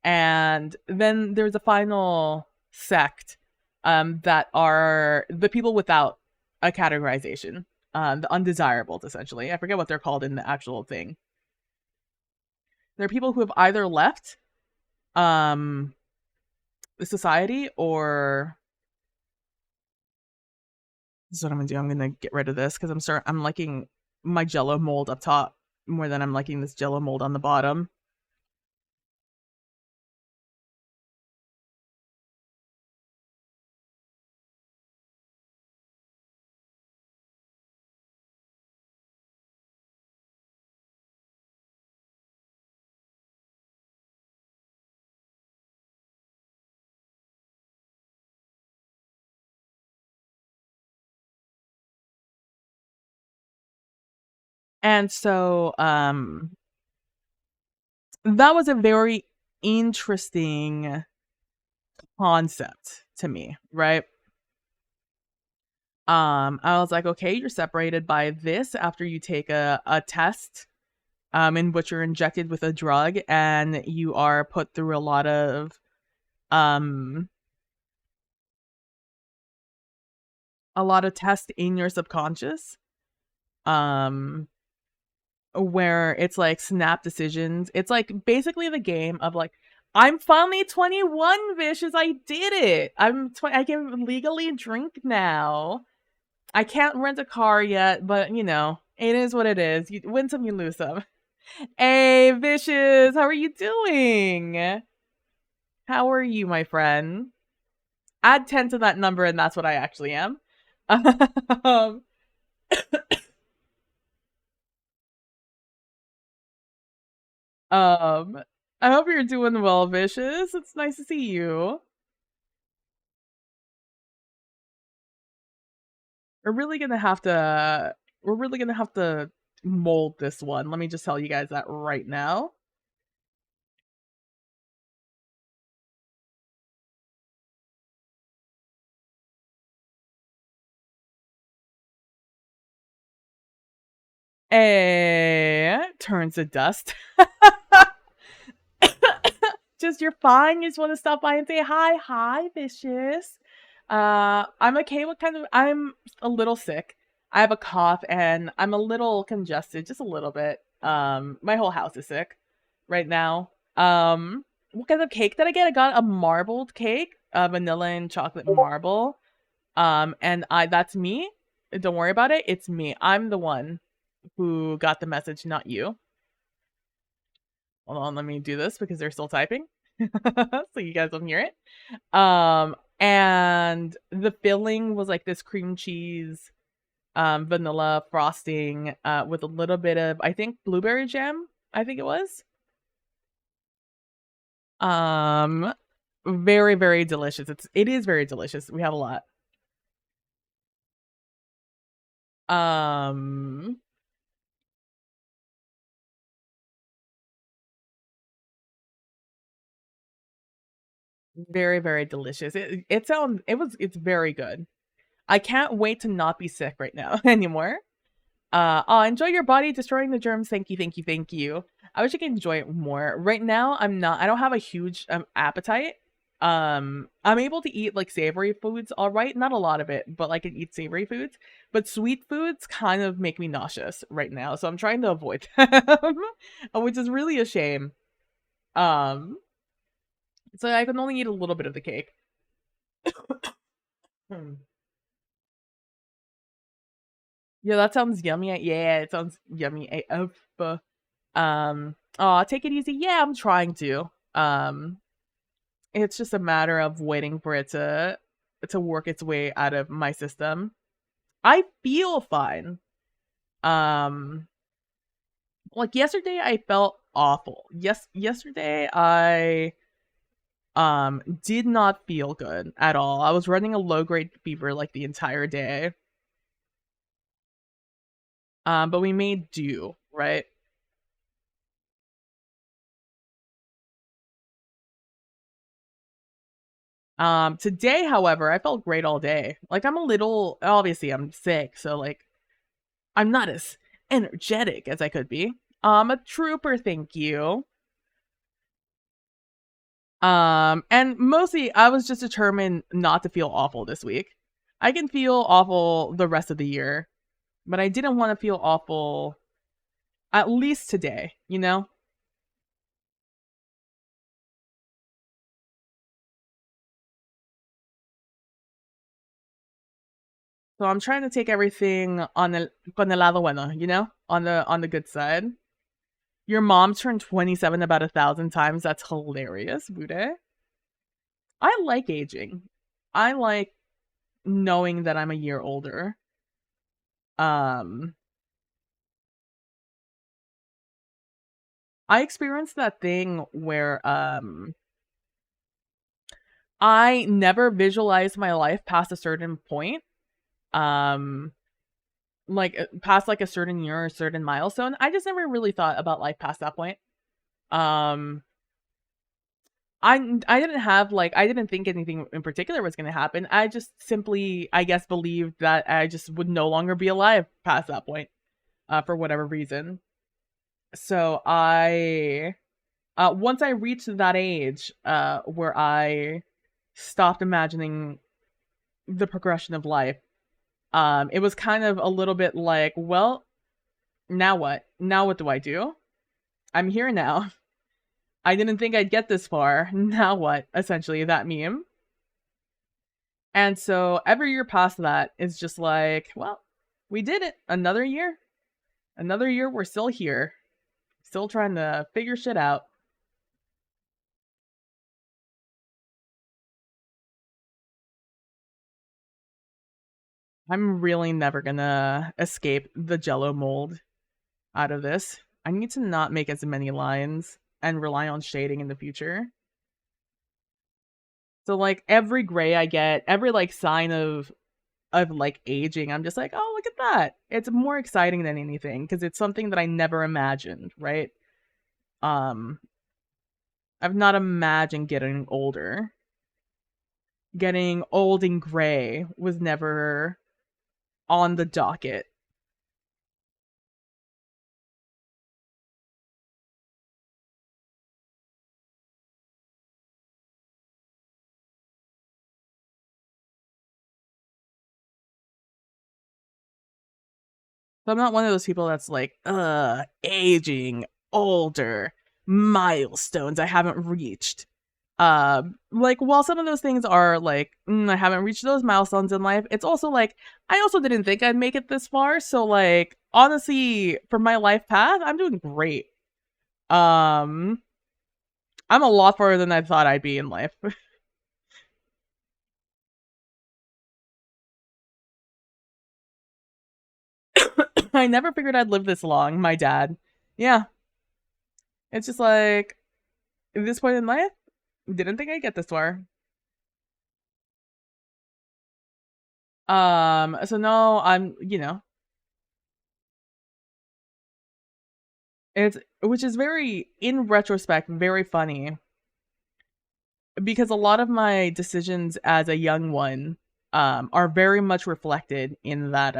And then there's a final sect that are the people without a categorization, the undesirables essentially. I forget what they're called in the actual thing. They're people who have either left um the society, or this is what I'm gonna do. I'm gonna get rid of this because I'm liking my jello mold up top more than I'm liking this jello mold on the bottom. And so that was a very interesting concept to me, right? I was like, okay, you're separated by this after you take a test, in which you're injected with a drug and you are put through um, a lot of tests in your subconscious, um, where it's like snap decisions. It's like basically the game of like, I'm finally 21, Vicious. I did it. I can legally drink now. I can't rent a car yet, but you know, it is what it is. You win some, you lose some. Hey, Vicious, how are you doing? How are you, my friend? Add 10 to that number, and that's what I actually am. um, um, I hope you're doing well, Vicious. It's nice to see you. We're really gonna have to. We're really gonna have to mold this one. Let me just tell you guys that right now. Turns to dust. Just you're fine. You just want to stop by and say hi. Hi, Vicious. I'm okay. I'm a little sick. I have a cough and I'm a little congested, just a little bit. My whole house is sick right now. What kind of cake did I get? I got a marbled cake, vanilla and chocolate marble. And that's me. Don't worry about it. It's me. I'm the one who got the message, not you. Hold on, let me do this because they're still typing. So you guys don't hear it. And the filling was like this cream cheese, vanilla frosting, with a little bit of, I think, blueberry jam, I think it was. Um, very, very delicious. It is very delicious. We have a lot. Um, very, very delicious. It's very good. I can't wait to not be sick right now anymore. Enjoy your body destroying the germs. Thank you, thank you, thank you. I wish I could enjoy it more. Right now, I don't have a huge appetite. I'm able to eat like savory foods, all right, not a lot of it, but like I can eat savory foods. But sweet foods kind of make me nauseous right now, so I'm trying to avoid them, which is really a shame. Um, so I can only eat a little bit of the cake. Hmm. Yeah, that sounds yummy. Yeah, it sounds yummy AF. Take it easy. Yeah, I'm trying to. It's just a matter of waiting for it to work its way out of my system. I feel fine. Um, like yesterday I felt awful. Yesterday I did not feel good at all. I was running a low grade fever like the entire day. But we made do, right? Today, however, I felt great all day. Like I'm a little obviously I'm sick, so like I'm not as energetic as I could be. A trooper, thank you. And mostly I was just determined not to feel awful this week. I can feel awful the rest of the year, but I didn't want to feel awful at least today, you know? So I'm trying to take everything on the con el lado bueno, you know? On the good side. Your mom turned 27 about 1,000 times. That's hilarious, Bude. I like aging. I like knowing that I'm a year older. Um, I experienced that thing where I never visualized my life past a certain point. Um, past like a certain year or a certain milestone. I just never really thought about life past that point. Um, I didn't have like I didn't think anything in particular was going to happen. I just simply I guess believed that I just would no longer be alive past that point for whatever reason. So I once I reached that age where I stopped imagining the progression of life, it was kind of a little bit like, well, now what? Now what do I do? I'm here now. I didn't think I'd get this far. Now what? Essentially, that meme. And so every year past that is just like, well, we did it. Another year. Another year, we're still here. Still trying to figure shit out. I'm really never gonna escape the jello mold out of this. I need to not make as many lines and rely on shading in the future. So like every gray I get, every like sign of like aging, I'm just like, oh look at that. It's more exciting than anything because it's something that I never imagined, right? Um, I've not imagined getting older. Getting old and gray was never on the docket. So I'm not one of those people that's like, aging, older, milestones I haven't reached. Like while some of those things are like, I haven't reached those milestones in life, it's also like I also didn't think I'd make it this far. So like honestly, for my life path, I'm doing great. Um, I'm a lot farther than I thought I'd be in life. I never figured I'd live this long, my dad. Yeah, it's just like at this point in life, didn't think I'd get this far. So no, I'm, you know, It's which is very, in retrospect, very funny because a lot of my decisions as a young one are very much reflected in that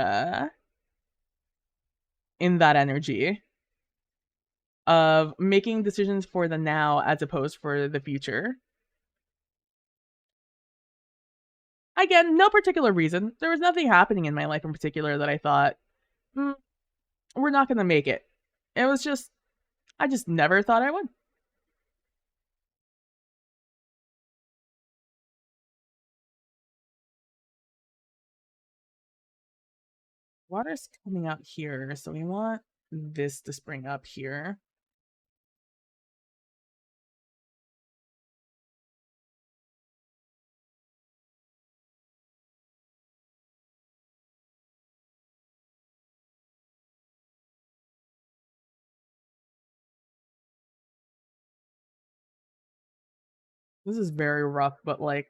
energy of making decisions for the now as opposed for the future. Again, no particular reason. There was nothing happening in my life in particular that I thought, "Mm, we're not going to make it." It was just, I just never thought I would. Water's coming out here, so we want this to spring up here. This is very rough, but like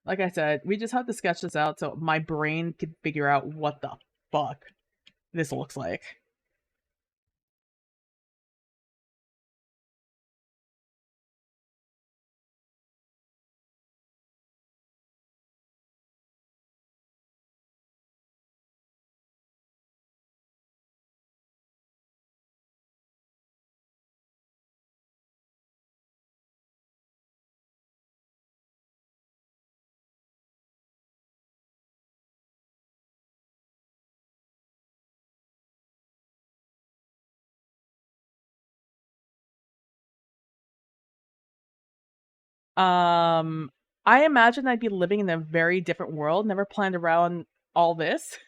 I said, we just have to sketch this out so my brain can figure out what the fuck this looks like. Um, I imagine I'd be living in a very different world, never planned around all this.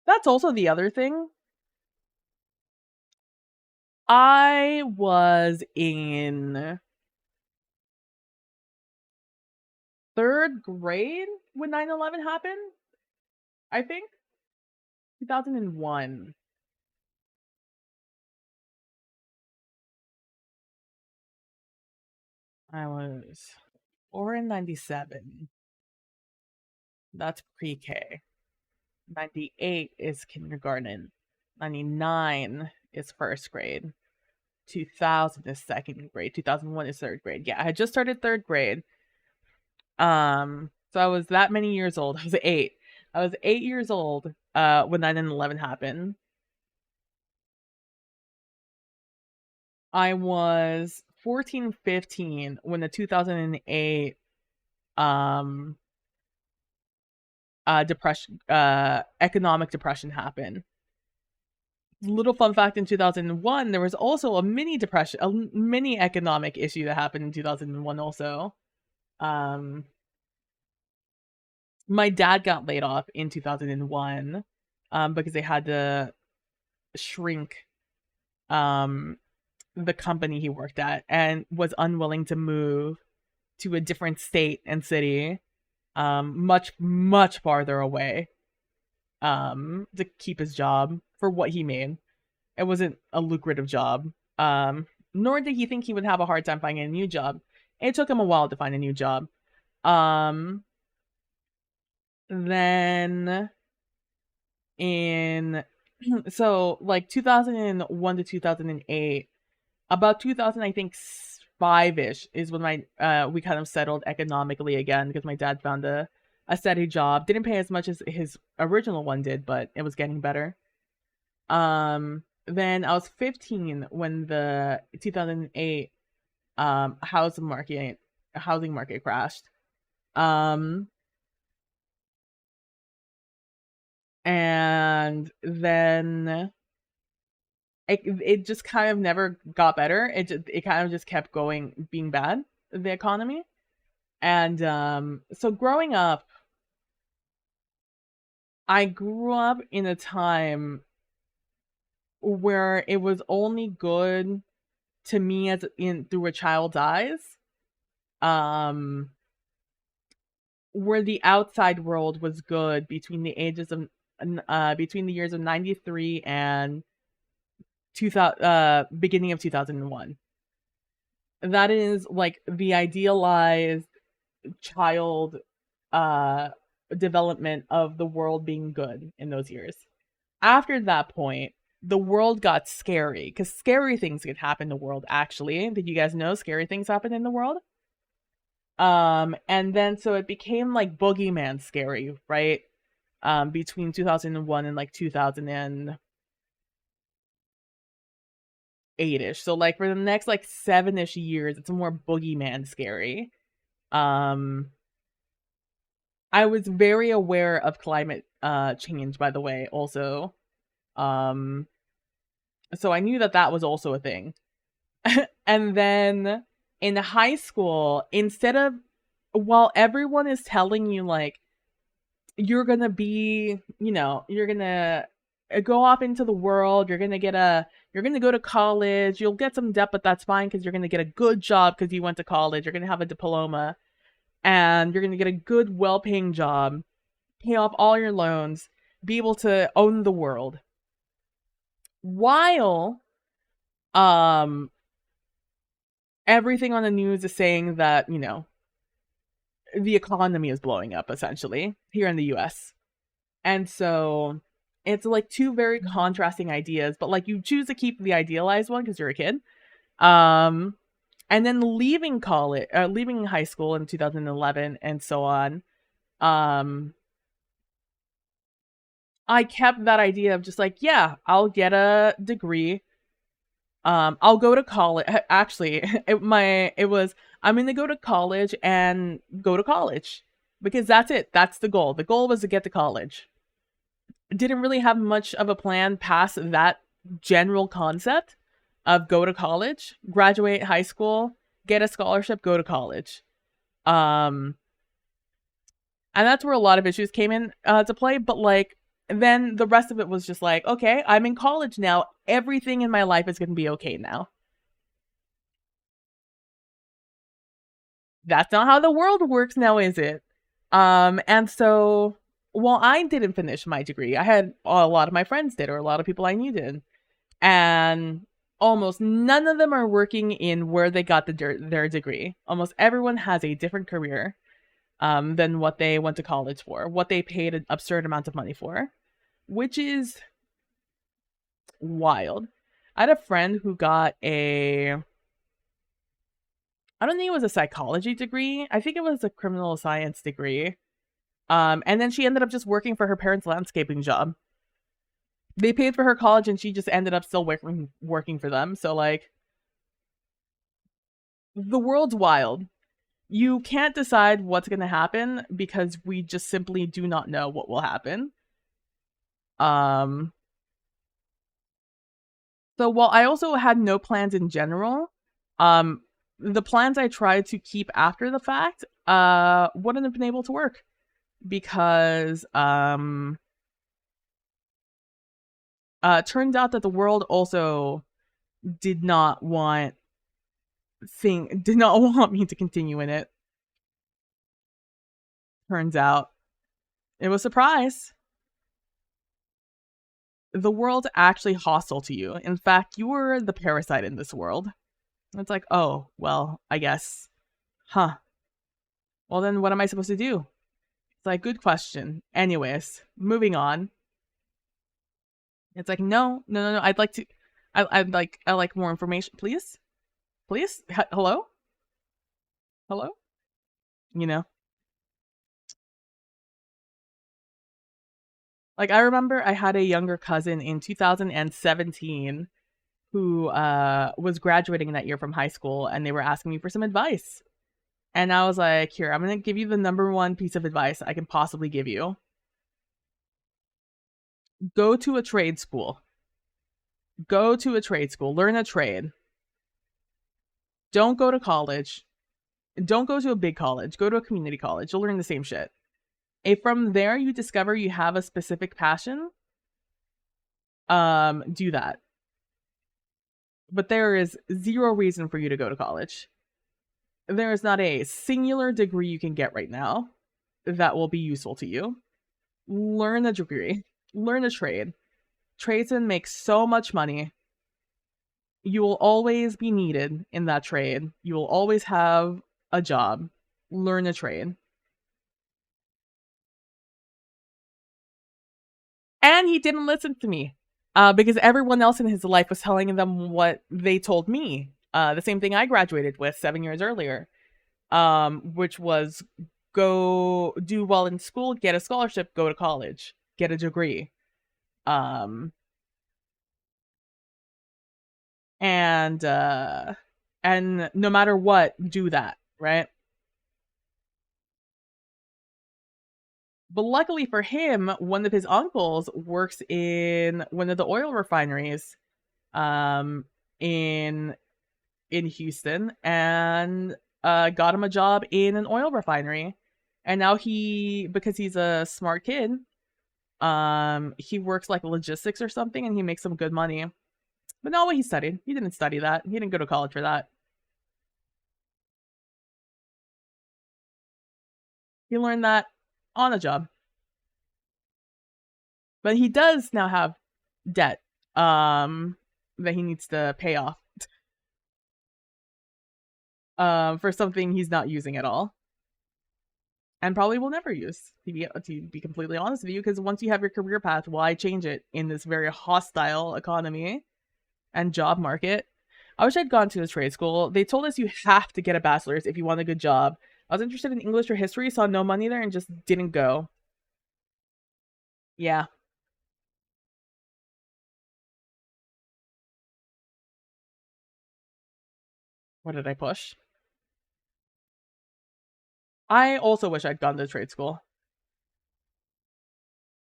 That's also the other thing. I was in 3rd grade when 9/11 happened, I think. 2001. I was 4 in 97. That's pre-K. 98 is kindergarten. 99 is 1st grade. 2000 is 2nd grade. 2001 is 3rd grade. Yeah, I had just started 3rd grade. So I was that many years old. I was 8. I was 8 years old when 9/11 happened. I was 14, 15 when the 2008 um depression economic depression happened. Little fun fact, in 2001 there was also a mini depression, a mini economic issue that happened in 2001 also. Um my dad got laid off in 2001 because they had to shrink um the company he worked at and was unwilling to move to a different state and city much farther away to keep his job for what he made. It wasn't a lucrative job. Nor did he think he would have a hard time finding a new job. It took him a while to find a new job. Um, then in so like 2001 to 2008, about 2000, I think 5ish is when my we kind of settled economically again because my dad found a steady job. Didn't pay as much as his original one did, but it was getting better. Then I was 15 when the 2008 housing market crashed. Um and then it just kind of never got better. It kind of just kept going, being bad, the economy. And so growing up, I grew up in a time where it was only good to me as in through a child's eyes. Um where the outside world was good between the ages of between the years of 93 and 2000 beginning of 2001. That is like the idealized child uh development of the world being good in those years. After that point, the world got scary because scary things could happen in the world, actually. Did you guys know scary things happen in the world? And then so it became like boogeyman scary, right? Between 2001 and like 2008ish. So like for the next like 7ish years, it's more boogeyman scary. Um, I was very aware of climate change, by the way, also. Um, so I knew that that was also a thing. And then in high school, instead of while everyone is telling you like you're gonna be, you're gonna go off into the world, you're gonna go to college, you'll get some debt, but that's fine because you're gonna get a good job because you went to college, you're gonna have a diploma, and you're gonna get a good, well-paying job, pay off all your loans, be able to own the world. While um everything on the news is saying that, the economy is blowing up essentially here in the US. And so it's like two very contrasting ideas, but like you choose to keep the idealized one because you're a kid. Um and then leaving high school in 2011 and so on. Um I kept that idea of just like, yeah, I'll get a degree. I'll go to college. Actually, it was I'm gonna go to college and go to college because that's it. That's the goal. The goal was to get to college. Didn't really have much of a plan past that general concept of go to college, graduate high school, get a scholarship, go to college. Um, and that's where a lot of issues came in to play. But like, then the rest of it was just like, okay, I'm in college now. Everything in my life is going to be okay now. That's not how the world works now, is it? And so, well, I didn't finish my degree. I had a lot of my friends did, or a lot of people I knew did, and almost none of them are working in where they got their degree. Almost everyone has a different career than what they went to college for, what they paid an absurd amount of money for, which is wild. I had a friend who got I don't think it was a psychology degree. I think it was a criminal science degree. And then she ended up just working for her parents' landscaping job. They paid for her college and she just ended up still working for them. So like the world's wild. You can't decide what's going to happen because we just simply do not know what will happen. Um so while I also had no plans in general, um the plans I tried to keep after the fact wouldn't have been able to work because turns out that the world also did not want did not want me to continue in it. Turns out it was a surprise. The world's actually hostile to you. In fact, you were the parasite in this world. It's like, oh, well, I guess. Huh. Well, then what am I supposed to do? It's like, good question. Anyways, moving on. It's like, no, no, no, no. I'd like to. I like more information, please. Please. Hello. Hello. You know, like I remember I had a younger cousin in 2017 who was graduating that year from high school, and they were asking me for some advice. And I was like, here, I'm going to give you the number one piece of advice I can possibly give you. Go to a trade school. Go to a trade school. Learn a trade. Don't go to college. Don't go to a big college. Go to a community college. You'll learn the same shit. If from there you discover you have a specific passion, do that. But there is zero reason for you to go to college. There is not a singular degree you can get right now that will be useful to you. Learn a degree. Learn a trade. Tradesmen make so much money. You will always be needed in that trade. You will always have a job. Learn a trade. And he didn't listen to me because everyone else in his life was telling them what they told me. The same thing I graduated with 7 years earlier, which was go do well in school, get a scholarship, go to college, get a degree. Um, and no matter what, do that, right? But luckily for him, one of his uncles works in one of the oil refineries um in Houston, and got him a job in an oil refinery. And now because he's a smart kid, he works like logistics or something, and he makes some good money. But not what he studied. He didn't study that. He didn't go to college for that. He learned that on a job. But he does now have debt that he needs to pay off for something he's not using at all, and probably will never use, to be completely honest with you, because once you have your career path, why change it in this very hostile economy and job market? I wish I'd gone to a trade school. They told us you have to get a bachelor's if you want a good job. I was interested in English or history, saw no money there, and just didn't go. Yeah. What did I push? I also wish I'd gone to trade school.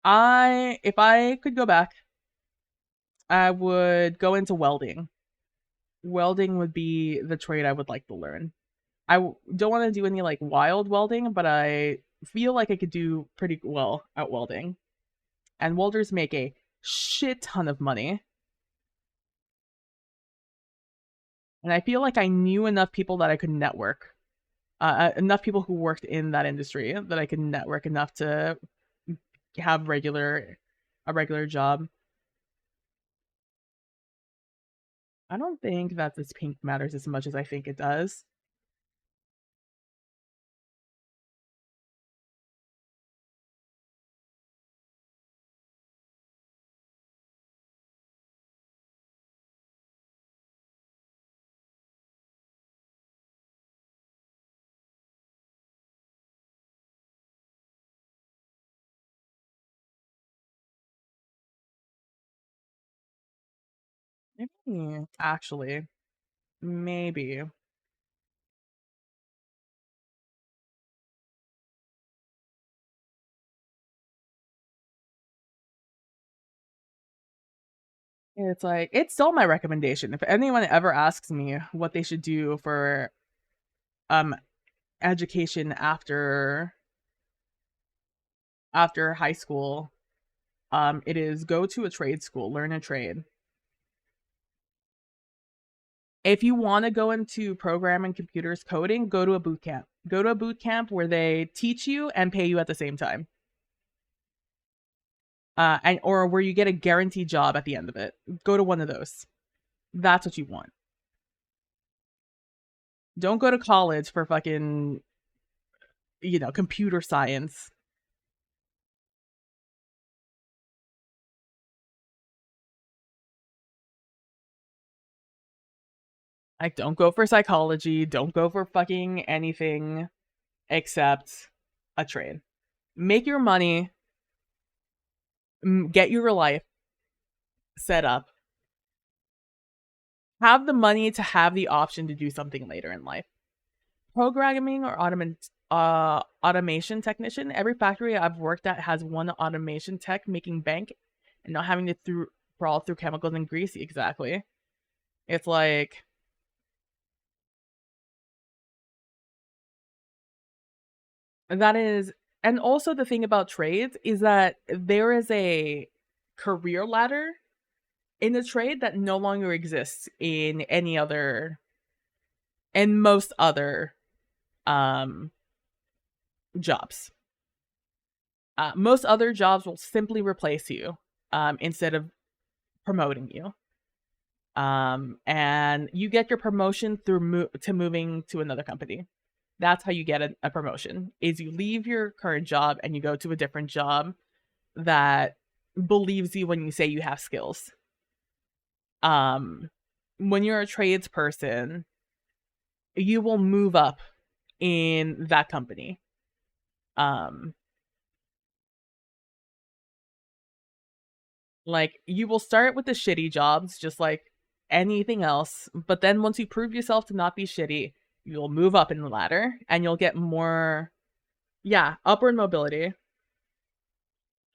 If I could go back, I would go into welding. Welding would be the trade I would like to learn. Don't want to do any like wild welding, but I feel like I could do pretty well at welding. And welders make a shit ton of money. And I feel like I knew enough people that I could network. Enough people who worked in that industry that I could network enough to have a regular job. I don't think that this pink matters as much as I think it does. Maybe, actually, maybe. It's like it's still my recommendation. If anyone ever asks me what they should do for um education after high school, it is go to a trade school, learn a trade. If you want to go into programming, computers, coding, go to a boot camp. Go to a boot camp where they teach you and pay you at the same time. And or where you get a guaranteed job at the end of it. Go to one of those. That's what you want. Don't go to college for fucking, computer science. Like, don't go for psychology. Don't go for fucking anything except a trade. Make your money, get your life set up, have the money to have the option to do something later in life. Programming or automation technician. Every factory I've worked at has one automation tech making bank and not having to crawl through chemicals and grease. Exactly. It's like that is, and also the thing about trades is that there is a career ladder in the trade that no longer exists in most other um jobs. Most other jobs will simply replace you instead of promoting you. And you get your promotion through to moving to another company. That's how you get a promotion. Is you leave your current job and you go to a different job that believes you when you say you have skills. Um, when you're a tradesperson, you will move up in that company. Um, like you will start with the shitty jobs, just like anything else. But then once you prove yourself to not be shitty, you'll move up in the ladder and you'll get more, yeah, upward mobility.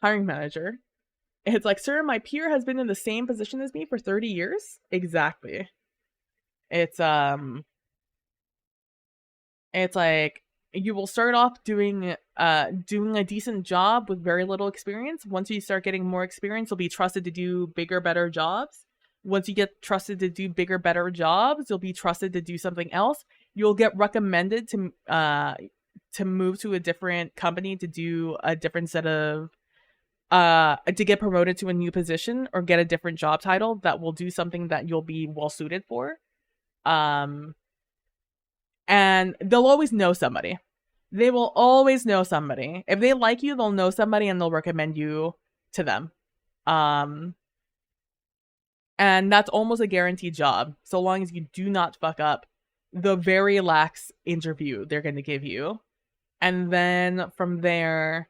Hiring manager. It's like, sir, my peer has been in the same position as me for 30 years. Exactly. It's it's like you will start off doing a decent job with very little experience. Once you start getting more experience, you'll be trusted to do bigger, better jobs. Once you get trusted to do bigger, better jobs, you'll be trusted to do something else. You'll get recommended to move to a different company to do a different set of to get promoted to a new position or get a different job title that will do something that you'll be well suited for. Um and they'll always know somebody. They will always know somebody. If they like you, they'll know somebody and they'll recommend you to them. Um and that's almost a guaranteed job so long as you do not fuck up the very lax interview they're going to give you. And then from there,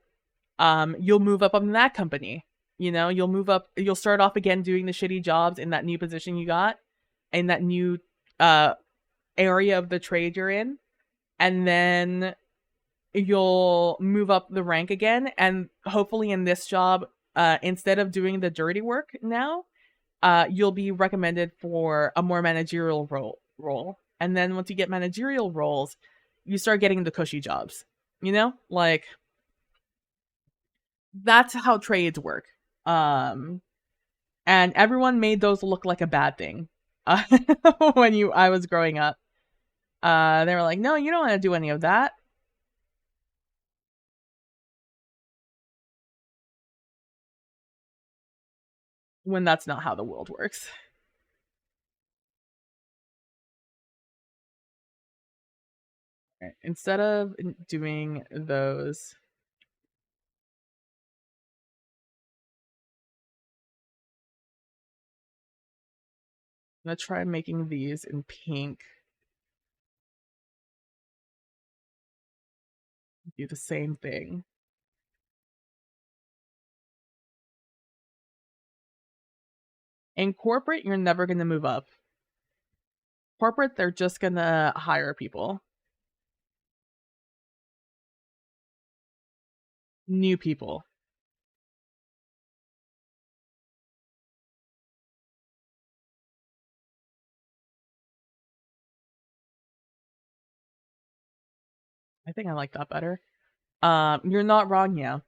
you'll move up in that company. You know, you'll move up, you'll start off again doing the shitty jobs in that new position you got, in that new uh area of the trade you're in. And then you'll move up the rank again. And hopefully in this job, instead of doing the dirty work now, you'll be recommended for a more managerial role. And then once you get managerial roles, you start getting the cushy jobs. You know, like that's how trades work. Um, and everyone made those look like a bad thing. Uh, when I was growing up, they were like, "No, you don't want to do any of that." When that's not how the world works. Right. Instead of doing those, I'm gonna try making these in pink. Do the same thing. In corporate, you're never gonna move up. Corporate, they're just gonna hire people, new people. I think I like that better. You're not wrong, yeah.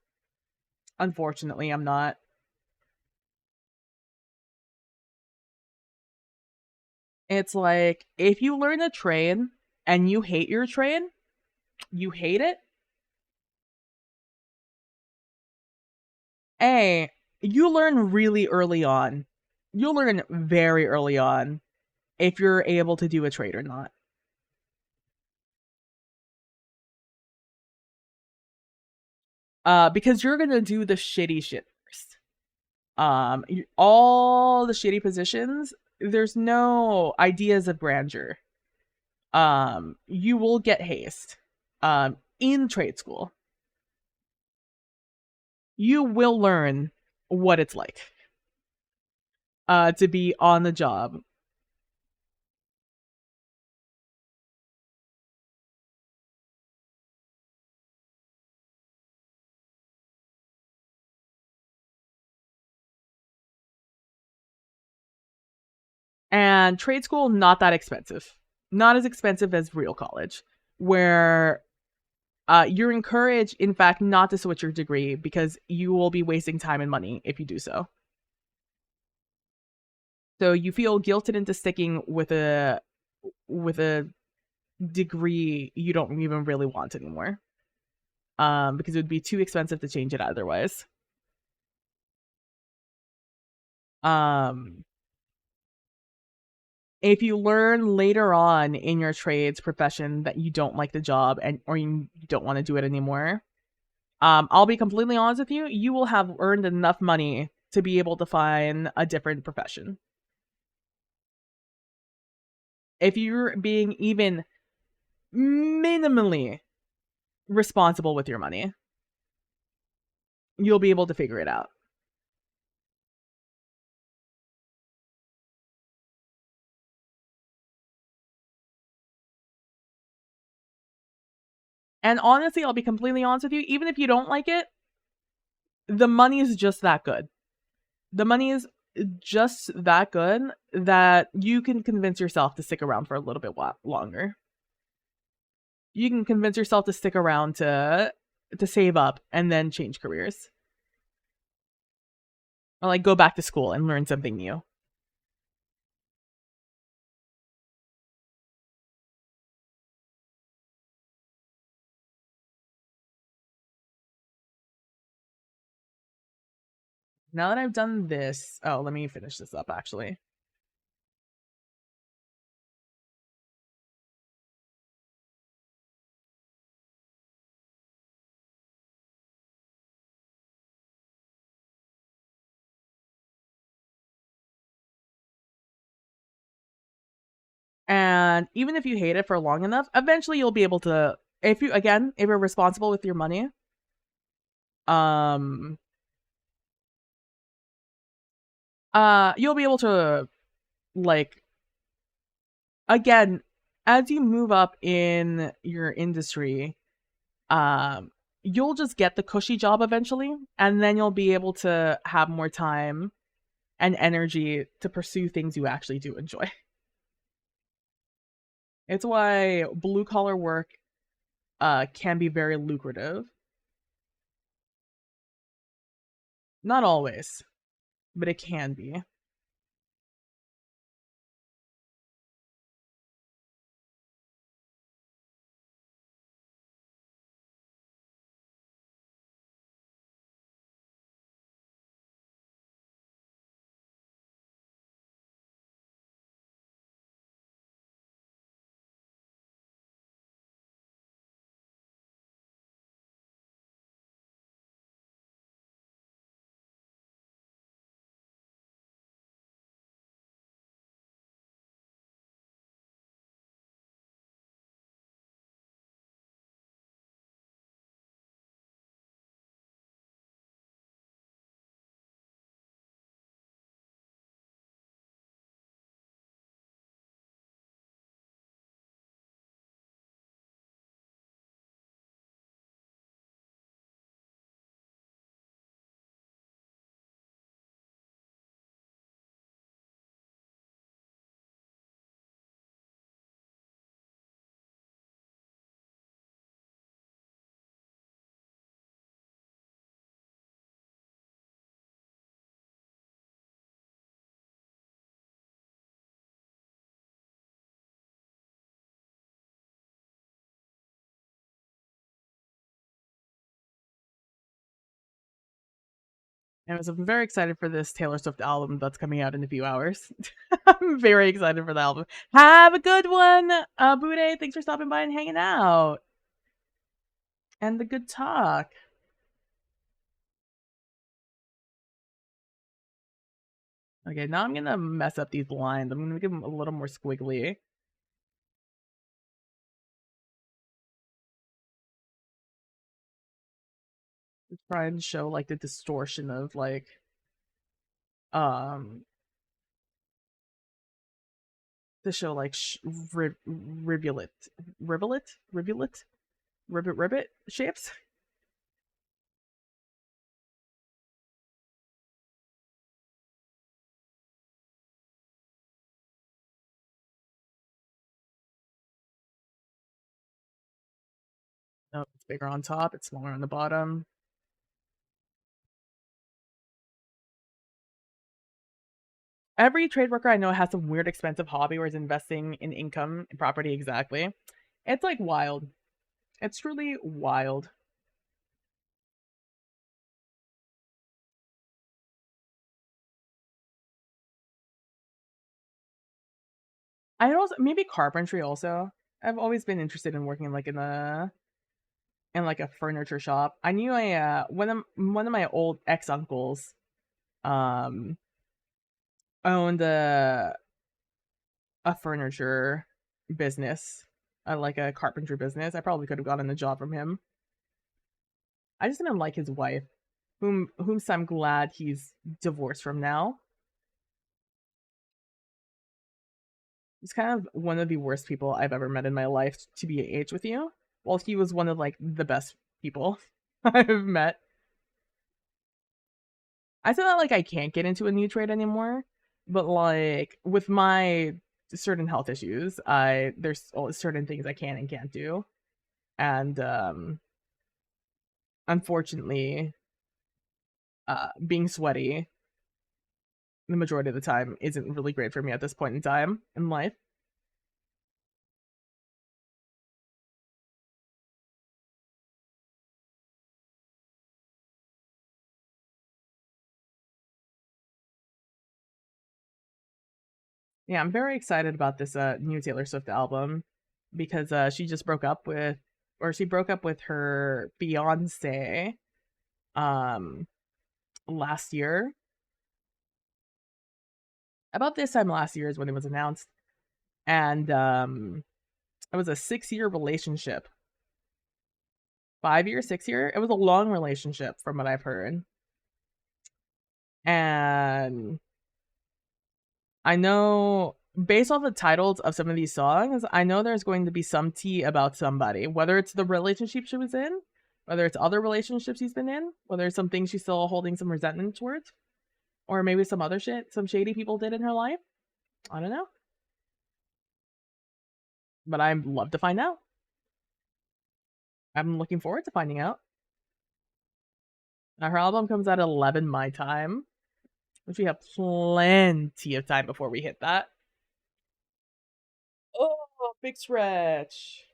Unfortunately, I'm not. It's like if you learn a trade and you hate your trade, you hate it. A, you learn really early on. You learn very early on if you're able to do a trade or not. Because you're gonna do the shitty shit first. All the shitty positions, there's no ideas of grandeur. You will get haste. In trade school, you will learn what it's like. To be on the job. And trade school, not that expensive. Not as expensive as real college, where you're encouraged, in fact, not to switch your degree because you will be wasting time and money if you do so. So you feel guilted into sticking with a degree you don't even really want anymore. Because it would be too expensive to change it otherwise. Um, if you learn later on in your trades profession that you don't like the job and or you don't want to do it anymore, I'll be completely honest with you, you will have earned enough money to be able to find a different profession. If you're being even minimally responsible with your money, you'll be able to figure it out. And honestly, I'll be completely honest with you, even if you don't like it, the money is just that good. The money is just that good that you can convince yourself to stick around for a little bit longer. You can convince yourself to stick around to save up and then change careers. Or like go back to school and learn something new. Now that I've done this, oh, let me finish this up actually. And even if you hate it for long enough, eventually you'll be able to, if you're responsible with your money, um you'll be able to, like, again, as you move up in your industry, um you'll just get the cushy job eventually, and then you'll be able to have more time and energy to pursue things you actually do enjoy. It's why blue collar work can be very lucrative. Not always, but it can be. And I'm very excited for this Taylor Swift album that's coming out in a few hours. I'm very excited for the album. Have a good one, Bude. Thanks for stopping by and hanging out. And the good talk. Okay, now I'm gonna mess up these lines. I'm gonna make them a little more squiggly. Try and show like the distortion of like um to show like rivulet, ribbit shapes. Oh, it's bigger on top. It's smaller on the bottom. Every trade worker I know has some weird expensive hobby or is investing in income and property exactly. It's like wild. It's truly wild. I also maybe carpentry also. I've always been interested in working like in the in like a furniture shop. I knew a one of my old ex uncles um owned a furniture business, like a carpentry business. I probably could have gotten a job from him. I just didn't like his wife, whom I'm glad he's divorced from now. He's kind of one of the worst people I've ever met in my life to be at age with you. Well, he was one of like the best people I've met. I feel that like I can't get into a new trade anymore, but like with my certain health issues, I there's certain things I can and can't do, and unfortunately, being sweaty the majority of the time isn't really great for me at this point in time in life. Yeah, I'm very excited about this new Taylor Swift album because she just broke up with or she broke up with her fiance um last year. About this time last year is when it was announced. And it was a 6 year relationship. 5 year, 6 year. It was a long relationship from what I've heard. And I know based off the titles of some of these songs, I know there's going to be some tea about somebody, whether it's the relationship she was in, whether it's other relationships he's been in, whether it's some things she's still holding some resentment towards, or maybe some other shit some shady people did in her life. I don't know. But I'd love to find out. I'm looking forward to finding out. Her album comes out at 11 my time, which we have plenty of time before we hit that. Oh, big stretch.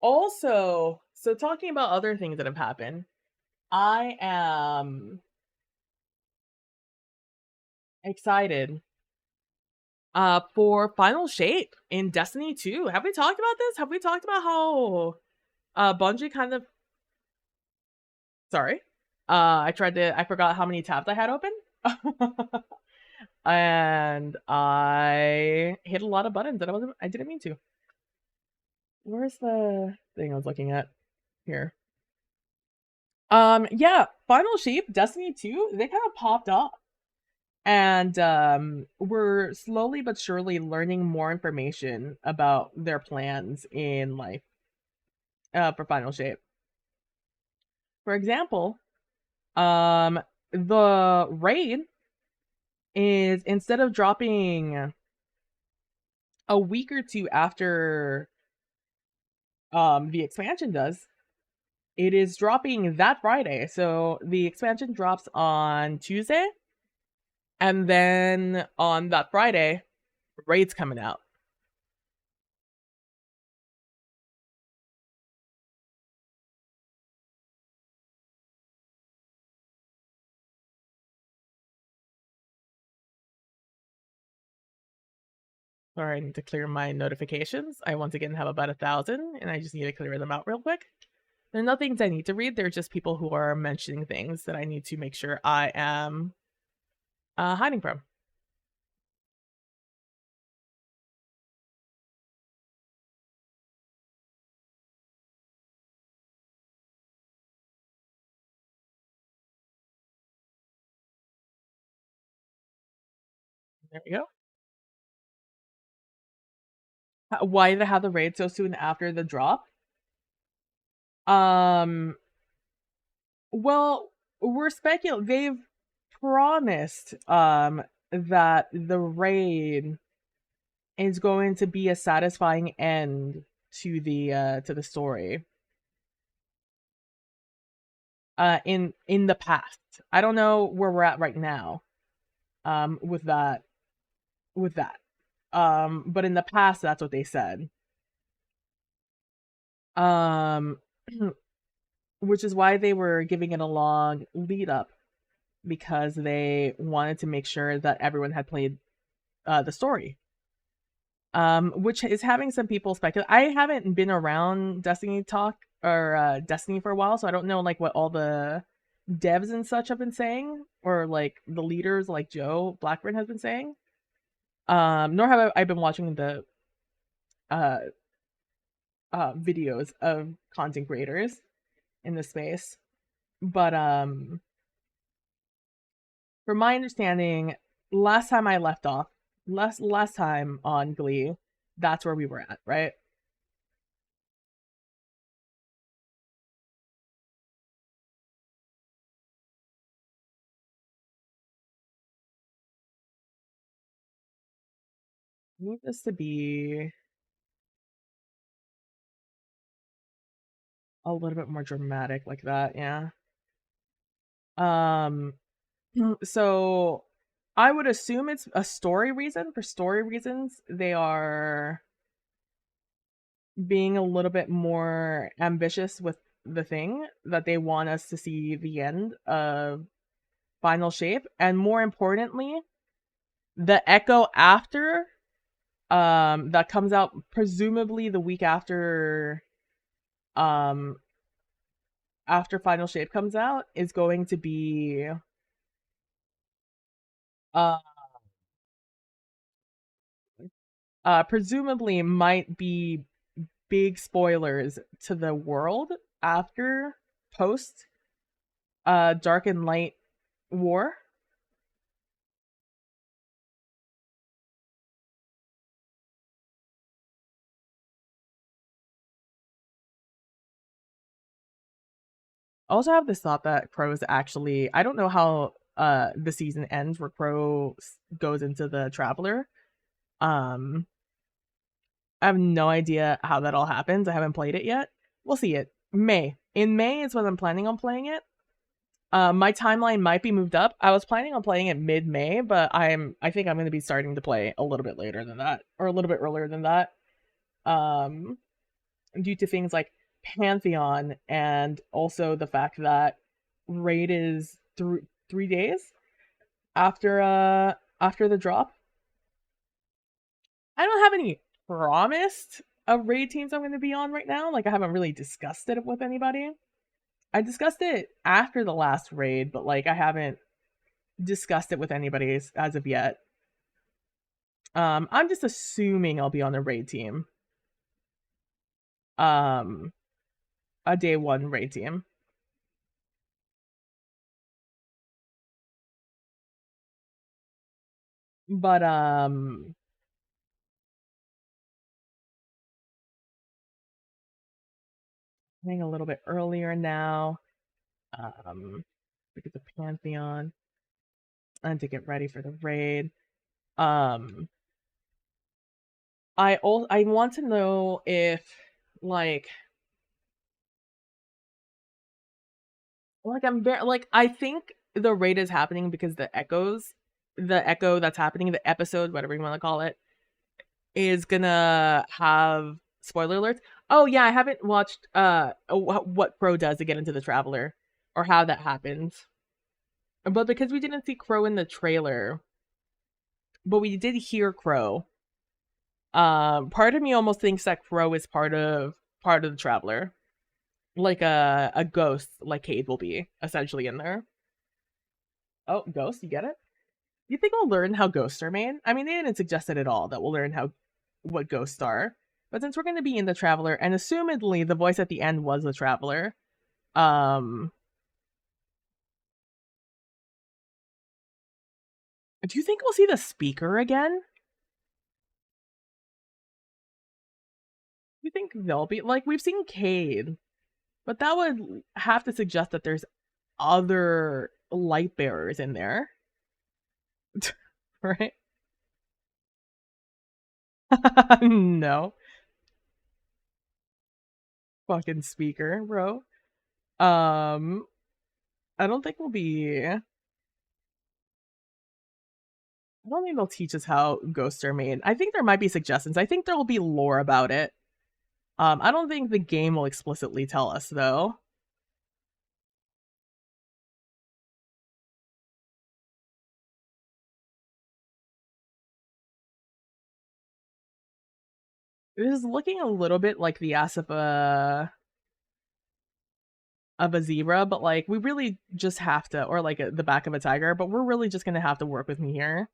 Also, so talking about other things that have happened, I am excited for Final Shape in Destiny 2. Have we talked about this? Have we talked about how Bungie kind of sorry. I forgot how many tabs I had open. And I hit a lot of buttons that I didn't mean to. Where's the thing I was looking at here? Yeah, Final Shape, Destiny 2, they kind of popped up. And we're slowly but surely learning more information about their plans in life for Final Shape. For example, the raid is instead of dropping a week or two after the expansion does, it is dropping that Friday. So the expansion drops on Tuesday, and then on that Friday, raid's coming out. Sorry, I need to clear my notifications. I once again have about 1,000, and I just need to clear them out real quick. They're not things I need to read. They're just people who are mentioning things that I need to make sure I am hiding from. There we go. Why did I have the raid so soon after the drop? Um, well, we're speculating. They've promised that the raid is going to be a satisfying end to the story. In the past, I don't know where we're at right now. With that, but in the past, that's what they said. Um, which is why they were giving it a long lead up because they wanted to make sure that everyone had played the story. Which is having some people speculate. I haven't been around Destiny talk or Destiny for a while, so I don't know like what all the devs and such have been saying, or like the leaders like Joe Blackburn has been saying. Nor have I been watching the uh, videos of content creators in the space. But from my understanding, last time I left off, last time on Glee, that's where we were at, right? I need this to be a little bit more dramatic like that, yeah. Um, so I would assume it's a story reason. For story reasons, they are being a little bit more ambitious with the thing that they want us to see the end of Final Shape, and more importantly, the echo after that comes out presumably the week um after Final Shape comes out is going to be uh presumably might be big spoilers to the world after post Dark and Light War. I also have this thought that Crow is actually, I don't know how the season ends where Crow goes into the Traveler. Um I have no idea how that all happens. I haven't played it yet. We'll see it. May. In May is when I'm planning on playing it. My timeline might be moved up. I was planning on playing it mid-May, but I think I'm going to be starting to play a little bit later than that, or a little bit earlier than that. Um, due to things like Pantheon and also the fact that raid is 3 days after the drop. I don't have any promised of raid teams I'm going to be on right now. Like I haven't really discussed it with anybody. I discussed it after the last raid, but like I haven't discussed it with anybody as of yet. I'm just assuming I'll be on a raid team. Um, a day one raid team. But I think a little bit earlier now. Because of Pantheon and to get ready for the raid. Um, I want to know if like I'm very like I think the raid is happening because the echo that's happening, the episode, whatever you want to call it, is gonna have spoiler alerts. Oh yeah, I haven't watched what Crow does to get into the Traveler or how that happens. But because we didn't see Crow in the trailer, but we did hear Crow. Part of me almost thinks that Crow is part of the Traveler, like a ghost, like Cade will be essentially in there. Oh, ghost, you get it? You think we'll learn how ghosts are made? I mean, they didn't suggest it at all that we'll learn how what ghosts are. But since we're going to be in the Traveler, and assumedly the voice at the end was the Traveler, um, do you think we'll see the speaker again? Do you think they'll be like we've seen Cade, but that would have to suggest that there's other light bearers in there, right? No, fucking speaker, bro. Um, I don't think we'll be. I don't think they'll teach us how ghosts are made. I think there might be suggestions. I think there will be lore about it. I don't think the game will explicitly tell us, though. This is looking a little bit like the ass of a zebra, but, like, we really just have to, or, like, the back of a tiger, but we're really just gonna have to work with me here.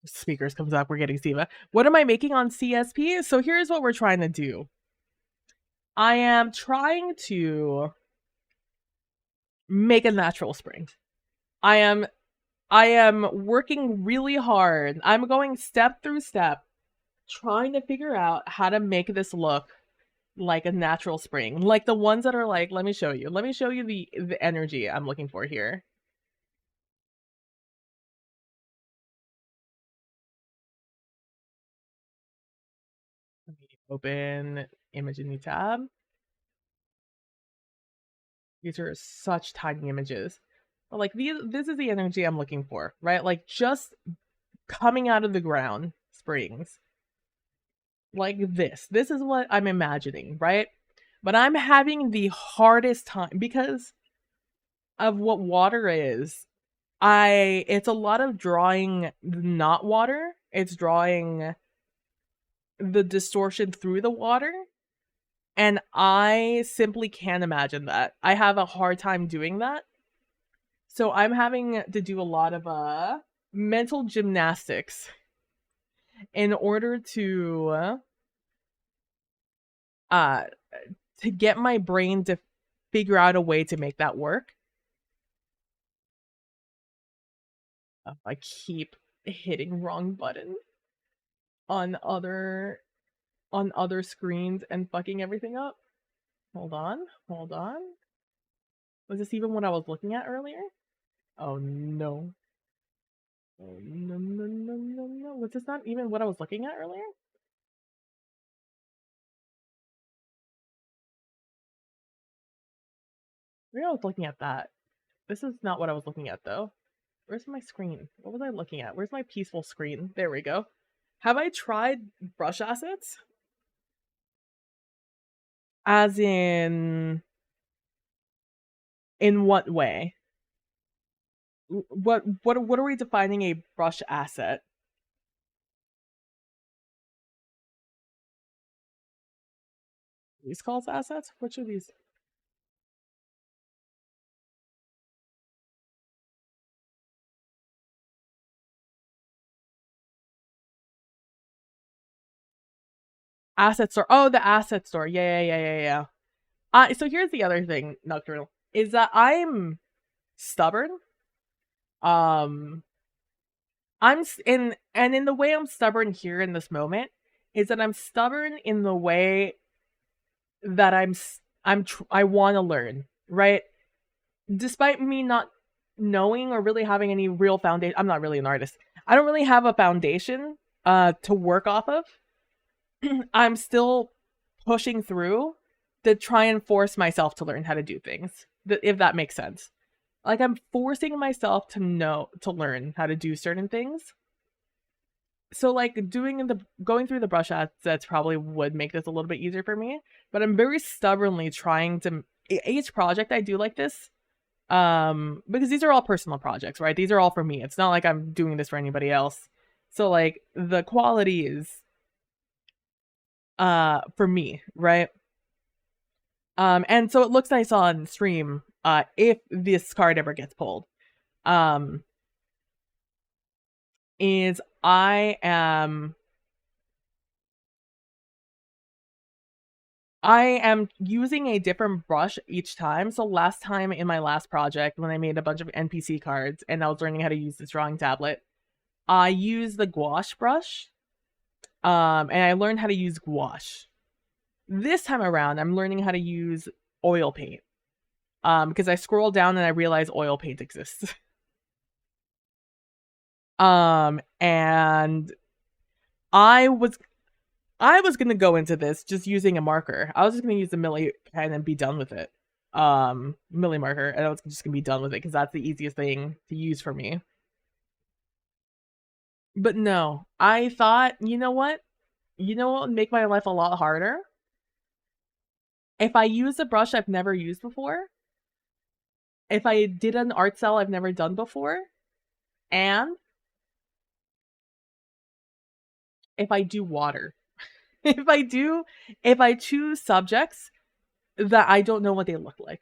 Speakers comes up, we're getting Siva. What am I making on CSP? So here's what we're trying to do. I am trying to make a natural spring. I am working really hard. I'm going step through step, trying to figure out how to make this look like a natural spring. Like the ones that are like, let me show you. Let me show you the energy I'm looking for here. Let me open image in new tab. These are such tiny images. But like this is the energy I'm looking for, right? Like just coming out of the ground springs. Like this. This is what I'm imagining, right? But I'm having the hardest time because of what water is. It's a lot of drawing not water. It's drawing the distortion through the water. And I simply can't imagine that. I have a hard time doing that. So I'm having to do a lot of mental gymnastics in order uh to get my brain to figure out a way to make that work. I keep hitting wrong button on other screens and fucking everything up. Hold on, hold on. Was this even what I was looking at earlier? Oh no. Oh no no no no no. Was this not even what I was looking at earlier? Maybe I was looking at that. This is not what I was looking at though. Where's my screen? What was I looking at? Where's my peaceful screen? There we go. Have I tried brush assets? As in what way? What are we defining a brush asset? These calls assets? Which are these? Asset store. Oh, the asset store. Yeah. So here's the other thing, Nocturnal, is that I'm stubborn. Um, in the way I'm stubborn here in this moment is that I'm stubborn in the way that I want to learn, right? Despite me not knowing or really having any real foundation. I'm not really an artist. I don't really have a foundation to work off of. I'm still pushing through to try and force myself to learn how to do things, if that makes sense. Like I'm forcing myself to learn how to do certain things. So like going through the brush assets probably would make this a little bit easier for me, but I'm very stubbornly trying to each project I do like this Because these are all personal projects, right? These are all for me. It's not like I'm doing this for anybody else. So like the quality is for me, right? And so it looks nice on stream if this card ever gets pulled. Um is I am using a different brush each time. So last time in my last project, when I made a bunch of NPC cards and I was learning how to use this drawing tablet, I used the gouache brush. And I learned how to use gouache. This time around, I'm learning how to use oil paint. Because I scrolled down and I realized oil paint exists. And I was gonna go into this just using a marker. I was just gonna use the Millie pen and be done with it. Millie marker, and I was just gonna be done with it because that's the easiest thing to use for me. But no, I thought, you know what? You know what would make my life a lot harder? If I use a brush I've never used before, if I did an art cell I've never done before, and if I do water. if I choose subjects that I don't know what they look like.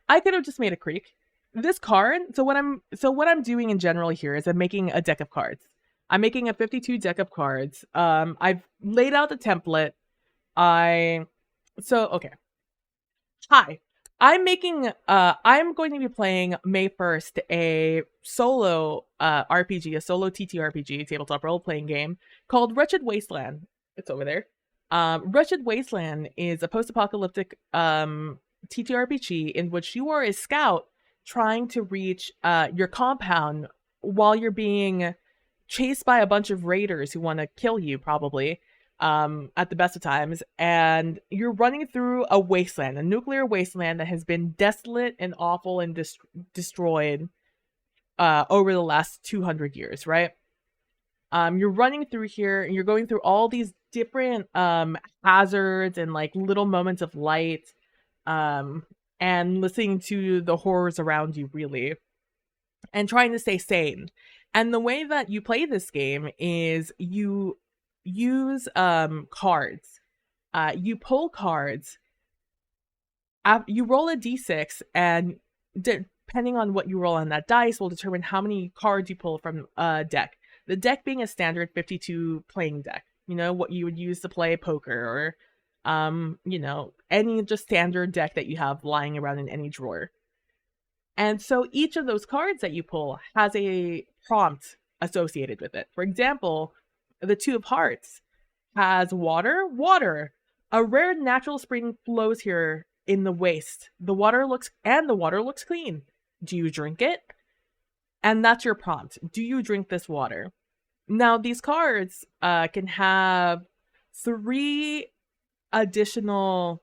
I could have just made a creek. This card, so what I'm doing in general here is I'm making a deck of cards. I'm making a 52 deck of cards. I've laid out the template. Okay. Hi. I'm going to be playing May 1st a solo RPG, a solo TTRPG, tabletop role playing game called Wretched Wasteland. It's over there. Wretched Wasteland is a post-apocalyptic TTRPG in which you are a scout trying to reach your compound while you're being chased by a bunch of raiders who want to kill you, probably, at the best of times. And you're running through a wasteland, a nuclear wasteland that has been desolate and awful and destroyed over the last 200 years, right? You're running through here and you're going through all these different hazards and like little moments of light, and listening to the horrors around you, really, and trying to stay sane. And the way that you play this game is you use cards. You pull cards. You roll a d6, and depending on what you roll on that dice will determine how many cards you pull from a deck. The deck being a standard 52 playing deck. You know, what you would use to play poker, or any just standard deck that you have lying around in any drawer. And so each of those cards that you pull has a prompt associated with it. For example, the Two of Hearts has water. Water. A rare natural spring flows here in the waste. The water looks clean. Do you drink it? And that's your prompt. Do you drink this water? Now, these cards can have 3 additional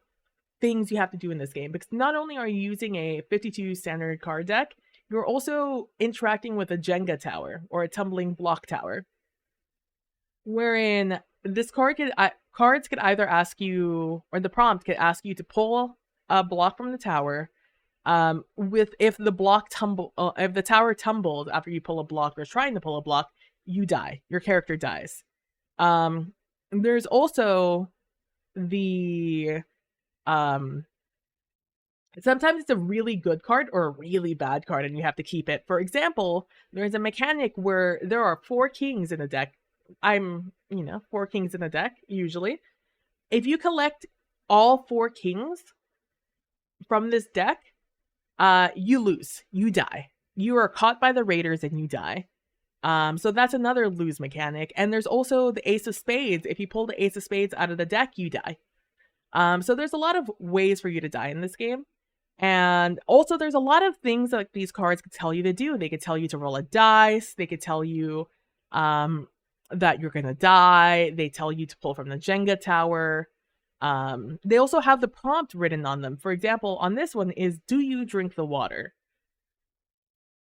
things you have to do in this game, because not only are you using a 52 standard card deck, you're also interacting with a Jenga tower or a tumbling block tower, wherein this cards could either ask you, or the prompt could ask you to pull a block from the tower. If the tower tumbles after you pull a block or trying to pull a block, you die. Your character dies. There's also the sometimes it's a really good card or a really bad card and you have to keep it. For example, there's a mechanic where there are 4 kings in a deck. 4 kings in a deck, usually. If you collect all 4 kings from this deck, you lose. You die. You are caught by the raiders and you die. So that's another lose mechanic. And there's also the Ace of Spades. If you pull the Ace of Spades out of the deck, you die. So there's a lot of ways for you to die in this game. And also there's a lot of things that these cards could tell you to do. They could tell you to roll a dice. They could tell you that you're going to die. They tell you to pull from the Jenga tower. They also have the prompt written on them. For example, on this one is, do you drink the water?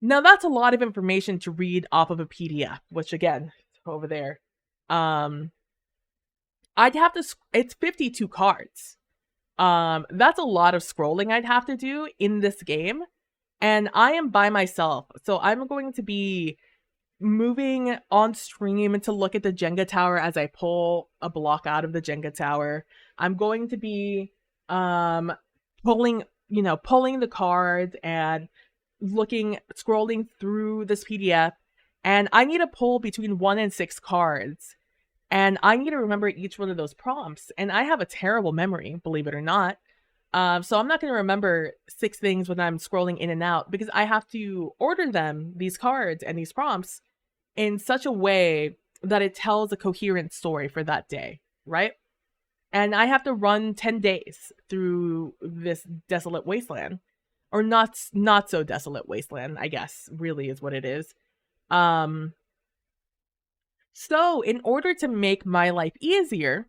Now that's a lot of information to read off of a PDF, which again, over there. It's 52 cards. That's a lot of scrolling I'd have to do in this game. and I am by myself. So I'm going to be moving on stream to look at the Jenga tower as I pull a block out of the Jenga tower. I'm going to be um pulling, pulling the cards and scrolling through this PDF, and I need to pull between 1 and 6 cards. And I need to remember each one of those prompts. And I have a terrible memory, believe it or not. So I'm not going to remember 6 things when I'm scrolling in and out, because I have to order these cards and these prompts, in such a way that it tells a coherent story for that day, right? And I have to run 10 days through this desolate wasteland, or not so desolate wasteland, I guess, really is what it is. Um, so in order to make my life easier,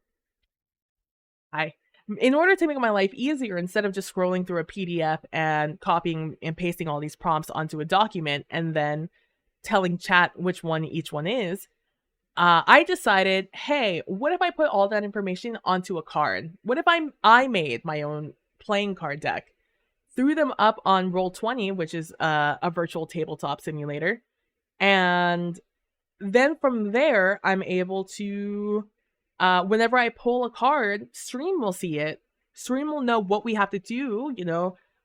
I in order to make my life easier, instead of just scrolling through a PDF and copying and pasting all these prompts onto a document and then telling chat which one each one is, I decided, hey, what if I put all that information onto a card? What if I made my own playing card deck, threw them up on Roll20, which is a virtual tabletop simulator, and then from there, I'm able to, whenever I pull a card, Stream will see it. Stream will know what we have to do,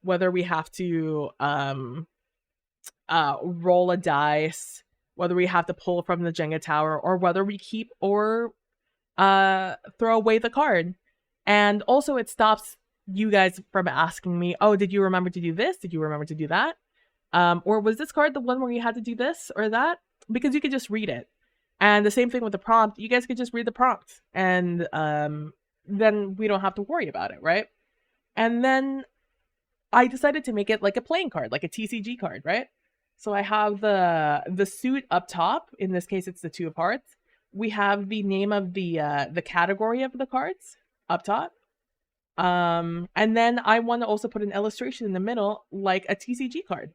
whether we have to roll a dice, whether we have to pull from the Jenga tower, or whether we keep or throw away the card. And also, it stops you guys from asking me, oh, did you remember to do this? Did you remember to do that? Or was this card the one where you had to do this or that? Because you could just read it. And the same thing with the prompt. You guys could just read the prompt, and then we don't have to worry about it, right? And then I decided to make it like a playing card, like a TCG card, right? So I have the suit up top. In this case, it's the 2 of hearts. We have the name of the category of the cards up top. And then I want to also put an illustration in the middle, like a TCG card.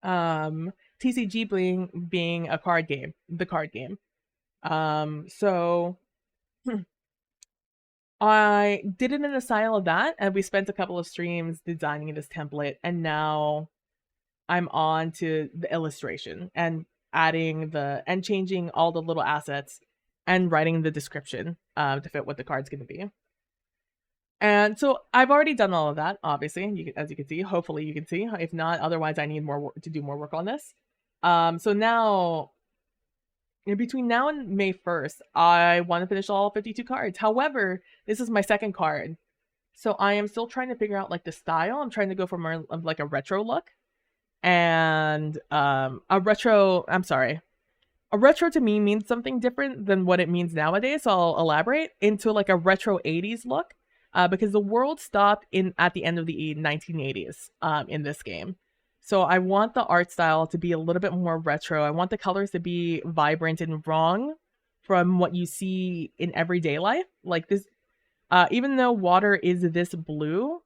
TCG being a card game, the card game. So I did it in the style of that, and we spent a couple of streams designing this template, and now I'm on to the illustration and changing all the little assets and writing the description to fit what the card's going to be. And so I've already done all of that, obviously, as you can see. Hopefully you can see. If not, otherwise I need more work to do more work on this. So now, between now and May 1st, I want to finish all 52 cards. However, this is my second card. So I am still trying to figure out like the style. I'm trying to go for more of like a retro look. And a retro to me means something different than what it means nowadays. So I'll elaborate into like a retro 80s look, because the world stopped at the end of the 1980s in this game. So I want the art style to be a little bit more retro. I want the colors to be vibrant and wrong from what you see in everyday life. Like this, even though water is this blue,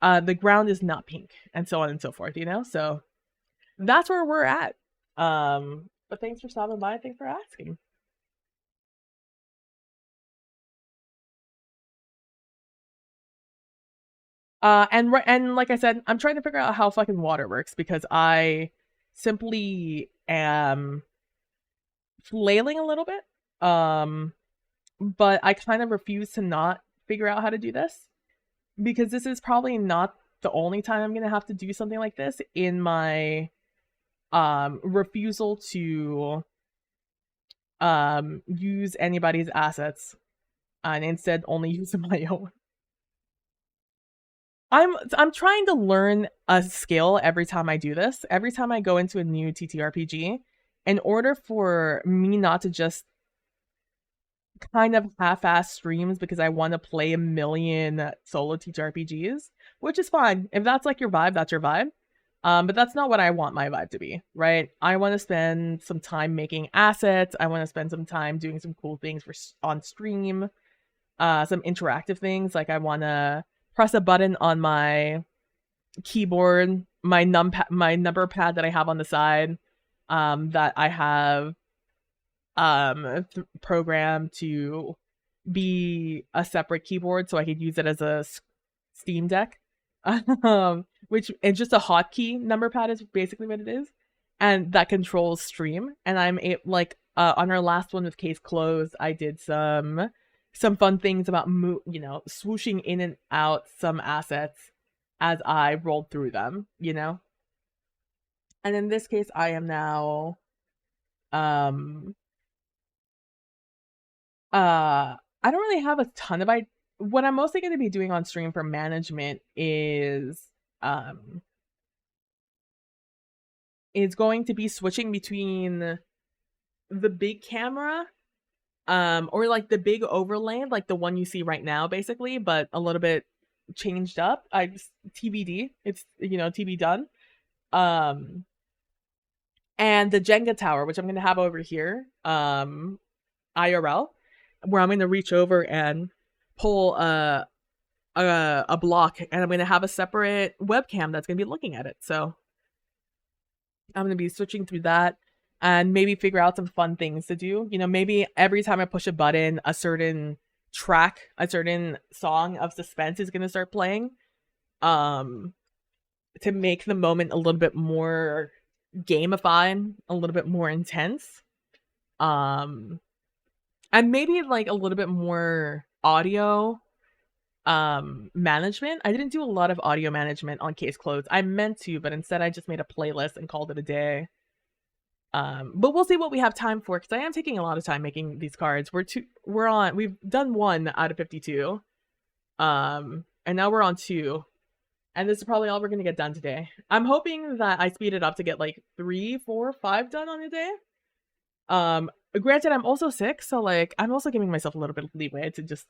the ground is not pink, and so on and so forth, So that's where we're at. But thanks for stopping by. Thanks for asking. And like I said, I'm trying to figure out how fucking water works, because I simply am flailing a little bit. But I kind of refuse to not figure out how to do this, because this is probably not the only time I'm gonna have to do something like this in my refusal to use anybody's assets and instead only use my own. I'm trying to learn a skill every time I do this. Every time I go into a new TTRPG, in order for me not to just kind of half-ass streams because I want to play a million solo TTRPGs, which is fine. If that's like your vibe, that's your vibe. But that's not what I want my vibe to be, right? I want to spend some time making assets. I want to spend some time doing some cool things on stream, some interactive things. Like I want to press a button on my keyboard, my number pad that I have on the side, that I have programmed to be a separate keyboard so I could use it as a Steam Deck. which and just a hotkey number pad is basically what it is, and that controls stream. And like on our last one with case closed, I did some fun things about swooshing in and out some assets as I rolled through them, And in this case, I am now um I don't really have a ton of what I'm mostly going to be doing on stream for management um is going to be switching between the big camera or like the big overland, like the one you see right now basically, but a little bit changed up. I just TBD. It's TB done. And the Jenga tower, which I'm going to have over here, IRL, where I'm going to reach over and pull a block, and I'm going to have a separate webcam that's going to be looking at it. So I'm going to be switching through that and maybe figure out some fun things to do. Maybe every time I push a button, a certain track, a certain song of suspense is going to start playing to make the moment a little bit more gamified, a little bit more intense. And maybe like a little bit more audio management. I didn't do a lot of audio management on Case Closed. I meant to, but instead I just made a playlist and called it a day. But we'll see what we have time for, because I am taking a lot of time making these cards. We've done 1 out of 52. And now we're on 2. And this is probably all we're gonna get done today. I'm hoping that I speed it up to get like 3, 4, 5 done on a day. Granted, I'm also sick, so like I'm also giving myself a little bit of leeway to just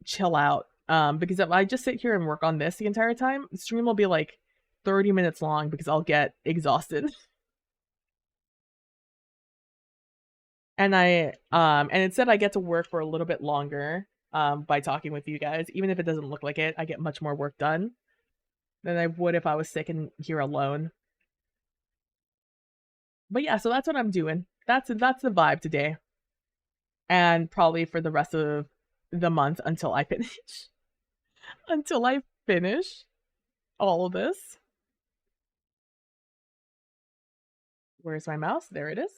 chill out. Because if I just sit here and work on this the entire time, the stream will be like 30 minutes long because I'll get exhausted. And instead I get to work for a little bit longer by talking with you guys. Even if it doesn't look like it, I get much more work done than I would if I was sick and here alone. But yeah, so that's what I'm doing. That's the vibe today. And probably for the rest of the month until I finish. Until I finish all of this. Where's my mouse? There it is.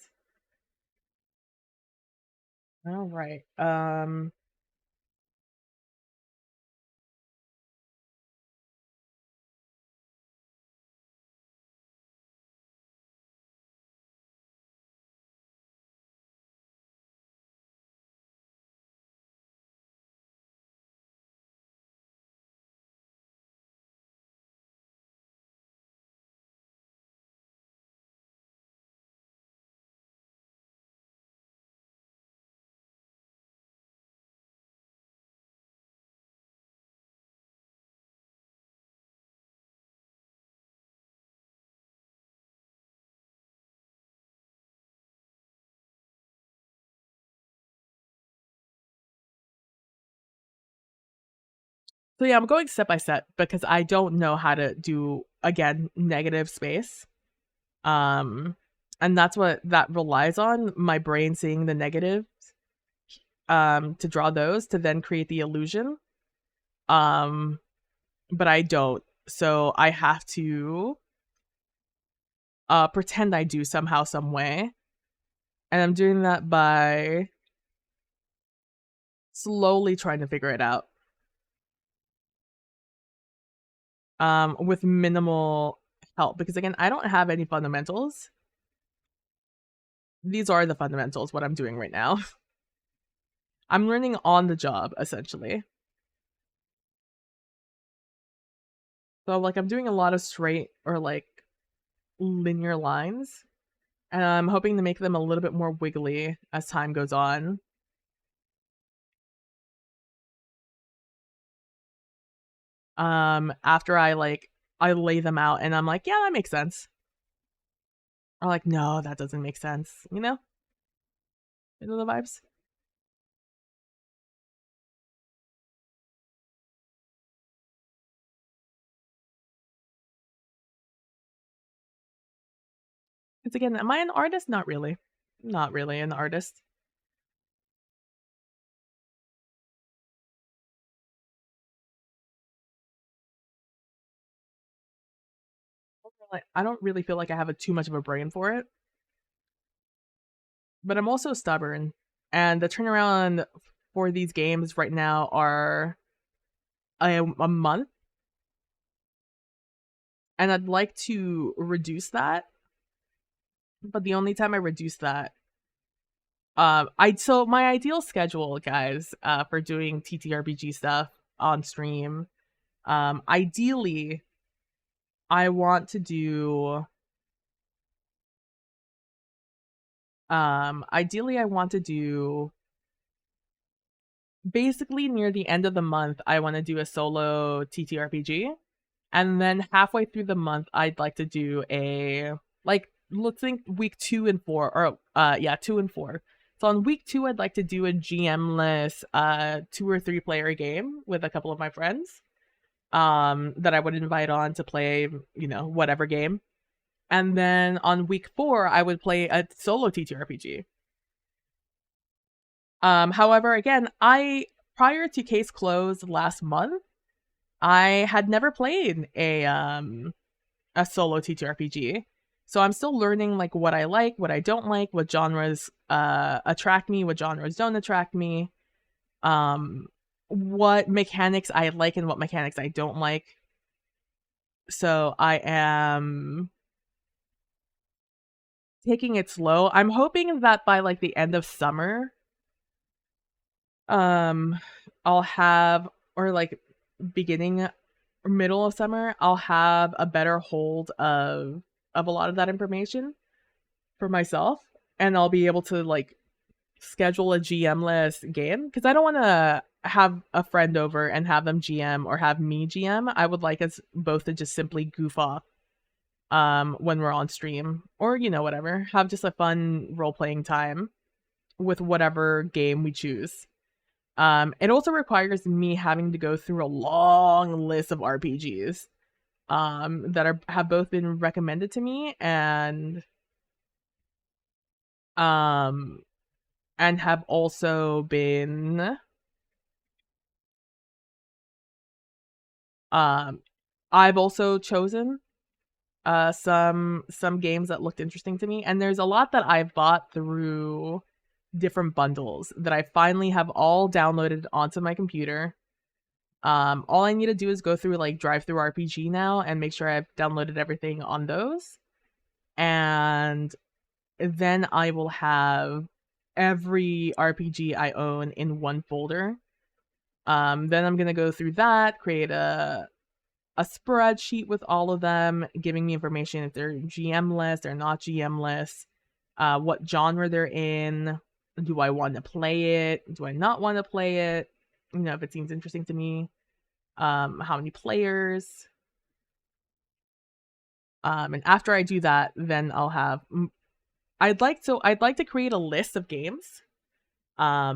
All right. So yeah, I'm going step by step because I don't know how to do, again, negative space. And that's what that relies on, my brain seeing the negatives to draw those to then create the illusion. But I don't. So I have to pretend I do somehow, some way. And I'm doing that by slowly trying to figure it out. With minimal help, because again, I don't have any fundamentals. These are the fundamentals, what I'm doing right now. I'm learning on the job, essentially. So like I'm doing a lot of straight or like linear lines, and I'm hoping to make them a little bit more wiggly as time goes on. After I lay them out and I'm like, yeah, that makes sense. Or like, no, that doesn't make sense. You know the vibes. Because again, am I an artist? Not really. Not really an artist. Like, I don't really feel like I have too much of a brain for it, but I'm also stubborn. And the turnaround for these games right now are a month, and I'd like to reduce that. But the only time I reduce that, so my ideal schedule, guys, for doing TTRPG stuff on stream, ideally, I want to do, ideally, I want to do basically near the end of the month. I want to do a solo TTRPG, and then halfway through the month, I'd like to do a, like, let's think week 2 and 4, or yeah, 2 and 4. So on week 2, I'd like to do a GM-less 2 or 3 player game with a couple of my friends, that I would invite on to play, whatever game. And then on week 4, I would play a solo TTRPG. However, again, prior to case closed last month, I had never played a solo TTRPG. So I'm still learning like what I like, what I don't like, what genres attract me, what genres don't attract me, what mechanics I like and what mechanics I don't like. So I am taking it slow. I'm hoping that by like the end of summer, I'll have, or like beginning or middle of summer, I'll have a better hold of a lot of that information for myself, and I'll be able to like schedule a GM-less game, because I don't want to have a friend over and have them GM or have me GM. I would like us both to just simply goof off when we're on stream, or whatever, have just a fun role-playing time with whatever game we choose. It also requires me having to go through a long list of RPGs that have both been recommended to me um and have also been um I've also chosen some games that looked interesting to me, and there's a lot that I've bought through different bundles that I finally have all downloaded onto my computer. All I need to do is go through like Drive Through RPG now and make sure I've downloaded everything on those. And then I will have every RPG I own in one folder. Then I'm gonna go through that, create a spreadsheet with all of them, giving me information if they're GM-less or not GM-less, what genre they're in, do I want to play it, do I not want to play it, if it seems interesting to me, how many players. And after I do that, then I'll have, I'd like to create a list of games. I'd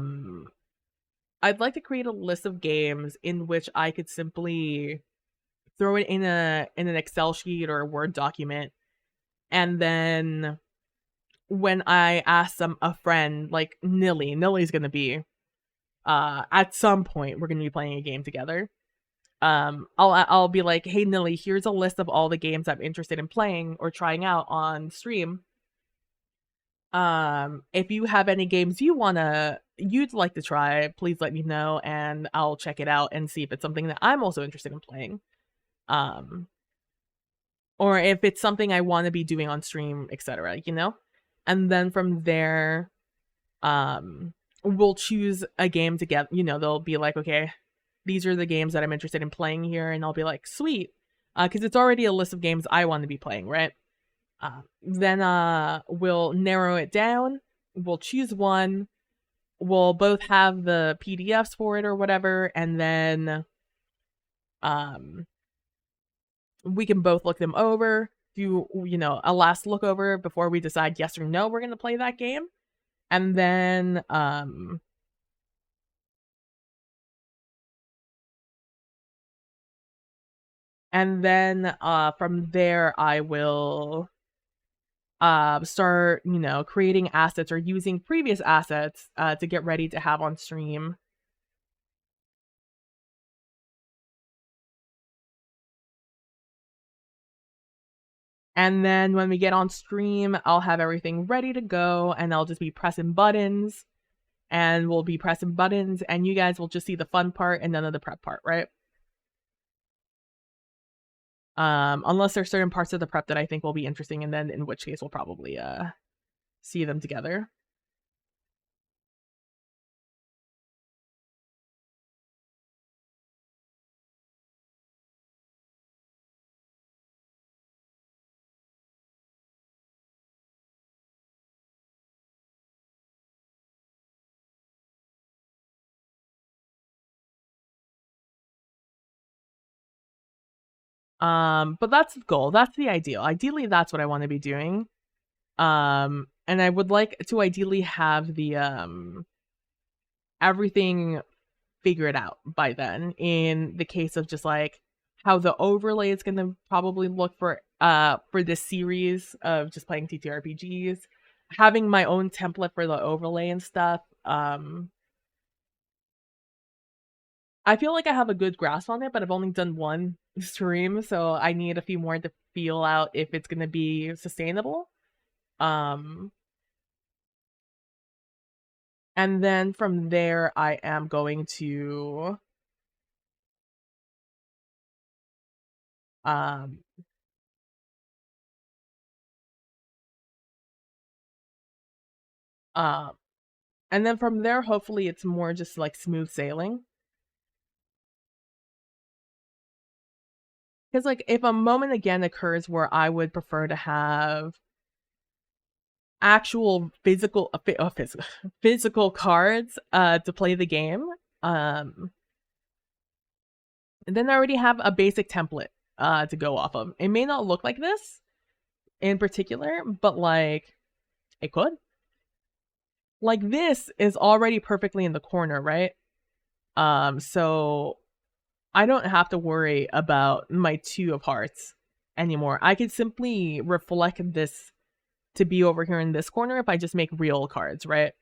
like to create a list of games in which I could simply throw it in an Excel sheet or a Word document, and then when I ask a friend like Nilly's gonna be at some point we're gonna be playing a game together. I'll be like, hey Nilly, here's a list of all the games I'm interested in playing or trying out on stream. If you have any games you'd like to try, please let me know and I'll check it out and see if it's something that I'm also interested in playing. Or if it's something I want to be doing on stream, etc. And then from there, we'll choose a game together. They'll be like, okay, these are the games that I'm interested in playing here, and I'll be like, sweet, because it's already a list of games I want to be playing, right? Then we'll narrow it down. We'll choose one. We'll both have the PDFs for it or whatever, and then we can both look them over, do a last look over before we decide yes or no we're gonna play that game, and then from there I will start creating assets or using previous assets to get ready to have on stream. And then when we get on stream, I'll have everything ready to go and I'll just be pressing buttons and we'll be pressing buttons and you guys will just see the fun part and none of the prep part, right? Unless there's certain parts of the prep that I think will be interesting, and then in which case we'll probably see them together. But that's the goal. That's the ideal. Ideally, that's what I want to be doing. And I would like to ideally have the everything figured out by then. In the case of just like how the overlay is going to probably look for this series of just playing TTRPGs, having my own template for the overlay and stuff. I feel like I have a good grasp on it, but I've only done one stream, so I need a few more to feel out if it's going to be sustainable. Um, and then from there, I am going to um, uh, and then from there, hopefully, it's more just like smooth sailing. Because like if a moment again occurs where I would prefer to have actual physical cards to play the game, um and then I already have a basic template to go off of. It may not look like this in particular, but like it could. Like this is already perfectly in the corner, right? So I don't have to worry about my 2 of hearts anymore. I could simply reflect this to be over here in this corner if I just make real cards, right?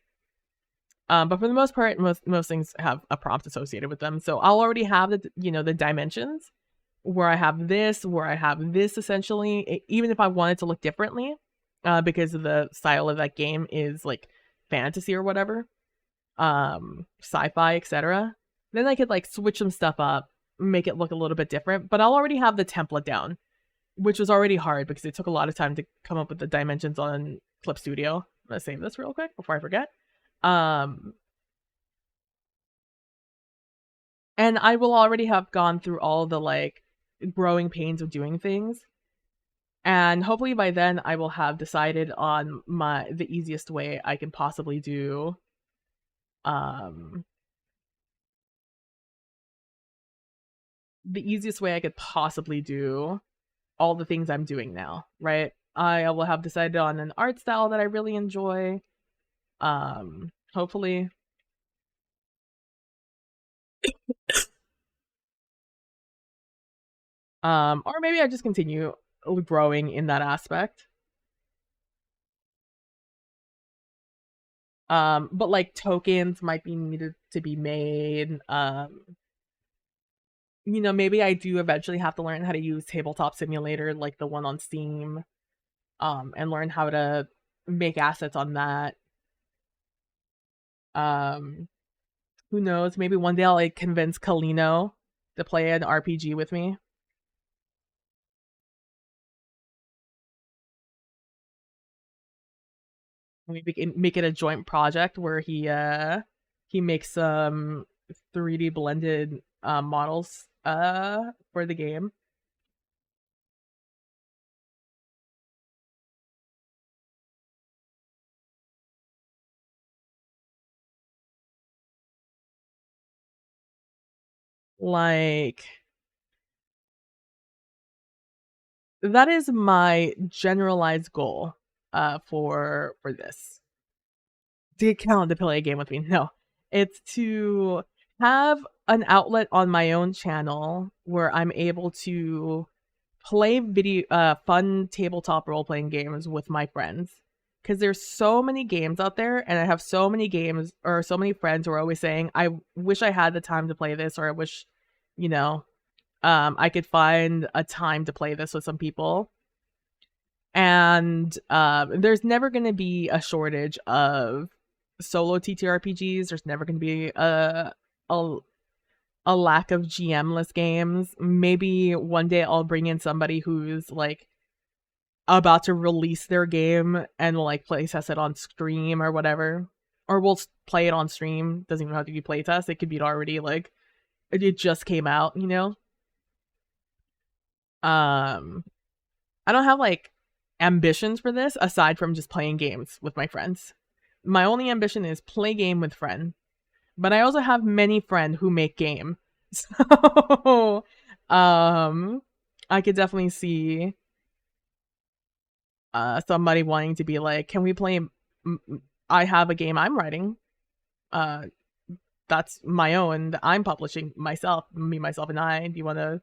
But for the most part, most things have a prompt associated with them. So I'll already have the dimensions where I have this essentially, even if I want it to look differently, because of the style of that game is like fantasy or whatever, sci-fi, etc. Then I could like switch some stuff up, make it look a little bit different, but I'll already have the template down, which was already hard because it took a lot of time to come up with the dimensions on Clip Studio. I'm gonna save this real quick before I forget. Um, and I will already have gone through all the like growing pains of doing things. And hopefully by then I will have decided on the easiest way I can possibly do um the easiest way I could possibly do all the things I'm doing now, right? I will have decided on an art style that I really enjoy. Hopefully. Or maybe I just continue growing in that aspect. But like tokens might be needed to be made. Maybe I do eventually have to learn how to use Tabletop Simulator, like the one on Steam, and learn how to make assets on that. Um, who knows? Maybe one day I'll like convince Kalino to play an RPG with me. We make it a joint project where he makes some 3D blended models for the game. Like that is my generalized goal for this. To get Callan to play a game with me. No. It's to have an outlet on my own channel where I'm able to play fun tabletop role-playing games with my friends. Because there's so many games out there, and I have so many games or so many friends who are always saying, I wish I had the time to play this, or I wish, I could find a time to play this with some people. And there's never going to be a shortage of solo TTRPGs. There's never going to be a a lack of GM-less games. Maybe one day I'll bring in somebody who's like about to release their game and like play test it on stream or whatever. Or we'll play it on stream. Doesn't even have to be playtest. It could be already like it just came out, you know? Um I don't have like ambitions for this aside from just playing games with my friends. My only ambition is play game with friend. But I also have many friends who make game. So I could definitely see somebody wanting to be like, "Can we play I have a game I'm writing. Uh that's my own that I'm publishing myself, me myself and I. Do you want to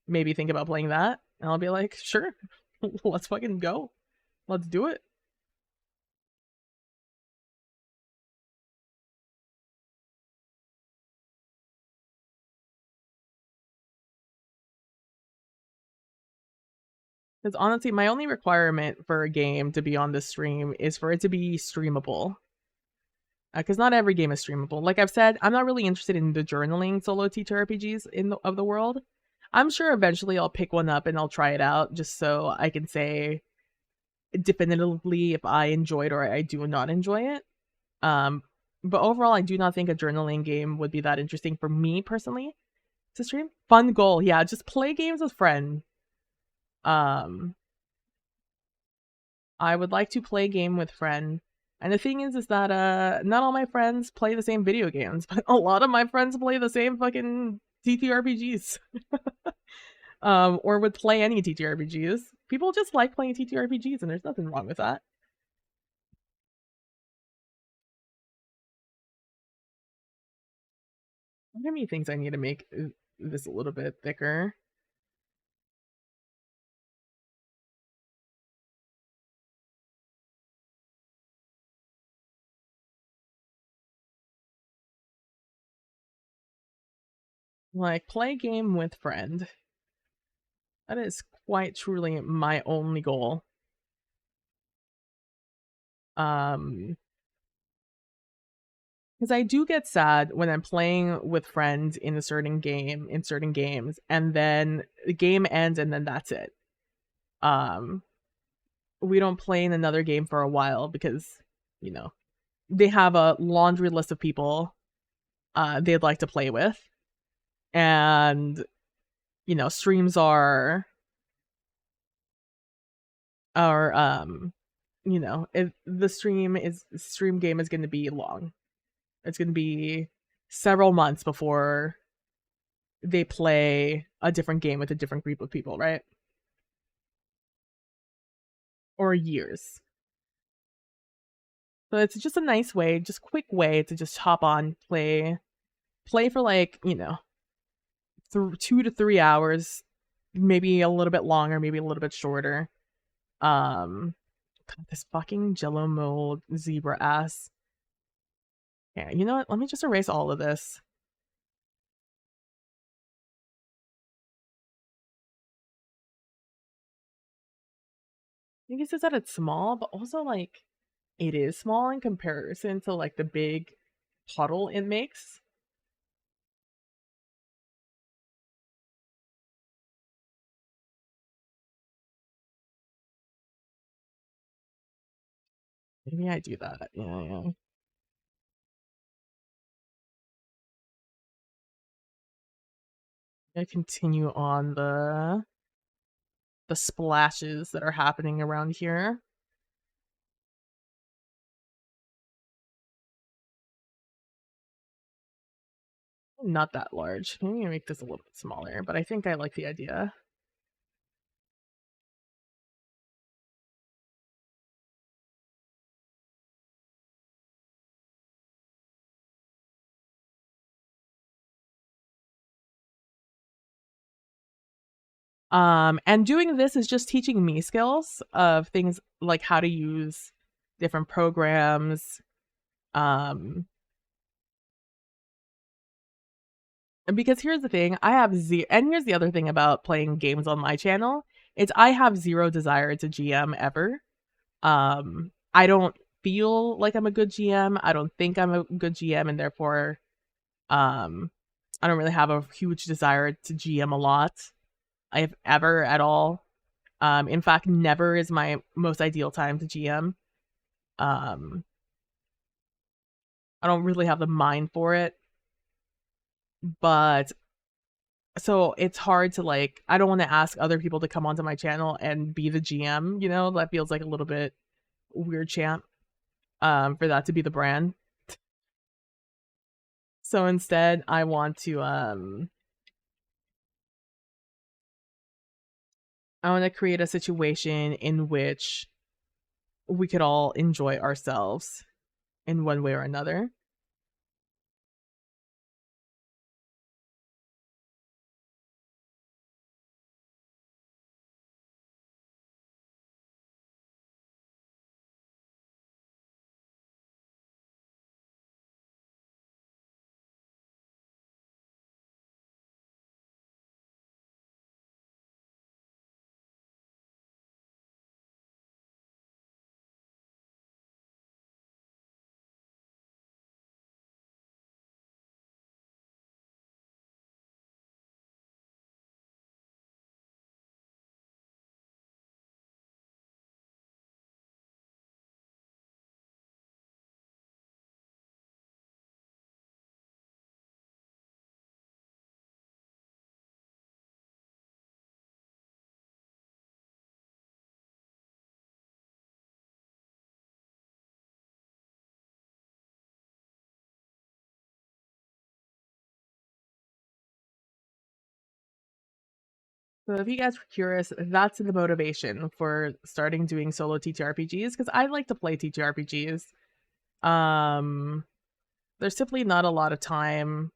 maybe think about playing that?" And I'll be like, "Sure. Let's fucking go. Let's do it." Because honestly, my only requirement for a game to be on the stream is for it to be streamable. Because not every game is streamable. Like I've said, I'm not really interested in the journaling solo TTRPGs of the world. I'm sure eventually I'll pick one up and I'll try it out just so I can say definitively if I enjoyed or I do not enjoy it. Um, but overall, I do not think a journaling game would be that interesting for me personally to stream. Fun goal, yeah, just play games with friends. Um, I would like to play a game with friend. And the thing is that not all my friends play the same video games, but a lot of my friends play the same fucking TTRPGs. Or would play any TTRPGs. People just like playing TTRPGs and there's nothing wrong with that. What are many things I need to make this a little bit thicker? Like play game with friend. That is quite truly my only goal. Um, because I do get sad when I'm playing with friends in a certain game, in certain games, and then the game ends and then that's it. Um, we don't play in another game for a while because, you know, they have a laundry list of people they'd like to play with. And, you know, streams are you know, if the stream game is gonna be long. It's gonna be several months before they play a different game with a different group of people, right? Or years. So it's just a nice way, just quick way to just hop on, play for like, you know, 2 to 3 hours, maybe a little bit longer, maybe a little bit shorter. God, this fucking Jello mold zebra ass. Yeah, you know what? Let me just erase all of this. I think it's just that it's small, but also like it is small in comparison to like the big puddle it makes. Maybe I do that. Yeah, yeah. I continue on the splashes that are happening around here. Not that large. Maybe I make this a little bit smaller, but I think I like the idea. And doing this is just teaching me skills of things like how to use different programs. And because here's the thing, I have and here's the other thing about playing games on my channel It's I have 0 desire to GM ever. I don't feel like I'm a good GM. I don't think I'm a good GM, and therefore, um, I don't really have a huge desire to GM a lot, if ever at all. In fact, never is my most ideal time to GM. Um, I don't really have the mind for it, but so it's hard to like I don't want to ask other people to come onto my channel and be the GM, you know? That feels like a little bit weird champ for that to be the brand. So instead, I want to create a situation in which we could all enjoy ourselves in one way or another. So if you guys were curious, that's the motivation for starting doing solo TTRPGs because I like to play TTRPGs. Um, there's simply not a lot of time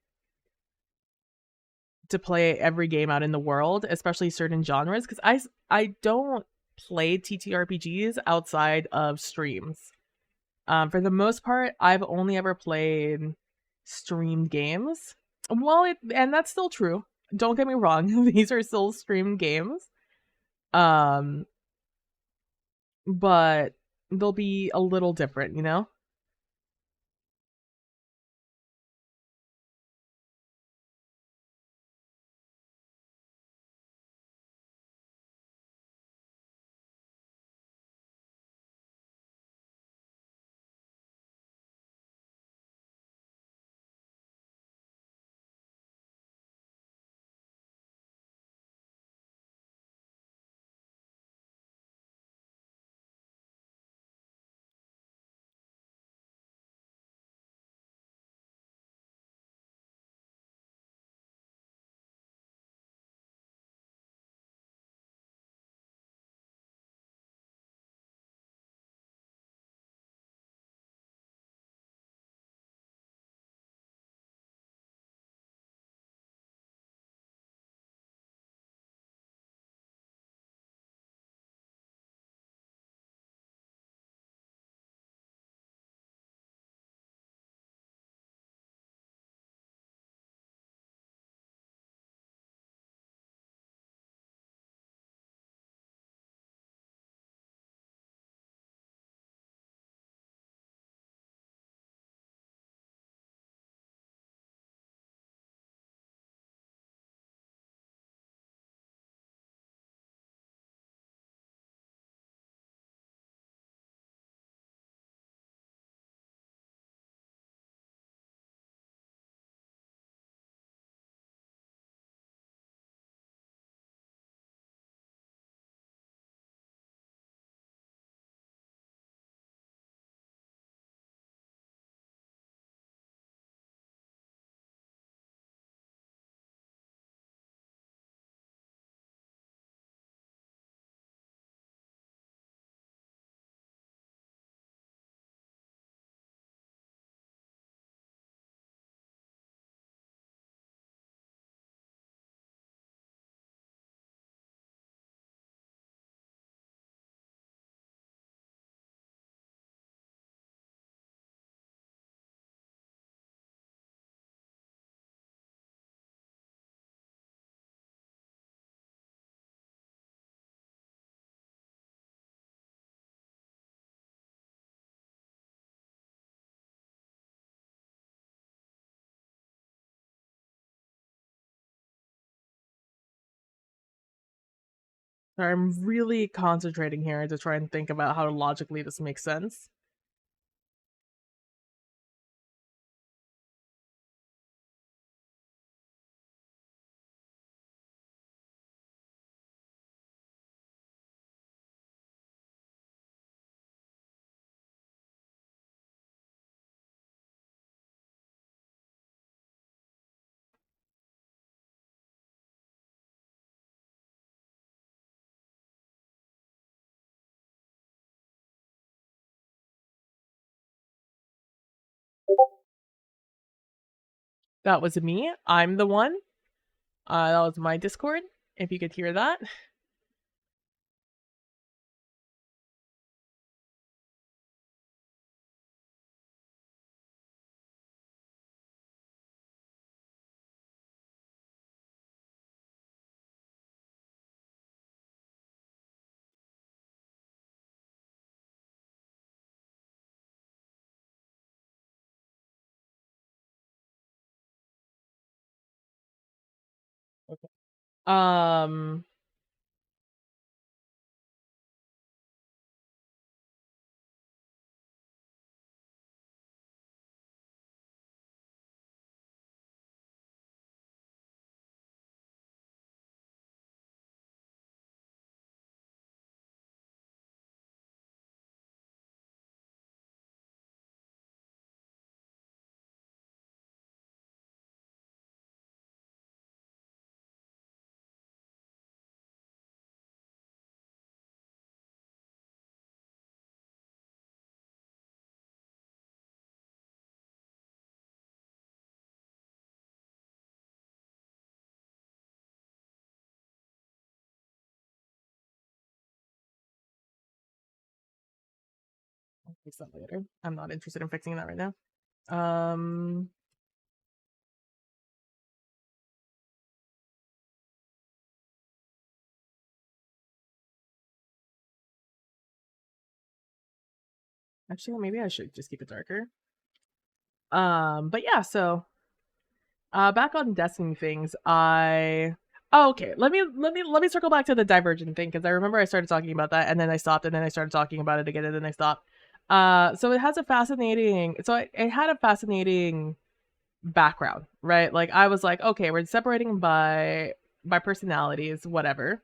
to play every game out in the world, especially certain genres, because I don't play TTRPGs outside of streams. For the most part, I've only ever played streamed games. And that's still true. Don't get me wrong; these are still streamed games. Um, but they'll be a little different, you know. So I'm really concentrating here to try and think about how logically this makes sense. That was me. I'm the one. That was my Discord. If you could hear that. Okay. Um, I'll fix that later. I'm not interested in fixing that right now. Um, actually, maybe I should just keep it darker. But yeah, so back on Destiny things, okay, let me circle back to the Divergent thing because I remember I started talking about that and then I stopped and then I started talking about it again and then I stopped. So it has a fascinating so it had a fascinating background, right? Like I was like, okay, we're separating by personalities, whatever.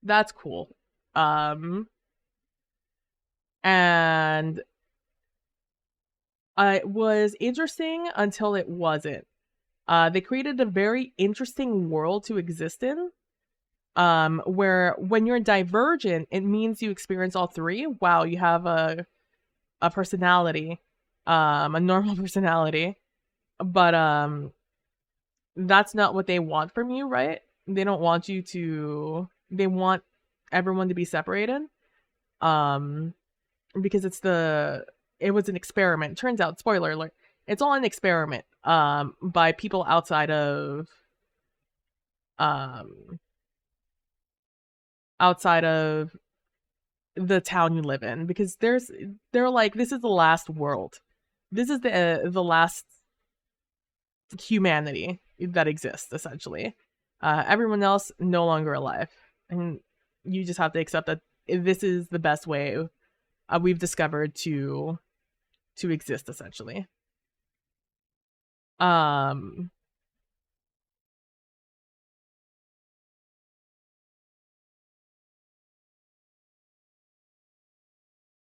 That's cool. Um and it was interesting until it wasn't. They created a very interesting world to exist in. Where when you're divergent, it means you experience all three. Wow, you have a personality, a normal personality, but that's not what they want from you, right? They don't want you to. They want everyone to be separated. Um, because it was an experiment. Turns out, spoiler alert, it's all an experiment. By people um outside of the town you live in because they're like this is the last world. This is the last humanity that exists essentially. Everyone else no longer alive, and you just have to accept that this is the best way we've discovered to exist essentially. Um,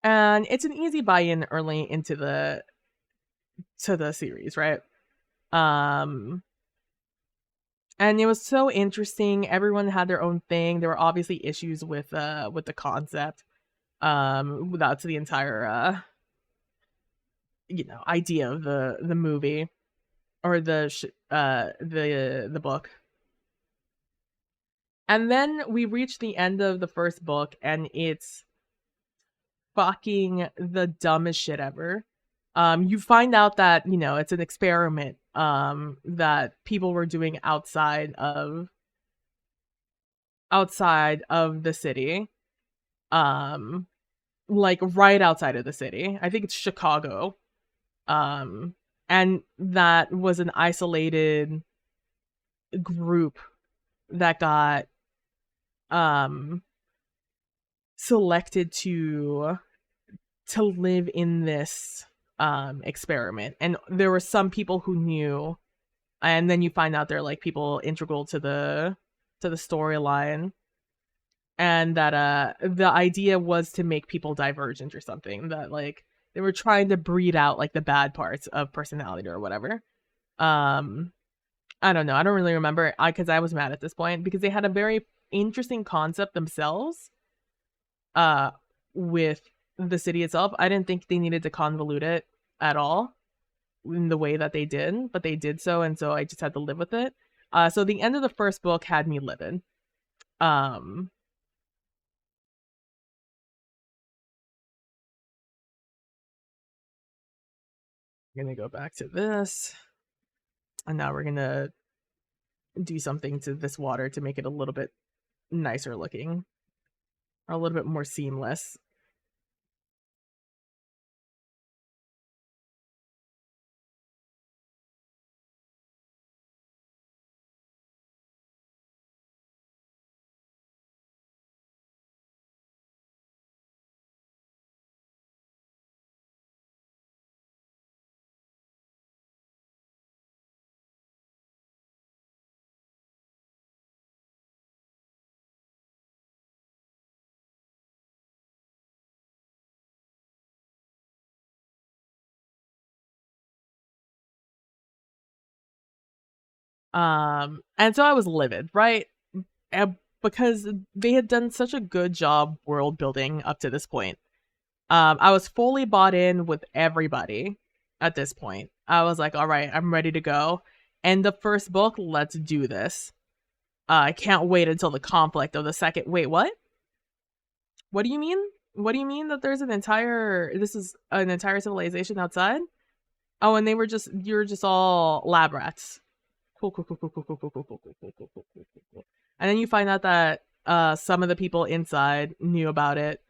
and it's an easy buy-in early into the series, right? Um, and it was so interesting. Everyone had their own thing. There were obviously issues with the concept. That's the entire idea of the movie or the book. And then we reach the end of the first book and it's fucking the dumbest shit ever. You find out that, it's an experiment that people were doing outside of the city. Um like right outside of the city. I think it's Chicago. Um and that was an isolated group that got um selected to live in this experiment, and there were some people who knew, and then you find out they're like people integral to the storyline, and that the idea was to make people divergent or something, that like they were trying to breed out like the bad parts of personality or whatever. um I don't know, I don't really remember, I because I was mad at this point because they had a very interesting concept themselves, uh with the city itself. I didn't think they needed to convolute it at all in the way that they did, but they did so, and so I just had to live with it. So the end of the first book had me living. Um we're gonna go back to this, and now we're gonna do something to this water to make it a little bit nicer looking, or a little bit more seamless. And so I was livid, right? Because they had done such a good job world building up to this point. I was fully bought in with everybody at this point. I was like, all right, I'm ready to go. End of first book, let's do this. I can't wait until the conflict of the second. Wait, what? What do you mean? What do you mean that there's this is an entire civilization outside? Oh, and you're just all lab rats. Cool, cool, cool, cool, cool, cool, cool, cool, cool, cool, cool, cool, cool, cool, cool, cool. And then you find out that some of the people inside knew about it,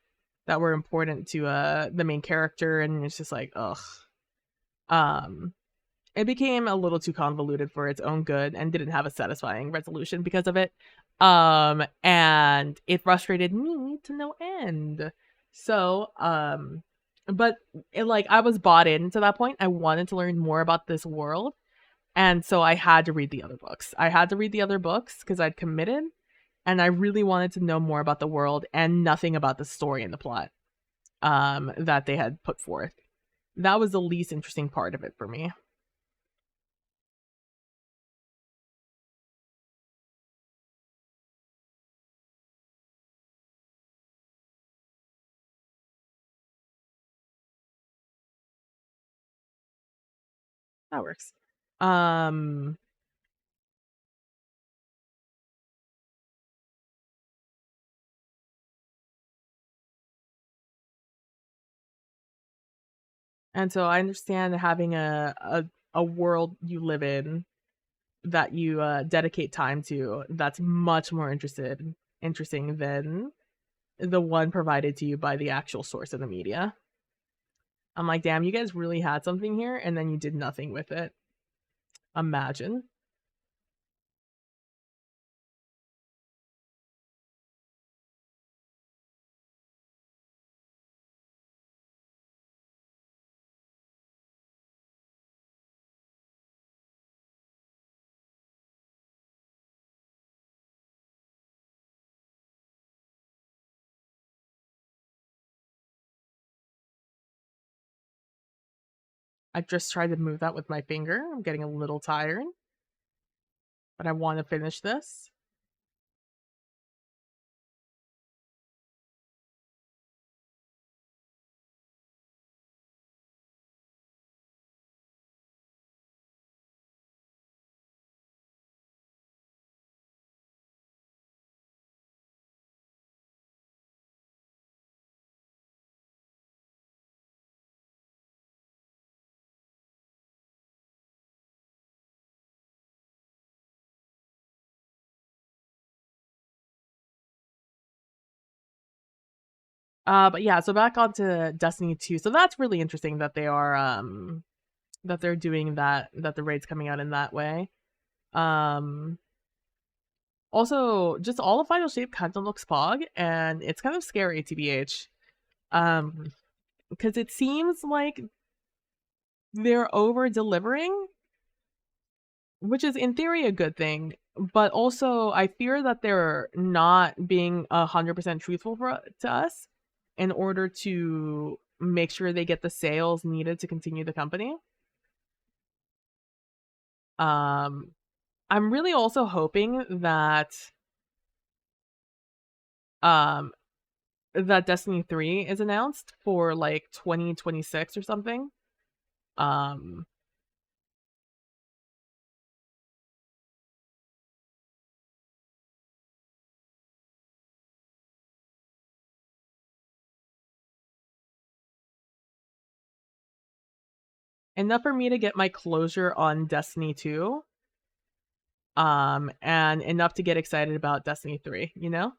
that were important to the main character, and it's just like, ugh. Um it became a little too convoluted for its own good and didn't have a satisfying resolution because of it. And it frustrated me to no end. So, but like I was bought into that point. I wanted to learn more about this world. And so I had to read the other books. I had to read the other books because I'd committed, and I really wanted to know more about the world and nothing about the story and the plot that they had put forth. That was the least interesting part of it for me. That works. Um, and so I understand having a world you live in that you dedicate time to, that's much more interesting than the one provided to you by the actual source of the media. I'm like, damn, you guys really had something here, and then you did nothing with it. Imagine. I just tried to move that with my finger. I'm getting a little tired, but I want to finish this. But yeah, so back onto Destiny 2. So that's really interesting that that they're doing that, that the raid's coming out in that way. Um Also, just all of Final Shape kind of looks fog, and it's kind of scary, TBH. Um, because it seems like they're over delivering, which is in theory a good thing, but also I fear that they're not being 100% truthful to us in order to make sure they get the sales needed to continue the company. Um, I'm really also hoping um that Destiny 3 is announced for like 2026 or something. Um Enough for me to get my closure on Destiny 2. And enough to get excited about Destiny 3, you know?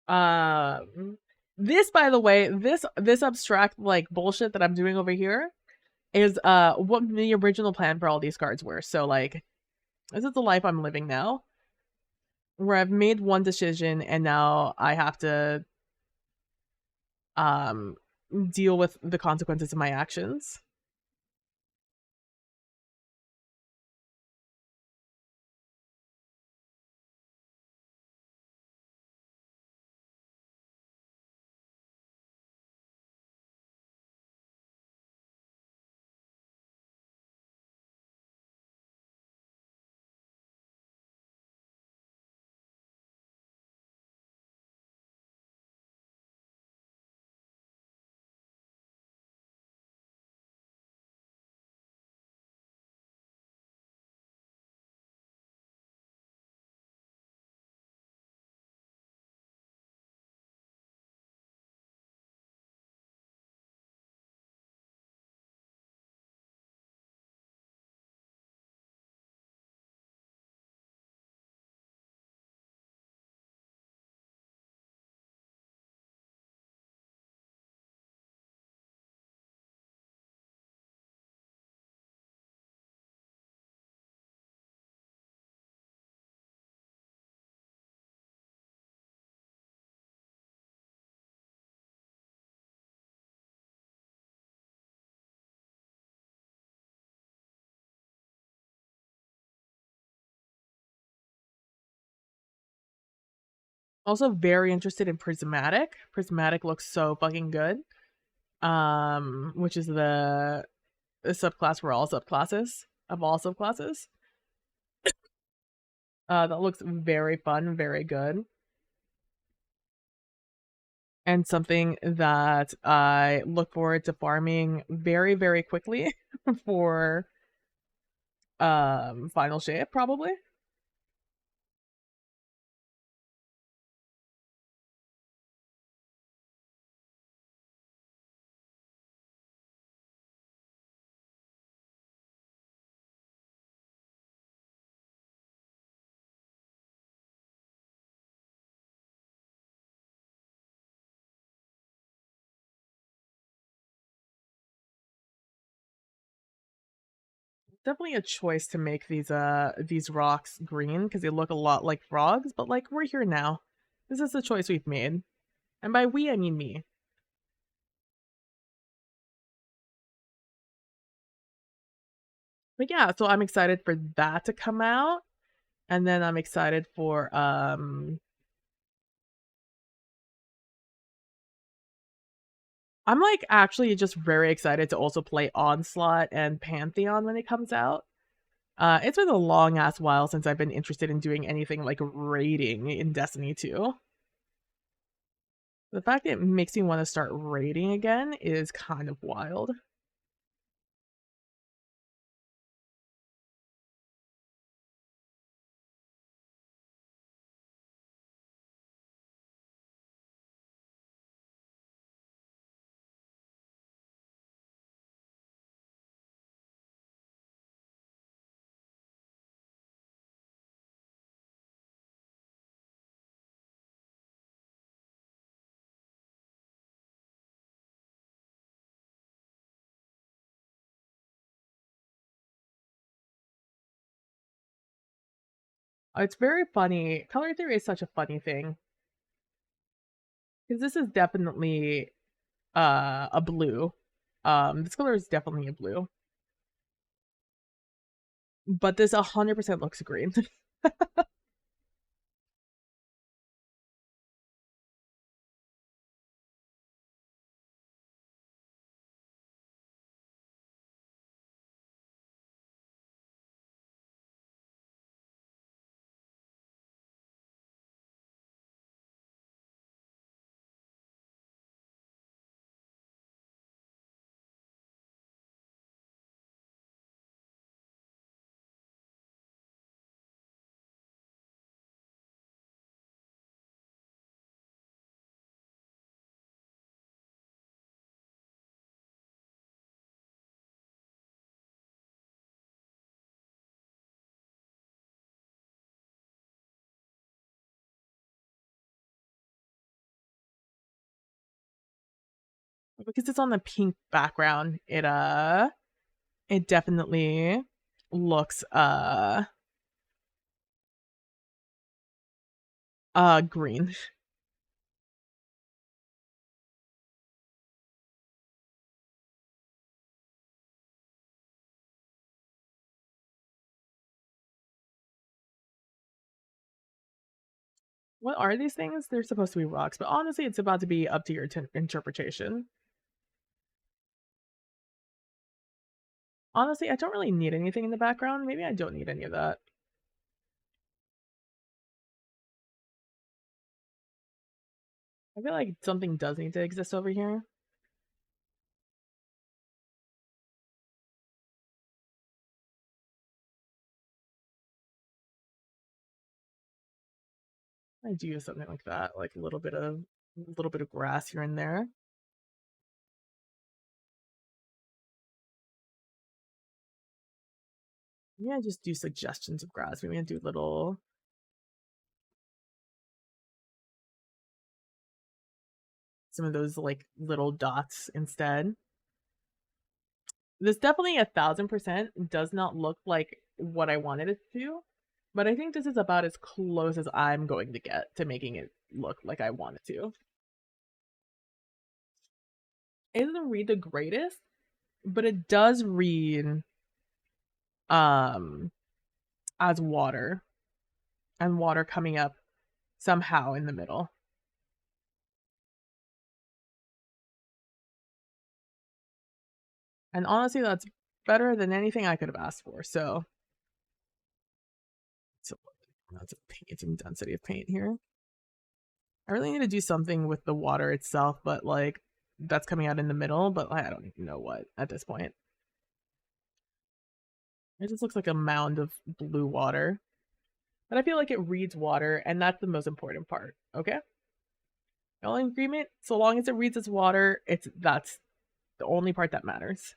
Um this, by the way, this abstract like bullshit that I'm doing over here is what the original plan for all these cards were. So like this is the life I'm living now, where I've made one decision and now I have to um deal with the consequences of my actions. Also very interested in Prismatic. Prismatic looks so fucking good. Which is the subclass for all subclasses of all subclasses. That looks very fun, very good. And something that I look forward to farming very, very quickly for Final Shape, probably. Definitely a choice to make these rocks green because they look a lot like frogs, but like we're here now. This is the choice we've made. And by we I mean me. But yeah, so I'm excited for that to come out. And then I'm excited for I'm like actually just very excited to also play Onslaught and Pantheon when it comes out. It's been a long ass while since I've been interested in doing anything like raiding in Destiny 2. The fact that it makes me want to start raiding again is kind of wild. It's very funny. Color theory is such a funny thing because this is definitely a blue. This color is definitely a blue, but this 100% looks green. Because it's on the pink background, it definitely looks green. What are these things? They're supposed to be rocks, but honestly, it's about to be up to your interpretation. Honestly, I don't really need anything in the background. Maybe I don't need any of that. I feel like something does need to exist over here. I do use something like that, like a little bit of grass here and there. Maybe I just do suggestions of grass. Maybe I do some of those like little dots instead. This definitely 1,000% does not look like what I wanted it to, but I think this is about as close as I'm going to get to making it look like I want it to. It doesn't read the greatest, but it does read um as water and water coming up somehow in the middle. And honestly, that's better than anything I could have asked for. So that's a painting density of paint here. I really need to do something with the water itself, but like that's coming out in the middle, but I don't even know what at this point. It just looks like a mound of blue water. But I feel like it reads water, and that's the most important part. Okay? All in agreement? So long as it reads as water, that's the only part that matters.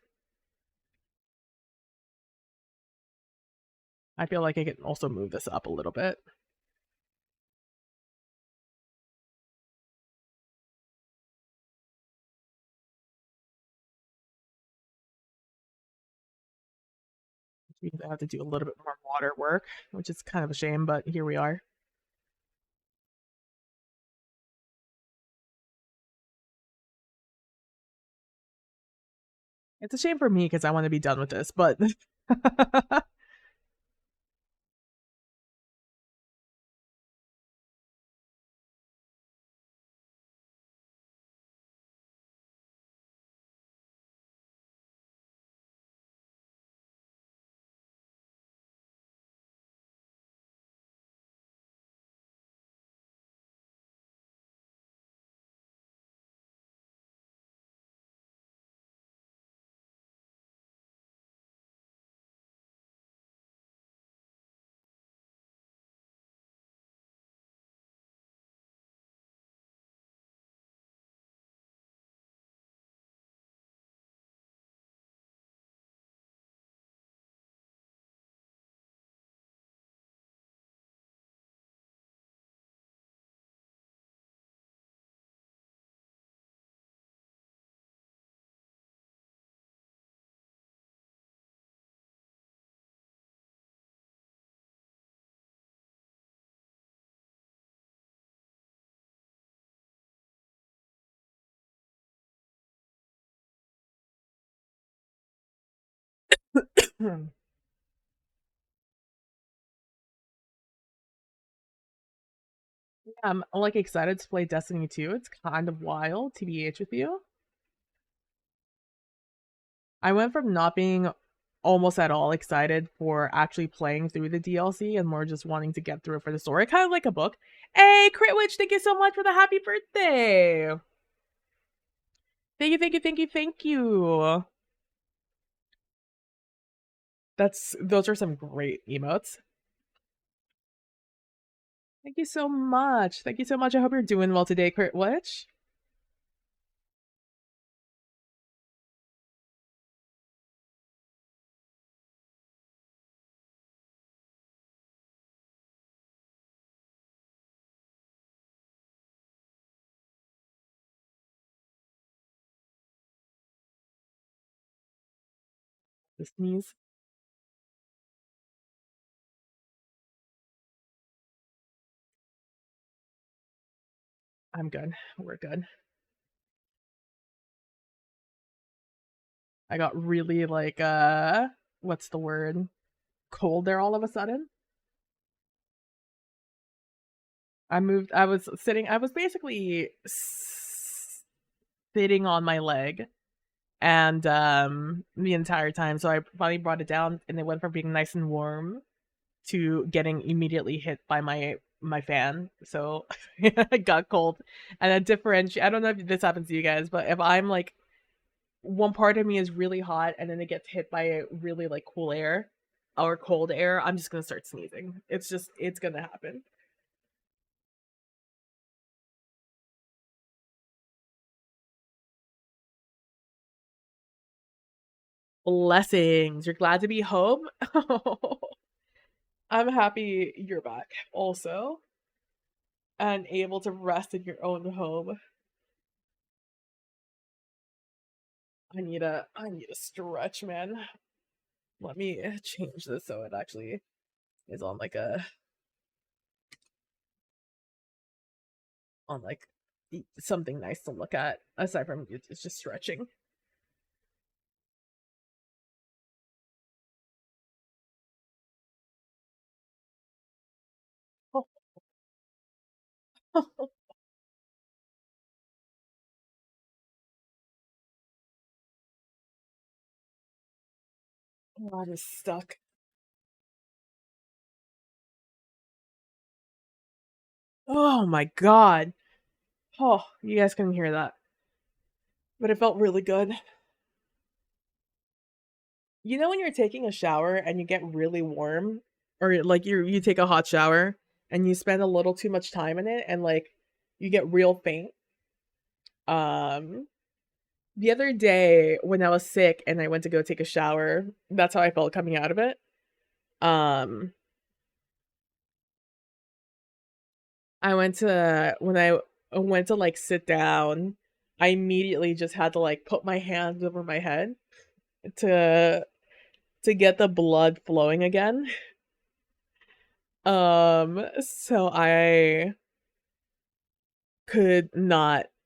I feel like I can also move this up a little bit. Which means I have to do a little bit more water work, which is kind of a shame, but here we are. It's a shame for me because I want to be done with this, but I'm like excited to play Destiny 2. It's kind of wild, TBH with you. I went from not being almost at all excited for actually playing through the DLC and more just wanting to get through it for the story, kind of like a book. Hey, Critwitch, thank you so much for the happy birthday. Thank you, thank you, thank you, thank you. Those are some great emotes. Thank you so much. Thank you so much. I hope you're doing well today, Critwitch. The sneeze. I'm good. We're good. I got really like what's the word? Cold there all of a sudden. I was basically sitting on my leg and the entire time. So I finally brought it down and it went from being nice and warm to getting immediately hit by my fan. So I got cold. And a differentiate I don't know if this happens to you guys, but if I'm like one part of me is really hot and then it gets hit by a really like cool air or cold air, I'm just gonna start sneezing. It's gonna happen. Blessings. You're glad to be home? I'm happy you're back also and able to rest in your own home. I need a stretch, man. Let me change this so it actually is on like a on like something nice to look at aside from it's just stretching. Oh, I'm just stuck. Oh my god. Oh, you guys couldn't hear that, but it felt really good. You know when you're taking a shower and you get really warm, or like you take a hot shower and you spend a little too much time in it, and like you get real faint. Um, the other day when I was sick and I went to go take a shower, that's how I felt coming out of it. Um, I went to when I went to like sit down, I immediately just had to like put my hands over my head to get the blood flowing again. So I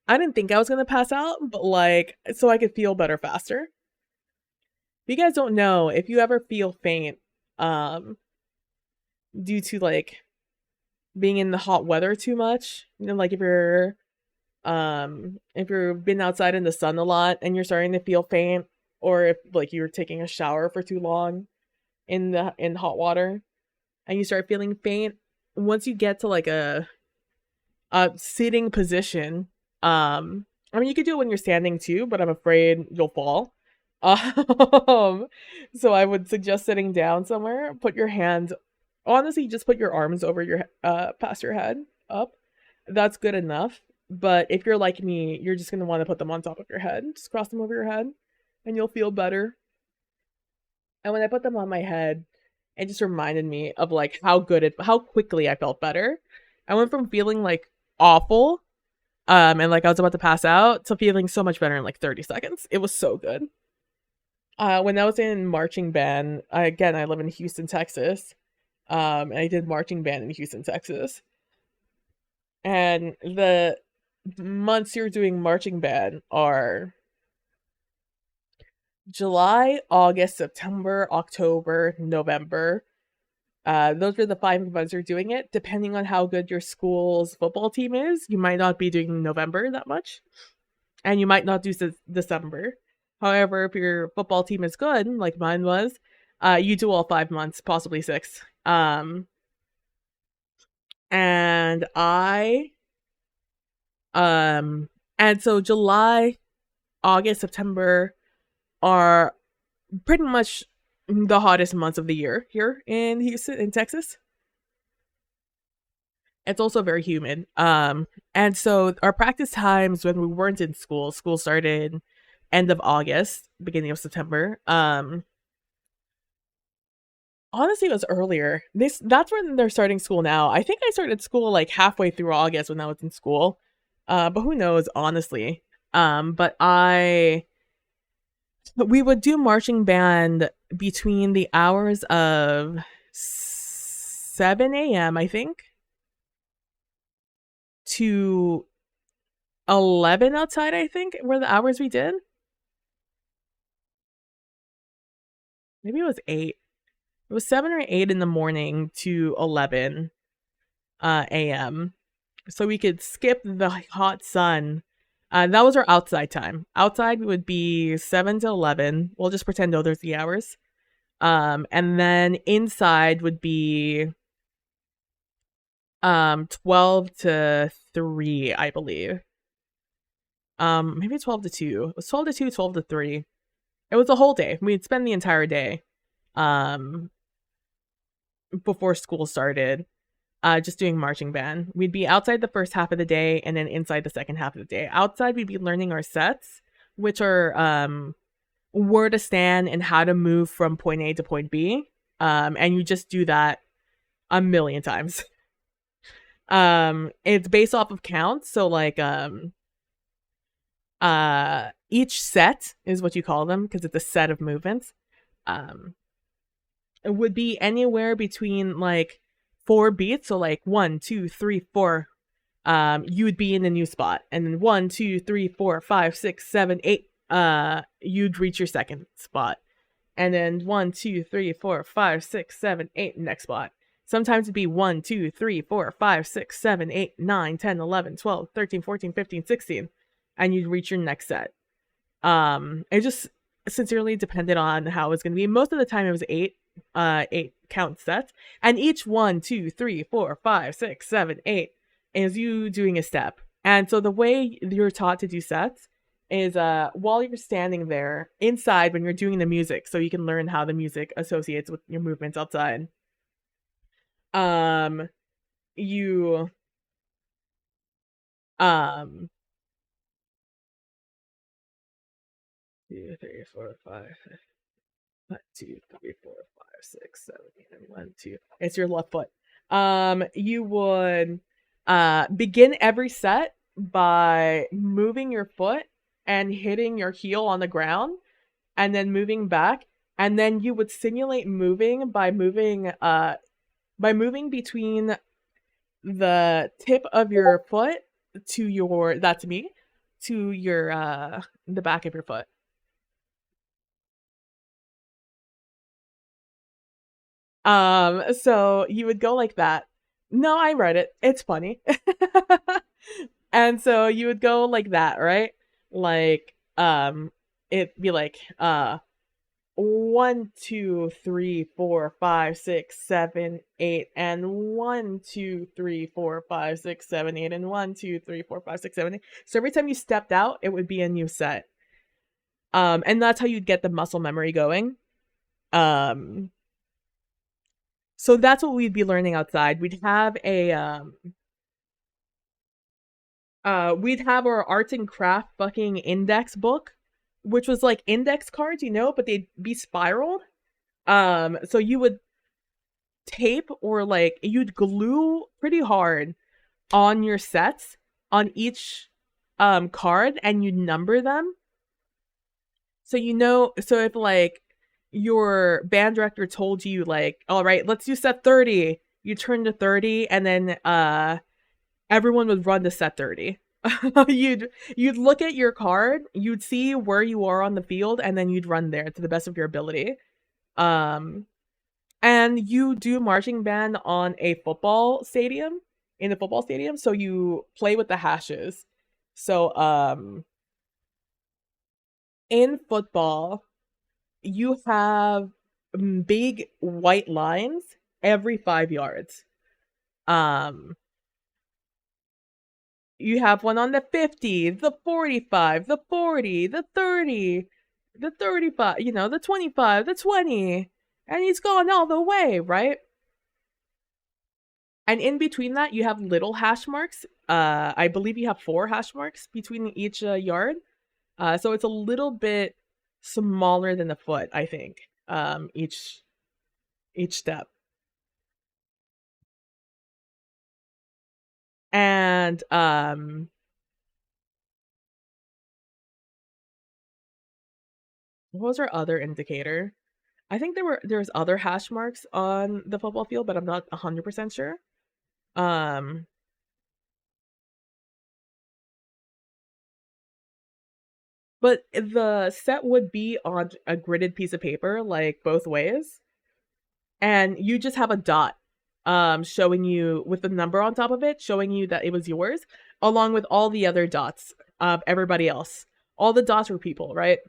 didn't think I was gonna pass out, but like so I could feel better faster. If you guys don't know, if you ever feel faint, um, due to like being in the hot weather too much, you know, like if you've been outside in the sun a lot and you're starting to feel faint, or if like you're taking a shower for too long in hot water and you start feeling faint, once you get to like a sitting position, I mean you could do it when you're standing too, but I'm afraid you'll fall. Um, so I would suggest sitting down somewhere, put your hands honestly just put your arms over your past your head up. That's good enough. But if you're like me, you're just gonna want to put them on top of your head. Just cross them over your head and you'll feel better. And when I put them on my head, it just reminded me of like how quickly I felt better. I went from feeling like awful, and like I was about to pass out to feeling so much better in like 30 seconds. It was so good. When I was in marching band, I live in Houston, Texas. And I did marching band in Houston, Texas. And the months you're doing marching band are July, August, September, October, November. Those are the 5 of us are doing it. Depending on how good your school's football team is, you might not be doing November that much, and you might not do December. However, if your football team is good, like mine was, you do all 5 months, possibly 6. And I, um, and so July, August, September are pretty much the hottest months of the year here in Houston, in Texas. It's also very humid. And so our practice times when we weren't in school, school started end of August, beginning of September. Honestly, it was earlier. That's when they're starting school now. I think I started school like halfway through August when I was in school. But who knows, honestly. But we would do marching band between the hours of 7 a.m., I think, to 11 outside, I think, were the hours we did. Maybe it was 8. It was 7 or 8 in the morning to 11 a.m. So we could skip the hot sun. That was our outside time. Outside would be 7 to 11. We'll just pretend those are the hours. And then inside would be 12 to 3, I believe. Maybe 12 to 2. It was 12 to 2, 12 to 3. It was a whole day. We'd spend the entire day before school started just doing marching band. We'd be outside the first half of the day and then inside the second half of the day. Outside, we'd be learning our sets, which are where to stand and how to move from point A to point B. And you just do that a million times. It's based off of counts. So like each set is what you call them because it's a set of movements. It would be anywhere between like 4 beats. So like 1, 2, 3, 4. You would be in a new spot, and then 1, 2, 3, 4, 5, 6, 7, 8. You'd reach your second spot, and then 1, 2, 3, 4, 5, 6, 7, 8. Next spot. Sometimes it'd be 1, 2, 3, 4, 5, 6, 7, 8, 9, 10, 11, 12, 13, 14, 15, 16, and you'd reach your next set. It just sincerely depended on how it's gonna be. Most of the time it was 8 count sets, and each 1, 2, 3, 4, 5, 6, 7, 8 is you doing a step. And so the way you're taught to do sets is while you're standing there inside when you're doing the music, so you can learn how the music associates with your movements outside. You um 2, 3, 4, 5, 1, 2, 3, 4, 5, 6, 7, 8, and 1, 2. It's your left foot. You would begin every set by moving your foot and hitting your heel on the ground, and then moving back, and then you would simulate moving by moving between the tip of your foot to your that's me to your the back of your foot. So you would go like that. No, I read it. It's funny. And so you would go like that, right? Like, it'd be like, 1, 2, 3, 4, 5, 6, 7, 8, and 1, 2, 3, 4, 5, 6, 7, 8, and 1, 2, 3, 4, 5, 6, 7, 8. So every time you stepped out, it would be a new set. And that's how you'd get the muscle memory going. Um, So that's what we'd be learning outside. We'd have our arts and craft fucking index book, which was like index cards, but they'd be spiraled. So you would tape or like you'd glue pretty hard on your sets on each card and you'd number them. So so if like your band director told you like, all right, let's do set 30, you turn to 30, and then everyone would run to set 30. You'd look at your card, you'd see where you are on the field, and then you'd run there to the best of your ability. Um, and you do marching band on a football stadium, in the football stadium, so you play with the hashes. So, in football, you have big white lines every 5 yards. Um, you have one on the 50, the 45, the 40, the 30, the 35, the 25, the 20, and he's gone all the way, right? And in between that, you have little hash marks. I believe you have 4 hash marks between each yard. So it's a little bit smaller than a foot, I think. Each step. And what was our other indicator? I think there's other hash marks on the football field, but I'm not 100% sure. Um, but the set would be on a gridded piece of paper, like both ways, and you just have a dot, showing you with the number on top of it, showing you that it was yours, along with all the other dots of everybody else. All the dots were people, right?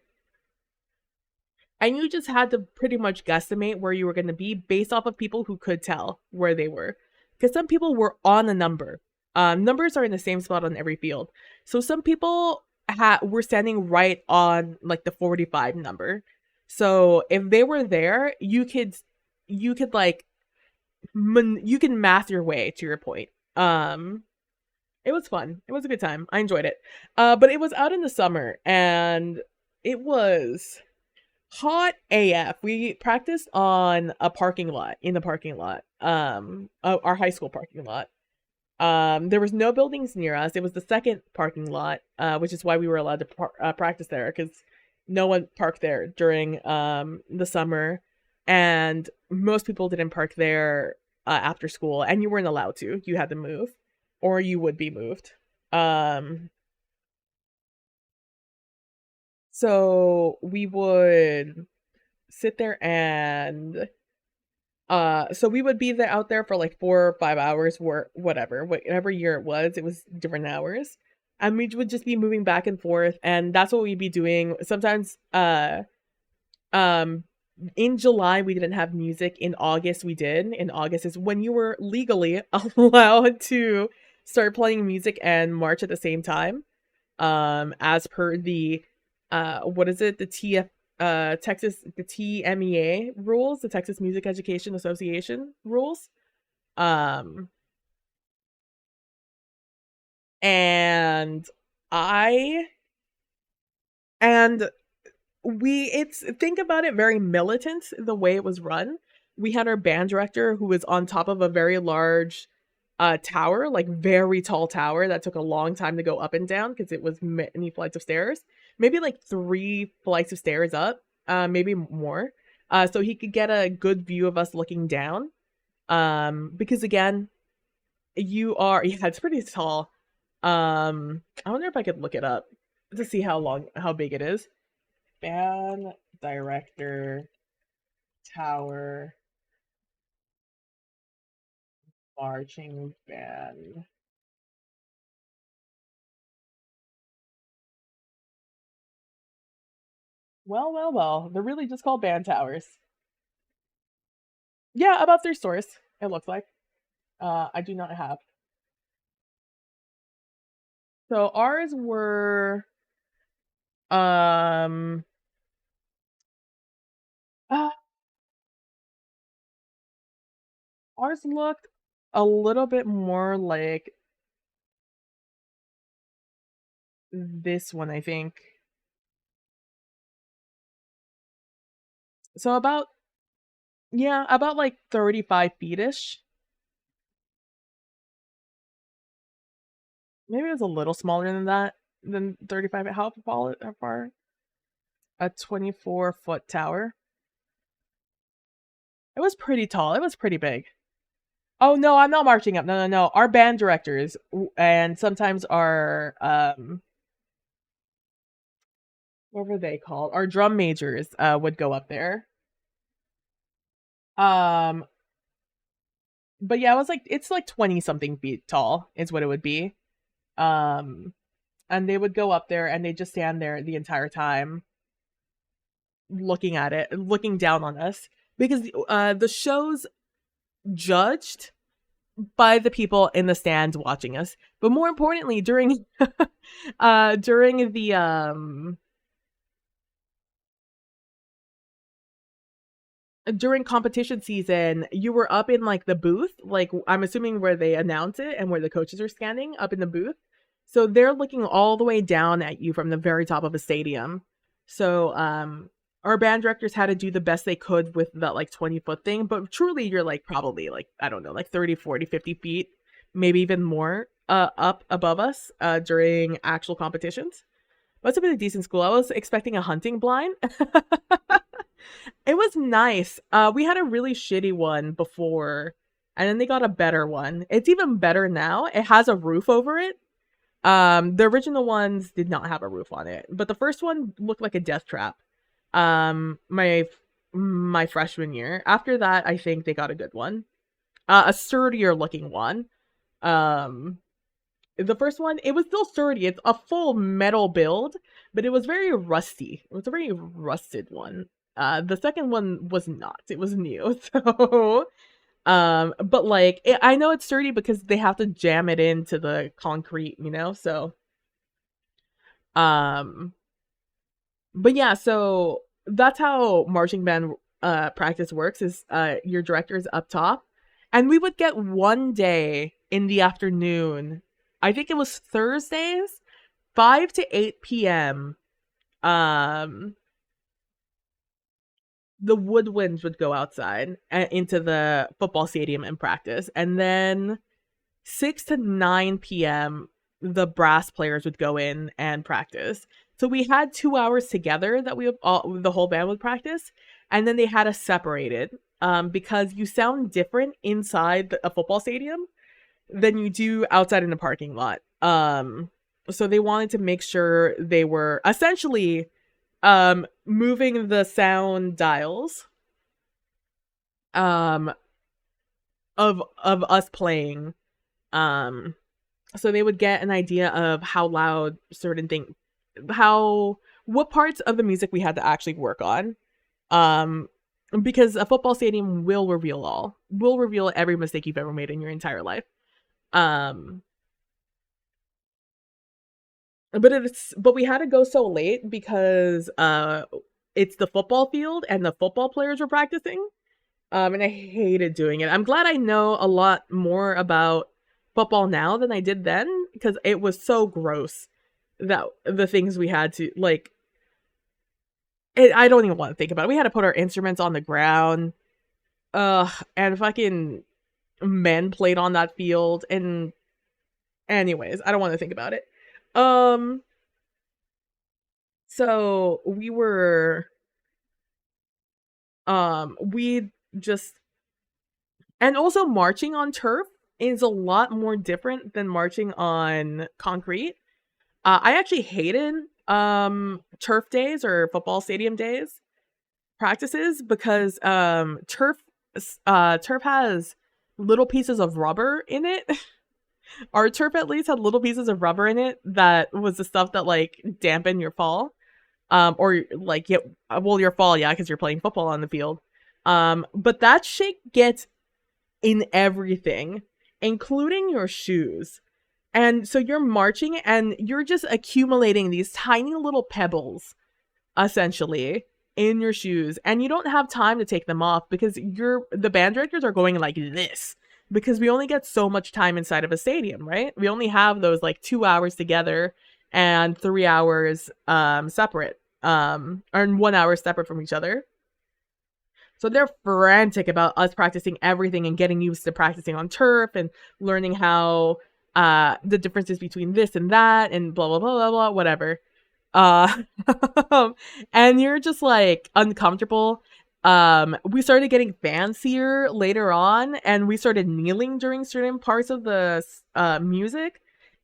And you just had to pretty much guesstimate where you were going to be based off of people who could tell where they were, because some people were on a number. Numbers are in the same spot on every field, so some people were standing right on like the 45 number. So if they were there, you could like you can math your way to your point. It was fun. It was a good time. I enjoyed it. But it was out in the summer, and it was hot AF. We practiced on a parking lot, in the parking lot, our high school parking lot. There was no buildings near us. It was the second parking lot, which is why we were allowed to practice there, because no one parked there during the summer, and most people didn't park there after school, and you weren't allowed to. You had to move, or you would be moved. Um, so we would sit there and so we would be there out there for like 4 or 5 hours, whatever year it was different hours. And we would just be moving back and forth, and that's what we'd be doing. Sometimes um in July we didn't have music. In August we did. In August is when you were legally allowed to start playing music and march at the same time. As per the what is it? The TMEA rules, the Texas Music Education Association rules. Um and I and we it's think about it, very militant the way it was run. We had our band director who was on top of a very large tower, like very tall tower that took a long time to go up and down because it was many flights of stairs, maybe like 3 flights of stairs up, maybe more, so he could get a good view of us looking down. Because again, you are yeah, it's pretty tall. I wonder if I could look it up to see how big it is. Band director tower marching band. Well, well, well. They're really just called band towers. Yeah, about 3 stories, it looks like. I do not have. So ours were um uh, ours looked a little bit more like this one, I think. So about yeah, about like 35 feet-ish. Maybe it was a little smaller than that, than 35. How far? A 24-foot tower. It was pretty tall. It was pretty big. Oh, no, I'm not marching up. No, no, no. Our band directors and sometimes our what were they called? Our drum majors would go up there. Um but yeah, it's like 20 something feet tall is what it would be. Um and they would go up there and they just stand there the entire time looking at it, looking down on us because the show's judged by the people in the stands watching us. But more importantly, during the during competition season, you were up in like the booth, like I'm assuming where they announce it and where the coaches are standing up in the booth. So they're looking all the way down at you from the very top of a stadium. So our band directors had to do the best they could with that like 20-foot thing, but truly you're like probably like I don't know, like 30, 40, 50 feet, maybe even more up above us during actual competitions. Must have been a decent school. I was expecting a hunting blind. It was nice. We had a really shitty one before, and then they got a better one. It's even better now. It has a roof over it. The original ones did not have a roof on it, but the first one looked like a death trap. My freshman year. After that, I think they got a good one, a sturdier looking one. Um, the first one, it was still sturdy. It's a full metal build, but it was very rusty. It was a very rusted one. The second one was not. It was new. So, but like I know it's sturdy because they have to jam it into the concrete, you know? So, um but yeah, so that's how marching band practice works is your director's up top. And we would get one day in the afternoon. I think it was Thursdays 5 to 8 p.m. Um, the woodwinds would go outside into the football stadium and practice. And then 6 to 9 p.m., the brass players would go in and practice. So we had 2 hours together that the whole band would practice. And then they had us separated because you sound different inside a football stadium than you do outside in a parking lot. So they wanted to make sure they were essentially moving the sound dials um of us playing. Um so they would get an idea of how loud certain things, how what parts of the music we had to actually work on. Um because a football stadium will reveal every mistake you've ever made in your entire life. Um but we had to go so late because it's the football field and the football players were practicing. And I hated doing it. I'm glad I know a lot more about football now than I did then because it was so gross that the things we had to like I don't even want to think about it. We had to put our instruments on the ground. And fucking men played on that field and anyways, I don't want to think about it. Um so we just and also marching on turf is a lot more different than marching on concrete. I actually hated turf days or football stadium days practices because turf has little pieces of rubber in it. Our turf at least had little pieces of rubber in it that was the stuff that like dampen your fall. Or like yeah, well your fall, yeah, because you're playing football on the field. But that shit gets in everything, including your shoes. And so you're marching and you're just accumulating these tiny little pebbles, essentially, in your shoes. And you don't have time to take them off because the band directors are going like this. Because we only get so much time inside of a stadium, right? We only have those like 2 hours together and 3 hours separate. Or 1 hour separate from each other. So they're frantic about us practicing everything and getting used to practicing on turf and learning how the differences between this and that and blah blah blah blah blah whatever. Uh and you're just like uncomfortable We started getting fancier later on, and we started kneeling during certain parts of the music.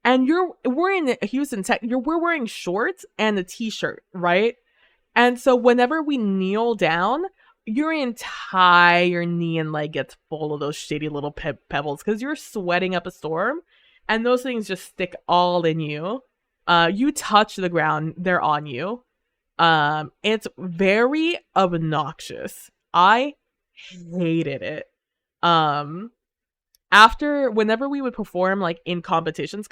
And we're in Houston, we're wearing shorts and a t-shirt, right? And so whenever we kneel down, your entire knee and leg gets full of those shitty little pebbles because you're sweating up a storm, and those things just stick all in you. You touch the ground, they're on you. It's very obnoxious. I hated it. Um, After whenever we would perform like in competitions,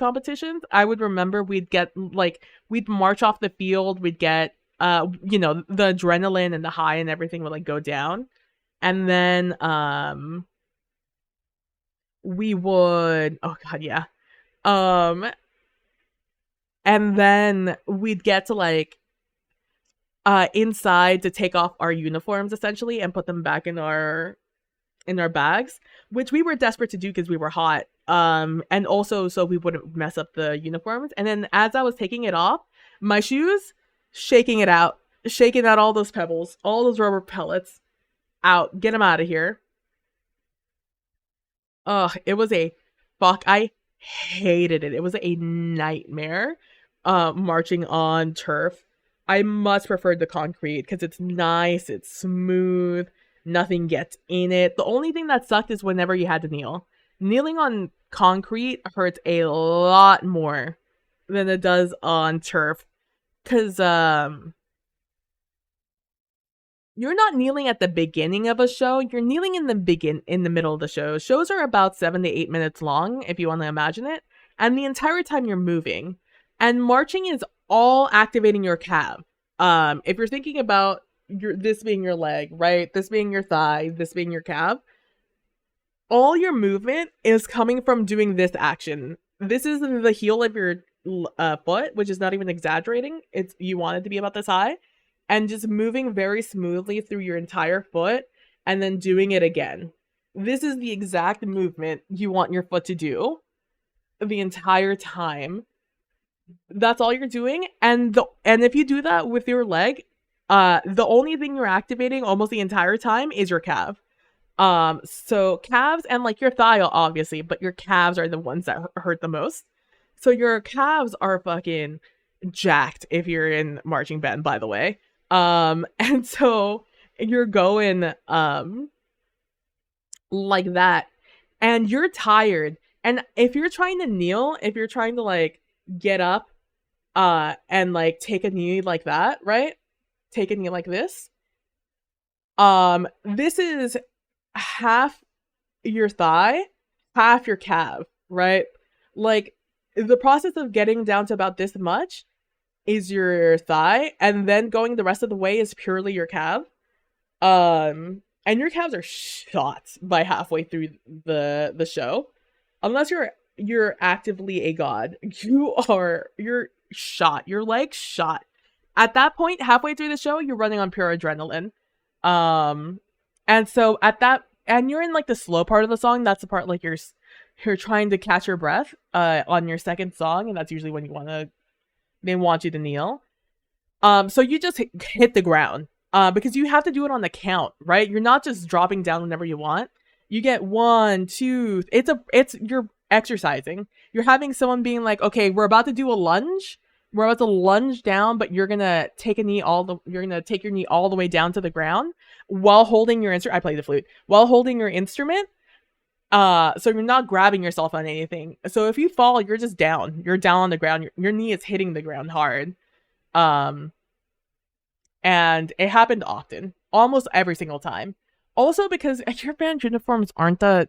I would remember we'd get like we'd march off the field, we'd get the adrenaline and the high and everything would like go down. And then we would oh god, yeah. Um and then we'd get to like inside to take off our uniforms essentially and put them back in our bags, which we were desperate to do because we were hot. And also so we wouldn't mess up the uniforms. And then as I was taking it off, my shoes, shaking out all those pebbles, all those rubber pellets out, get them out of here. Ugh, it was a fuck. I hated it. It was a nightmare. Marching on turf. I much preferred the concrete because it's nice, it's smooth, nothing gets in it. The only thing that sucked is whenever you had to kneel. Kneeling on concrete hurts a lot more than it does on turf. Cause you're not kneeling at the beginning of a show, you're kneeling in the middle of the show. Shows are about 7 to 8 minutes long, if you want to imagine it, and the entire time you're moving. And marching is all activating your calf. If you're thinking about this being your leg, right? This being your thigh, this being your calf, all your movement is coming from doing this action. This is the heel of your foot, which is not even exaggerating. It's you want it to be about this high, and just moving very smoothly through your entire foot, and then doing it again. This is the exact movement you want your foot to do the entire time. That's all you're doing, and if you do that with your leg, the only thing you're activating almost the entire time is your calf. So calves and like your thigh, obviously, but your calves are the ones that hurt the most. So your calves are fucking jacked if you're in marching band, by the way. And so you're going like that, and you're tired. And if you're trying to kneel, if you're trying to like get up, and like take a knee like that, right? Take a knee like this. This is half your thigh, half your calf, right? Like the process of getting down to about this much is your thigh, and then going the rest of the way is purely your calf. And your calves are shot by halfway through the show. Unless you're actively a god. You're shot. Your legs shot. At that point, halfway through the show, you're running on pure adrenaline. And so and you're in like the slow part of the song. That's the part like you're trying to catch your breath on your second song, and that's usually when they want you to kneel. So you just hit the ground because you have to do it on the count, right? You're not just dropping down whenever you want. You get 1, 2. You're exercising. You're having someone being like, okay, we're about to do a lunge. We're about to lunge down, but you're gonna take your knee all the way down to the ground while holding your instrument. I play the flute while holding your instrument. So you're not grabbing yourself on anything. So if you fall, you're just down. You're down on the ground. Your knee is hitting the ground hard. And it happened often, almost every single time. Also because your band uniforms aren't that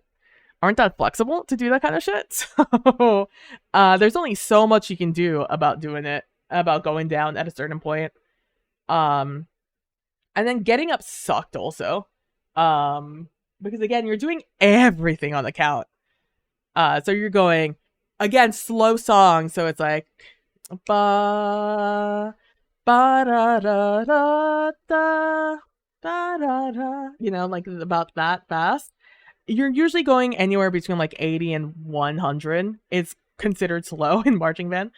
flexible to do that kind of shit. So there's only so much you can do about doing it, about going down at a certain point. And then getting up sucked also. Because again, you're doing everything on the count. So you're going, again, slow song, so it's like ba ba da da da da da da da, like about that fast. You're usually going anywhere between like 80 and 100. It's considered slow in marching band.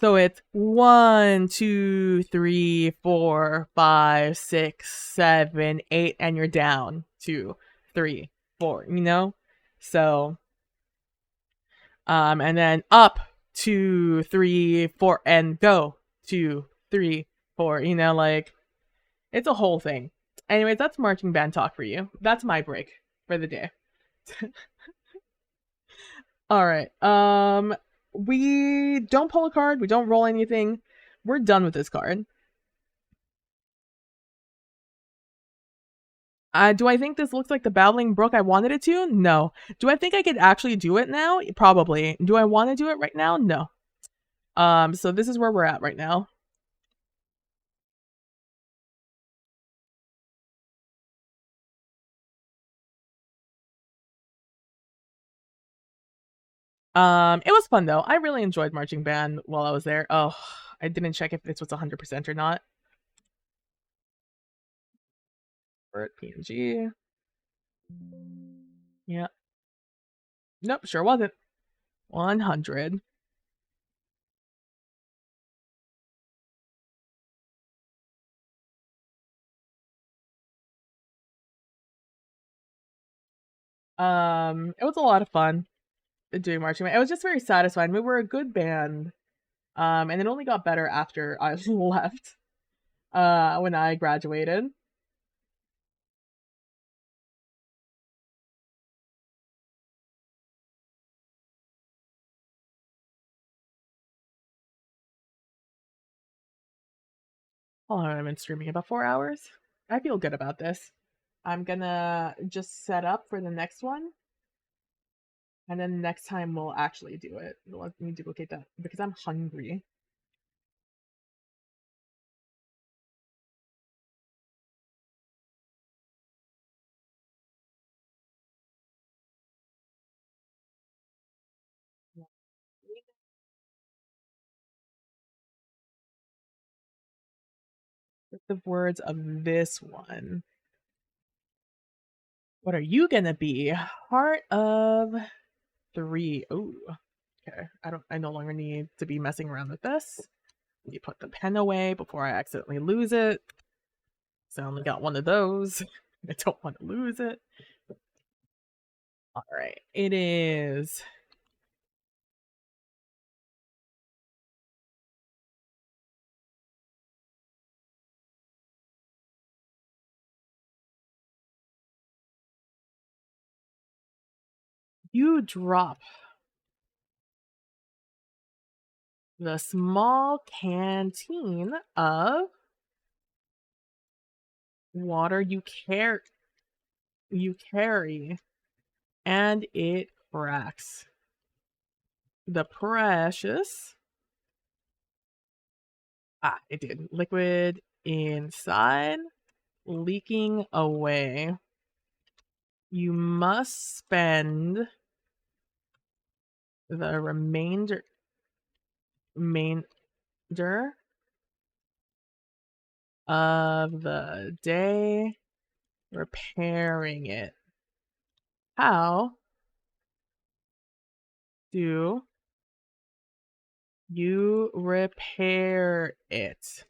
So it's 1, 2, 3, 4, 5, 6, 7, 8, and you're down 2, 3, 4, you know? So, and then up 2, 3, 4, and go 2, 3, 4, you know, like it's a whole thing. Anyways, that's marching band talk for you. That's my break for the day. All right. We don't pull a card. We don't roll anything. We're done with this card. Do I think this looks like the Babbling Brook I wanted it to? No. Do I think I could actually do it now? Probably. Do I want to do it right now? No. So this is where we're at right now. It was fun though. I really enjoyed marching band while I was there. Oh, I didn't check if this was 100% or not. For PNG. Yeah. Nope, sure wasn't. 100. It was a lot of fun doing marching band. It was just very satisfying. We were a good band. And it only got better after I left. When I graduated. Hold on, I've been streaming about 4 hours. I feel good about this. I'm gonna just set up for the next one. And then next time we'll actually do it. Let me duplicate that because I'm hungry. With the words of this one. What are you gonna be? Heart of 3. Ooh. Okay. I no longer need to be messing around with this. You put the pen away before I accidentally lose it. So I only got one of those. I don't want to lose it. All right. It is you drop the small canteen of water you carry and it cracks. The precious it did. Liquid inside leaking away. You must spend the remainder of the day repairing it. How do you repair it?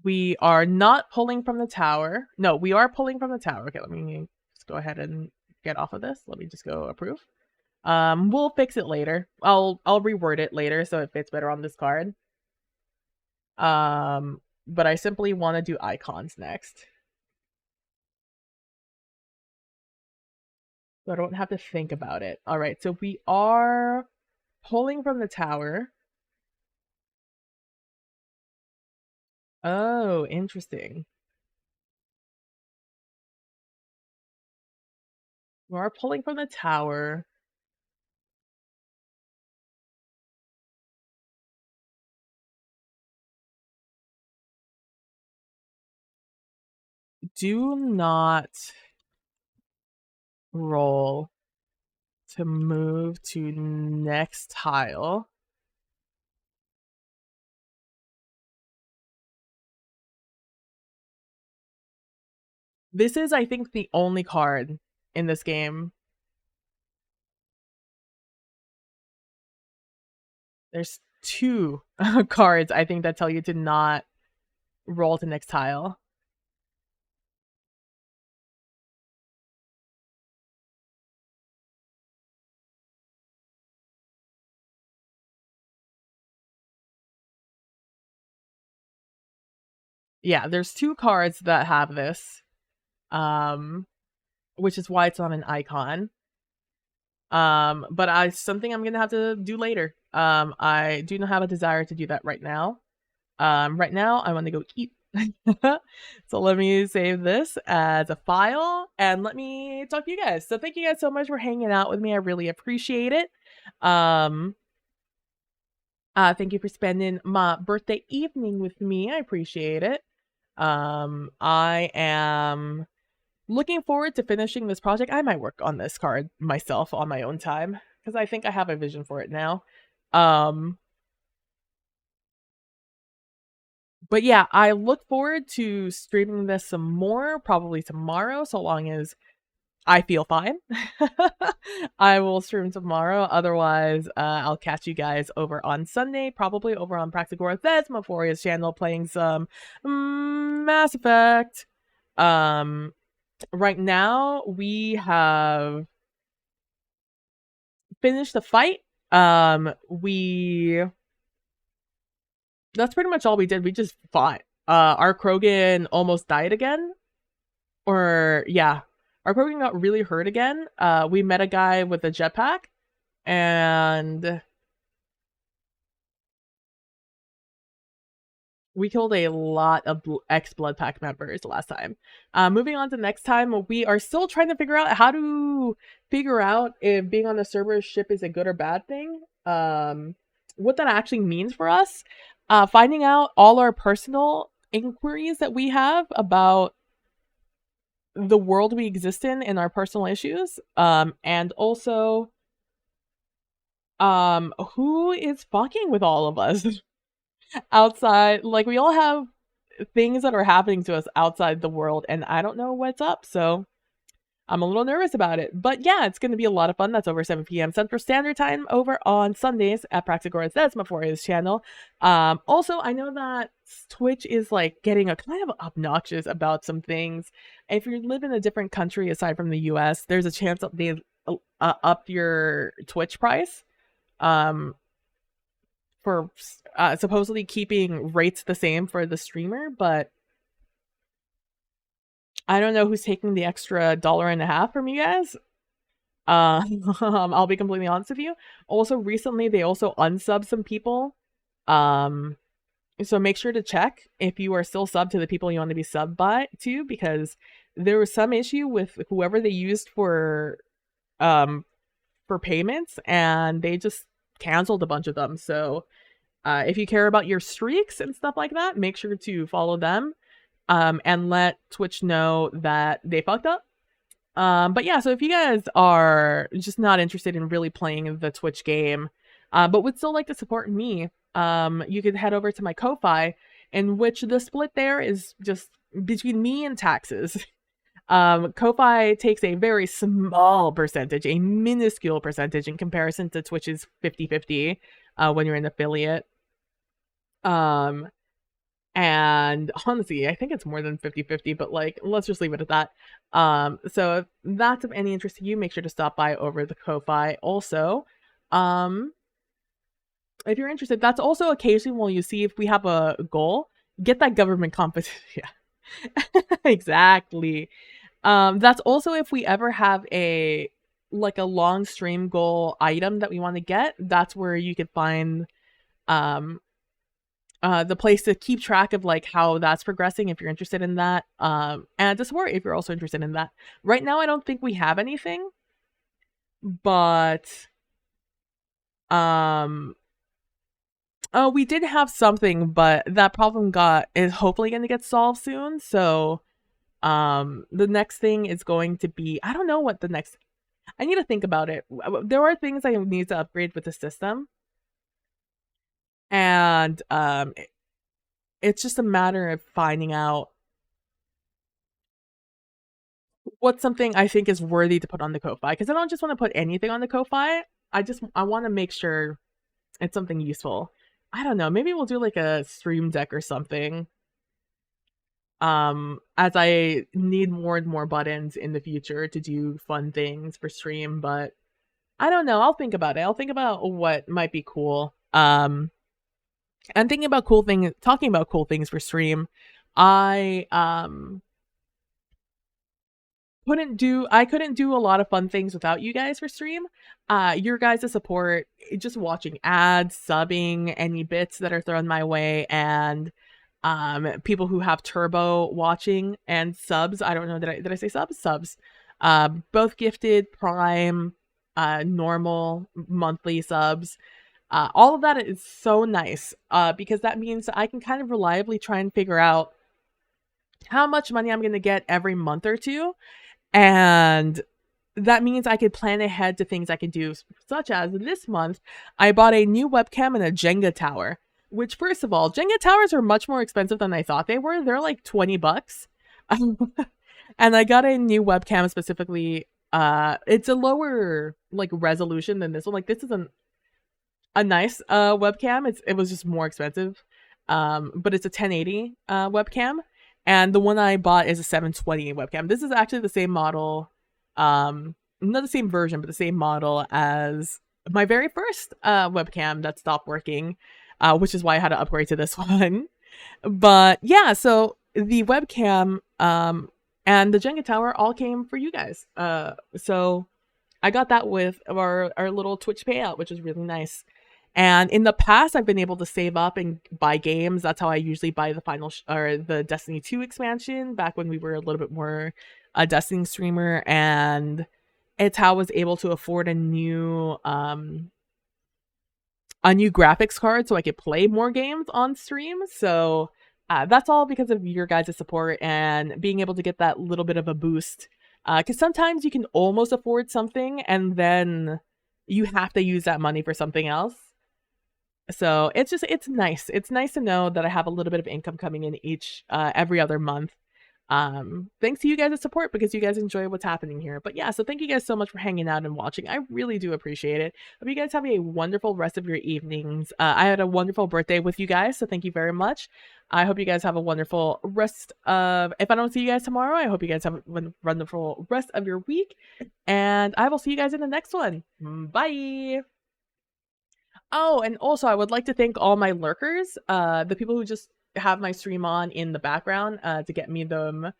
We are not pulling from the tower. No, we are pulling from the tower. Okay, let me just go ahead and get off of this. Let me just go approve. We'll fix it later. I'll reword it later so it fits better on this card. But I simply want to do icons next. So I don't have to think about it. All right, so we are pulling from the tower. Oh, interesting. We are pulling from the tower. Do not roll to move to next tile. This is, I think, the only card in this game There's 2 cards, I think, that tell you to not roll to next tile. Yeah, there's 2 cards that have this, um, which is why it's on an icon. But something I'm gonna have to do later. I do not have a desire to do that right now. Right now I want to go eat. So let me save this as a file and let me talk to you guys. So thank you guys so much for hanging out with me. I really appreciate it. Um, thank you for spending my birthday evening with me. I appreciate it. I am looking forward to finishing this project. I might work on this card myself on my own time because I think I have a vision for it now. Um, but yeah, I look forward to streaming this some more, probably tomorrow, so long as I feel fine. I will stream tomorrow. Otherwise, I'll catch you guys over on Sunday, probably over on Practicor Thesmophoria's channel, playing some Mass Effect. Right now we have finished the fight. We That's pretty much all we did. We just fought. Our Krogan almost died again. Or yeah. Our Krogan got really hurt again. We met a guy with a jetpack and we killed a lot of ex-Blood Pack members last time. Moving on to next time, we are still trying to figure out how to figure out if being on the server ship is a good or bad thing. What that actually means for us. Finding out all our personal inquiries that we have about the world we exist in and our personal issues. And also, who is fucking with all of us outside? Like, we all have things that are happening to us outside the world, and I don't know what's up, so I'm a little nervous about it. But yeah, it's going to be a lot of fun. That's over 7 p.m. Central Standard Time over on Sundays at Praxagoras. That's Mephoриa's channel. Also, I know that Twitch is like getting a kind of obnoxious about some things. If you live in a different country aside from the US, there's a chance that they up your Twitch price. For supposedly keeping rates the same for the streamer, but I don't know who's taking the extra $1.50 from you guys. I'll be completely honest with you. Also, recently they also unsubbed some people. So make sure to check if you are still subbed to the people you want to be subbed to, because there was some issue with whoever they used for payments, and they just canceled a bunch of them. So if you care about your streaks and stuff like that, make sure to follow them. And let Twitch know that they fucked up. But yeah, so if you guys are just not interested in really playing the Twitch game, but would still like to support me, you could head over to my Ko-Fi, in which the split there is just between me and taxes. Ko-Fi takes a very small percentage, a minuscule percentage in comparison to Twitch's 50-50 when you're an affiliate. And honestly, I think it's more than 50-50, but like, let's just leave it at that. So if that's of any interest to you, make sure to stop by over the Ko-Fi. Also, if you're interested, that's also occasionally when you see if we have a goal, get that government competition. Yeah, exactly. That's also if we ever have a long stream goal item that we want to get, that's where you could find the place to keep track of like how that's progressing if you're interested in that, and to support if you're also interested in that. Right now I don't think we have anything, but oh, we did have something, but that problem is hopefully going to get solved soon. So the next thing is going to be, I don't know what the next, I need to think about it. There are things I need to upgrade with the system, and it's just a matter of finding out what's something I think is worthy to put on the Ko-Fi, because I don't just want to put anything on the Ko-Fi. I want to make sure It's something useful. I don't know, maybe we'll do like a stream deck or something. As I need more and more buttons in the future to do fun things for stream, but I don't know. I'll think about it. I'll think about what might be cool. And thinking about talking about cool things for stream. I couldn't do a lot of fun things without you guys for stream. Your guys' support, just watching ads, subbing, any bits that are thrown my way, and people who have turbo watching and subs. I don't know, did I say subs? Subs. Both gifted, prime, normal, monthly subs. All of that is so nice because that means I can kind of reliably try and figure out how much money I'm going to get every month or two. And that means I could plan ahead to things I can do, such as this month, I bought a new webcam and a Jenga tower. Which, first of all, Jenga towers are much more expensive than I thought they were. They're like 20 bucks. And I got a new webcam specifically. It's a lower like resolution than this one. Like this is a nice webcam. It was just more expensive. But it's a 1080 webcam. And the one I bought is a 720 webcam. This is actually the same model, not the same version, but the same model as my very first webcam that stopped working, which is why I had to upgrade to this one. But yeah, so the webcam and the Jenga tower all came for you guys. So I got that with our little Twitch payout, which is really nice. And in the past, I've been able to save up and buy games. That's how I usually buy the or the Destiny 2 expansion back when we were a little bit more a Destiny streamer. And it's how I was able to afford a new graphics card so I could play more games on stream. So that's all because of your guys' support and being able to get that little bit of a boost. Because sometimes you can almost afford something and then you have to use that money for something else. So it's nice. It's nice to know that I have a little bit of income coming in every other month. Thanks to you guys' support because you guys enjoy what's happening here. But yeah, so thank you guys so much for hanging out and watching. I really do appreciate it. Hope you guys have a wonderful rest of your evenings. I had a wonderful birthday with you guys, so thank you very much. I hope you guys have a wonderful rest of, if I don't see you guys tomorrow, I hope you guys have a wonderful rest of your week. And I will see you guys in the next one. Bye! Oh, and also I would like to thank all my lurkers, the people who just have my stream on in the background to get me those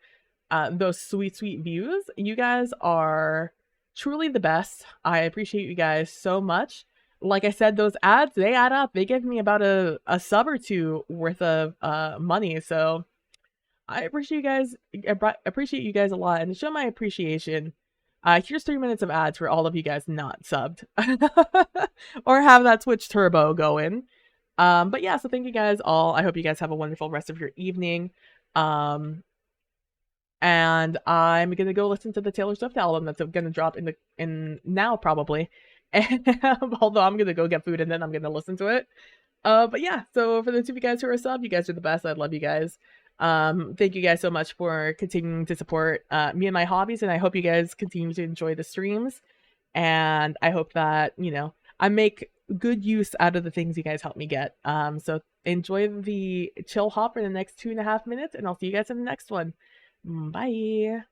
sweet, sweet views. You guys are truly the best. I appreciate you guys so much. Like I said, those ads, they add up. They give me about a sub or two worth of money. So I appreciate you guys a lot. And to show my appreciation, here's 3 minutes of ads for all of you guys not subbed or have that Twitch turbo going. But yeah, so thank you guys all. I hope you guys have a wonderful rest of your evening. And I'm gonna go listen to the Taylor Swift album that's gonna drop in now probably. Although I'm gonna go get food and then I'm gonna listen to it. But yeah, so for those of you guys who are sub, you guys are the best. I love you guys. Thank you guys so much for continuing to support me and my hobbies, and I hope you guys continue to enjoy the streams. And I hope that, I make good use out of the things you guys help me get. So enjoy the chill hop for the next 2.5 minutes, and I'll see you guys in the next one. Bye.